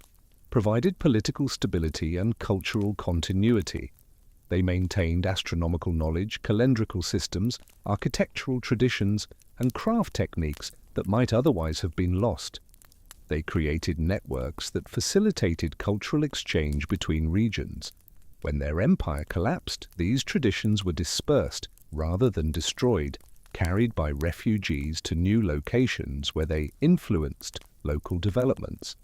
provided political stability and cultural continuity. They maintained astronomical knowledge, calendrical systems, architectural traditions, and craft techniques that might otherwise have been lost. They created networks that facilitated cultural exchange between regions. When their empire collapsed, these traditions were dispersed rather than destroyed, carried by refugees to new locations where they influenced local developments.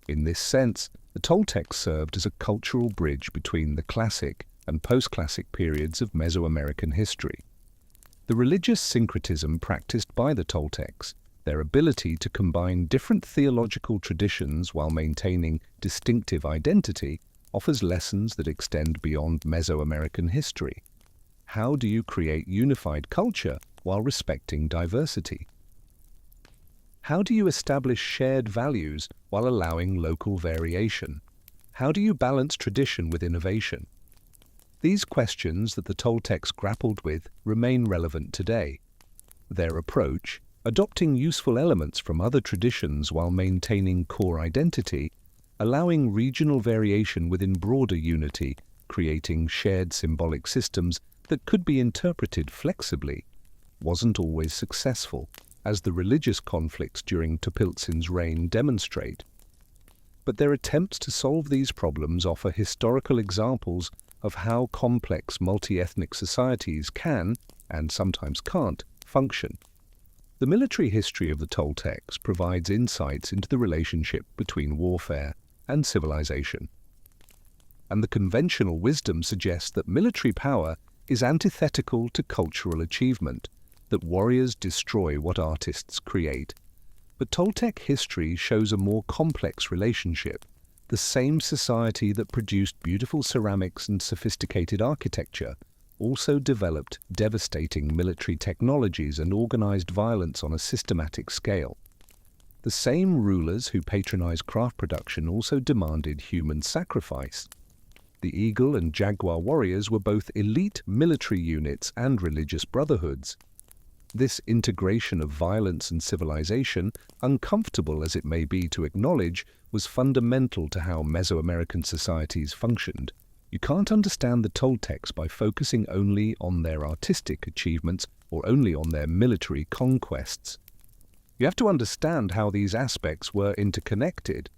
In this sense, the Toltecs served as a cultural bridge between the classic and post-classic periods of Mesoamerican history. The religious syncretism practiced by the Toltecs, their ability to combine different theological traditions while maintaining distinctive identity, offers lessons that extend beyond Mesoamerican history. How do you create unified culture while respecting diversity? How do you establish shared values while allowing local variation? How do you balance tradition with innovation? These questions that the Toltecs grappled with remain relevant today. Their approach, adopting useful elements from other traditions while maintaining core identity, allowing regional variation within broader unity, creating shared symbolic systems that could be interpreted flexibly, wasn't always successful, as the religious conflicts during Topiltzin's reign demonstrate. But their attempts to solve these problems offer historical examples of how complex multi-ethnic societies can, and sometimes can't, function. The military history of the Toltecs provides insights into the relationship between warfare and civilization. And the conventional wisdom suggests that military power is antithetical to cultural achievement, that warriors destroy what artists create. But Toltec history shows a more complex relationship. The same society that produced beautiful ceramics and sophisticated architecture also developed devastating military technologies and organized violence on a systematic scale. The same rulers who patronized craft production also demanded human sacrifice. The eagle and jaguar warriors were both elite military units and religious brotherhoods. This integration of violence and civilization, uncomfortable as it may be to acknowledge, was fundamental to how Mesoamerican societies functioned. You can't understand the Toltecs by focusing only on their artistic achievements or only on their military conquests. You have to understand how these aspects were interconnected.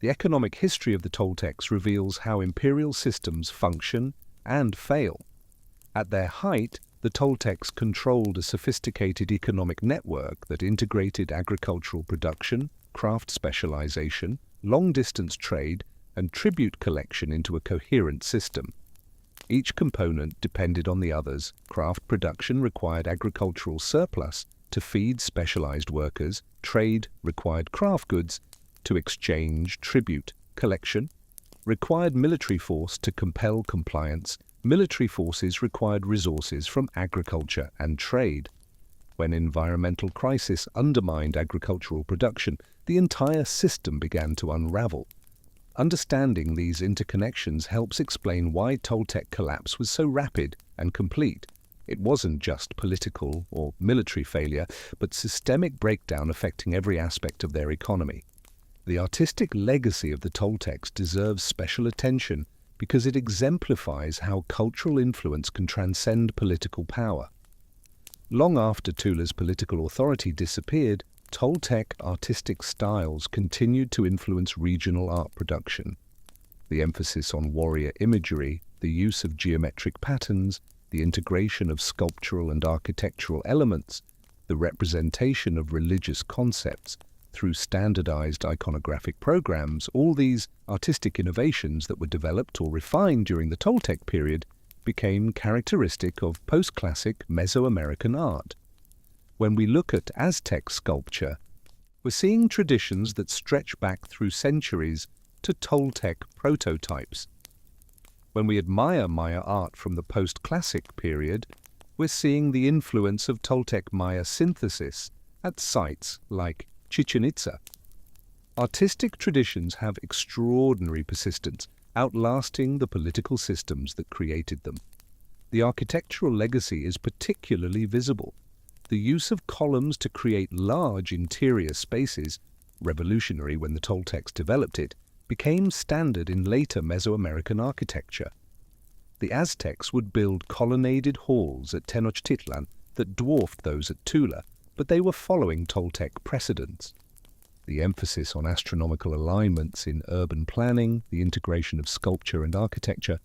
The economic history of the Toltecs reveals how imperial systems function and fail. At their height, the Toltecs controlled a sophisticated economic network that integrated agricultural production, craft specialization, long-distance trade, and tribute collection into a coherent system. Each component depended on the others. Craft production required agricultural surplus to feed specialized workers, trade required craft goods to exchange tribute, collection required military force to compel compliance, military forces required resources from agriculture and trade. When environmental crisis undermined agricultural production, the entire system began to unravel. Understanding these interconnections helps explain why Toltec collapse was so rapid and complete. It wasn't just political or military failure, but systemic breakdown affecting every aspect of their economy. The artistic legacy of the Toltecs deserves special attention because it exemplifies how cultural influence can transcend political power. Long after Tula's political authority disappeared, Toltec artistic styles continued to influence regional art production. The emphasis on warrior imagery, the use of geometric patterns, the integration of sculptural and architectural elements, the representation of religious concepts through standardized iconographic programs, all these artistic innovations that were developed or refined during the Toltec period became characteristic of post-classic Mesoamerican art. When we look at Aztec sculpture, we're seeing traditions that stretch back through centuries to Toltec prototypes. When we admire Maya art from the post-classic period, we're seeing the influence of Toltec Maya synthesis at sites like Chichen Itza. Artistic traditions have extraordinary persistence, outlasting the political systems that created them. The architectural legacy is particularly visible. The use of columns to create large interior spaces, revolutionary when the Toltecs developed it, became standard in later Mesoamerican architecture. The Aztecs would build colonnaded halls at Tenochtitlan that dwarfed those at Tula, but they were following Toltec precedents. The emphasis on astronomical alignments in urban planning, the integration of sculpture and architecture,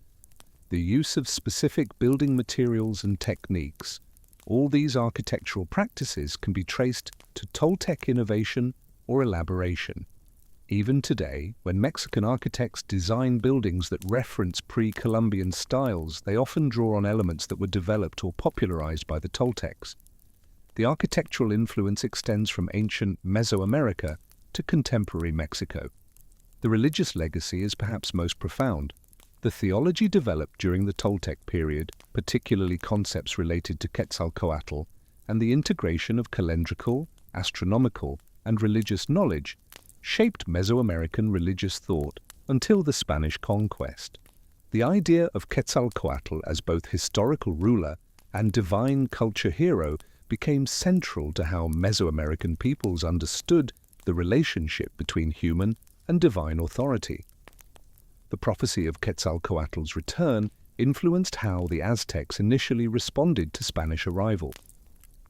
the use of specific building materials and techniques, all these architectural practices can be traced to Toltec innovation or elaboration. Even today, when Mexican architects design buildings that reference pre-Columbian styles, they often draw on elements that were developed or popularized by the Toltecs. The architectural influence extends from ancient Mesoamerica to contemporary Mexico. The religious legacy is perhaps most profound. The theology developed during the Toltec period, particularly concepts related to Quetzalcoatl and the integration of calendrical, astronomical, and religious knowledge, shaped Mesoamerican religious thought until the Spanish conquest. The idea of Quetzalcoatl as both historical ruler and divine culture hero became central to how Mesoamerican peoples understood the relationship between human and divine authority. The prophecy of Quetzalcoatl's return influenced how the Aztecs initially responded to Spanish arrival.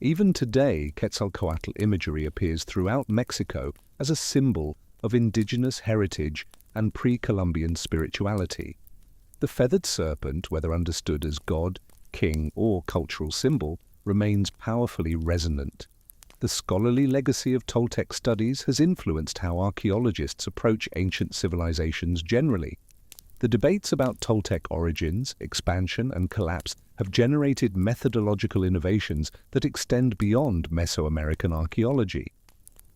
Even today, Quetzalcoatl imagery appears throughout Mexico as a symbol of indigenous heritage and pre-Columbian spirituality. The feathered serpent, whether understood as god, king, or cultural symbol, remains powerfully resonant. The scholarly legacy of Toltec studies has influenced how archaeologists approach ancient civilizations generally. The debates about Toltec origins, expansion, and collapse have generated methodological innovations that extend beyond Mesoamerican archaeology.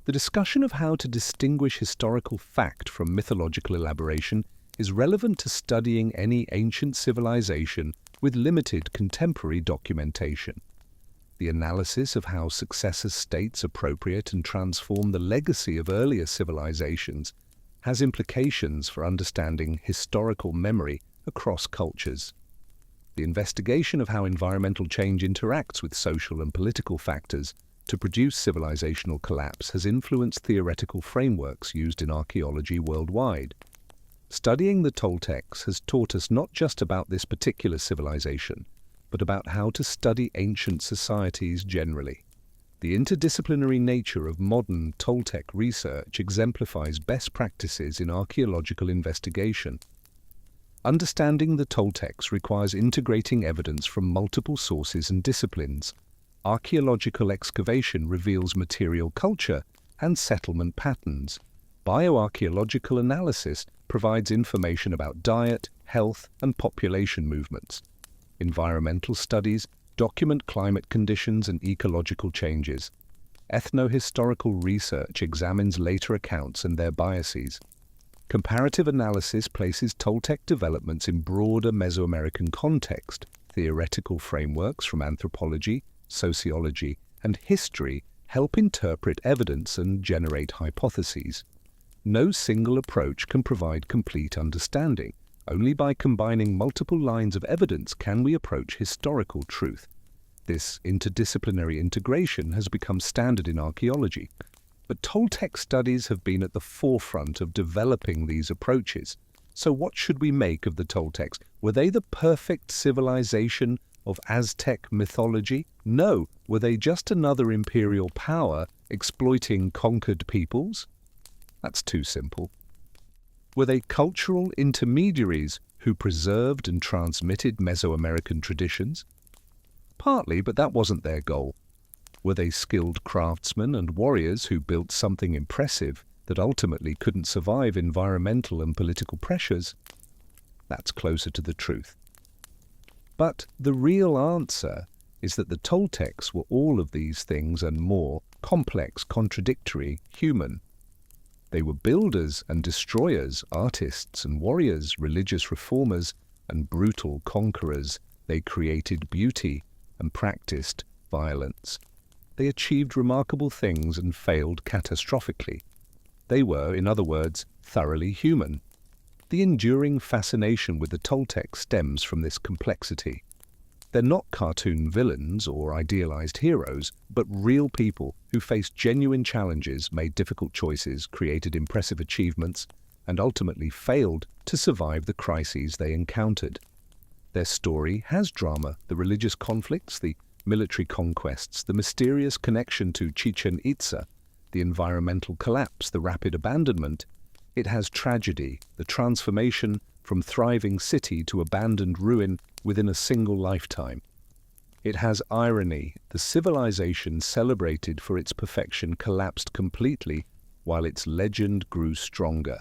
The discussion of how to distinguish historical fact from mythological elaboration is relevant to studying any ancient civilization with limited contemporary documentation. The analysis of how successor states appropriate and transform the legacy of earlier civilizations has implications for understanding historical memory across cultures. The investigation of how environmental change interacts with social and political factors to produce civilizational collapse has influenced theoretical frameworks used in archaeology worldwide. Studying the Toltecs has taught us not just about this particular civilization, but about how to study ancient societies generally. The interdisciplinary nature of modern Toltec research exemplifies best practices in archaeological investigation. Understanding the Toltecs requires integrating evidence from multiple sources and disciplines. Archaeological excavation reveals material culture and settlement patterns. Bioarchaeological analysis provides information about diet, health, and population movements. Environmental studies document climate conditions and ecological changes. Ethnohistorical research examines later accounts and their biases. Comparative analysis places Toltec developments in broader Mesoamerican context. Theoretical frameworks from anthropology, sociology, and history help interpret evidence and generate hypotheses. No single approach can provide complete understanding. Only by combining multiple lines of evidence can we approach historical truth. This interdisciplinary integration has become standard in archaeology, but Toltec studies have been at the forefront of developing these approaches. So what should we make of the Toltecs? Were they the perfect civilization of Aztec mythology? No. Were they just another imperial power exploiting conquered peoples? That's too simple. Were they cultural intermediaries who preserved and transmitted Mesoamerican traditions? Partly, but that wasn't their goal. Were they skilled craftsmen and warriors who built something impressive that ultimately couldn't survive environmental and political pressures? That's closer to the truth. But the real answer is that the Toltecs were all of these things and more: complex, contradictory, human. They were builders and destroyers, artists and warriors, religious reformers and brutal conquerors. They created beauty and practiced violence. They achieved remarkable things and failed catastrophically. They were, in other words, thoroughly human. The enduring fascination with the Toltecs stems from this complexity. They're not cartoon villains or idealized heroes, but real people who faced genuine challenges, made difficult choices, created impressive achievements, and ultimately failed to survive the crises they encountered. Their story has drama: the religious conflicts, the military conquests, the mysterious connection to Chichen Itza, the environmental collapse, the rapid abandonment. It has tragedy, the transformation from thriving city to abandoned ruin within a single lifetime. It has irony: the civilization celebrated for its perfection collapsed completely while its legend grew stronger.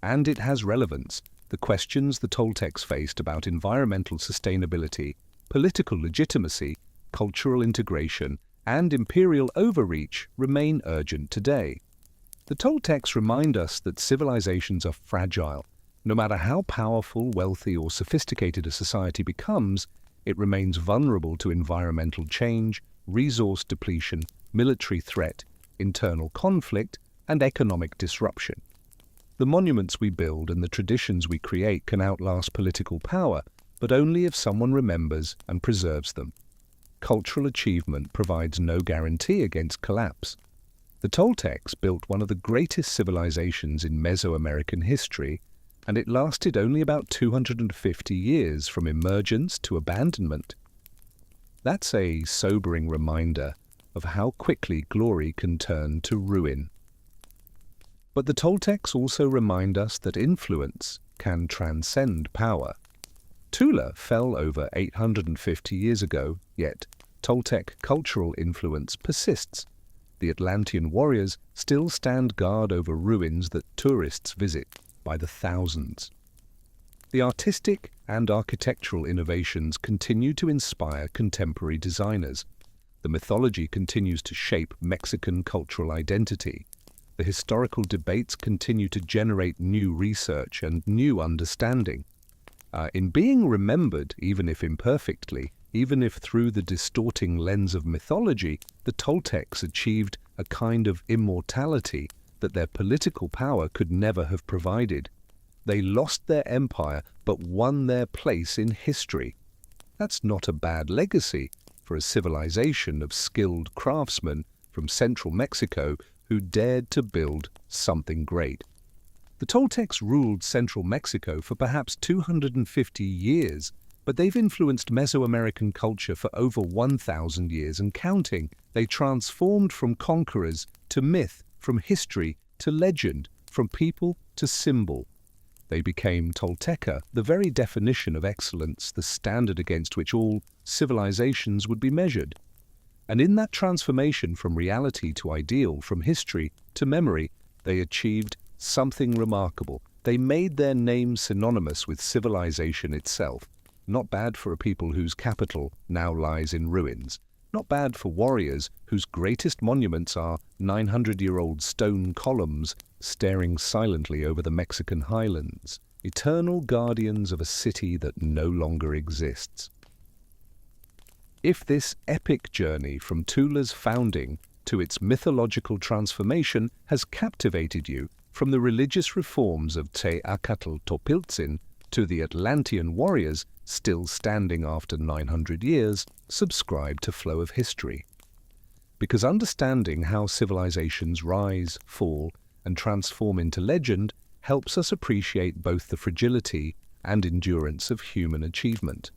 And it has relevance: the questions the Toltecs faced about environmental sustainability, political legitimacy, cultural integration, and imperial overreach remain urgent today. The Toltecs remind us that civilizations are fragile. No matter how powerful, wealthy, or sophisticated a society becomes, it remains vulnerable to environmental change, resource depletion, military threat, internal conflict, and economic disruption. The monuments we build and the traditions we create can outlast political power, but only if someone remembers and preserves them. Cultural achievement provides no guarantee against collapse. The Toltecs built one of the greatest civilizations in Mesoamerican history, and it lasted only about 250 years from emergence to abandonment. That's a sobering reminder of how quickly glory can turn to ruin. But the Toltecs also remind us that influence can transcend power. Tula fell over 850 years ago, yet Toltec cultural influence persists. The Atlantean warriors still stand guard over ruins that tourists visit by the thousands. The artistic and architectural innovations continue to inspire contemporary designers. The mythology continues to shape Mexican cultural identity. The historical debates continue to generate new research and new understanding. In being remembered, even if imperfectly, even if through the distorting lens of mythology, the Toltecs achieved a kind of immortality that their political power could never have provided. They lost their empire but won their place in history. That's not a bad legacy for a civilization of skilled craftsmen from central Mexico who dared to build something great. The Toltecs ruled central Mexico for perhaps 250 years, but they've influenced Mesoamerican culture for over 1,000 years and counting. They transformed from conquerors to myth, from history to legend, from people to symbol. They became Tolteca, the very definition of excellence, the standard against which all civilizations would be measured. And in that transformation from reality to ideal, from history to memory, they achieved something remarkable. They made their name synonymous with civilization itself. Not bad for a people whose capital now lies in ruins. Not bad for warriors whose greatest monuments are 900-year-old stone columns staring silently over the Mexican highlands, eternal guardians of a city that no longer exists. If this epic journey from Tula's founding to its mythological transformation has captivated you, from the religious reforms of Toltecs to the Atlantean warriors still standing after 900 years, subscribe to Flow of History. Because understanding how civilizations rise, fall, and transform into legend helps us appreciate both the fragility and endurance of human achievement.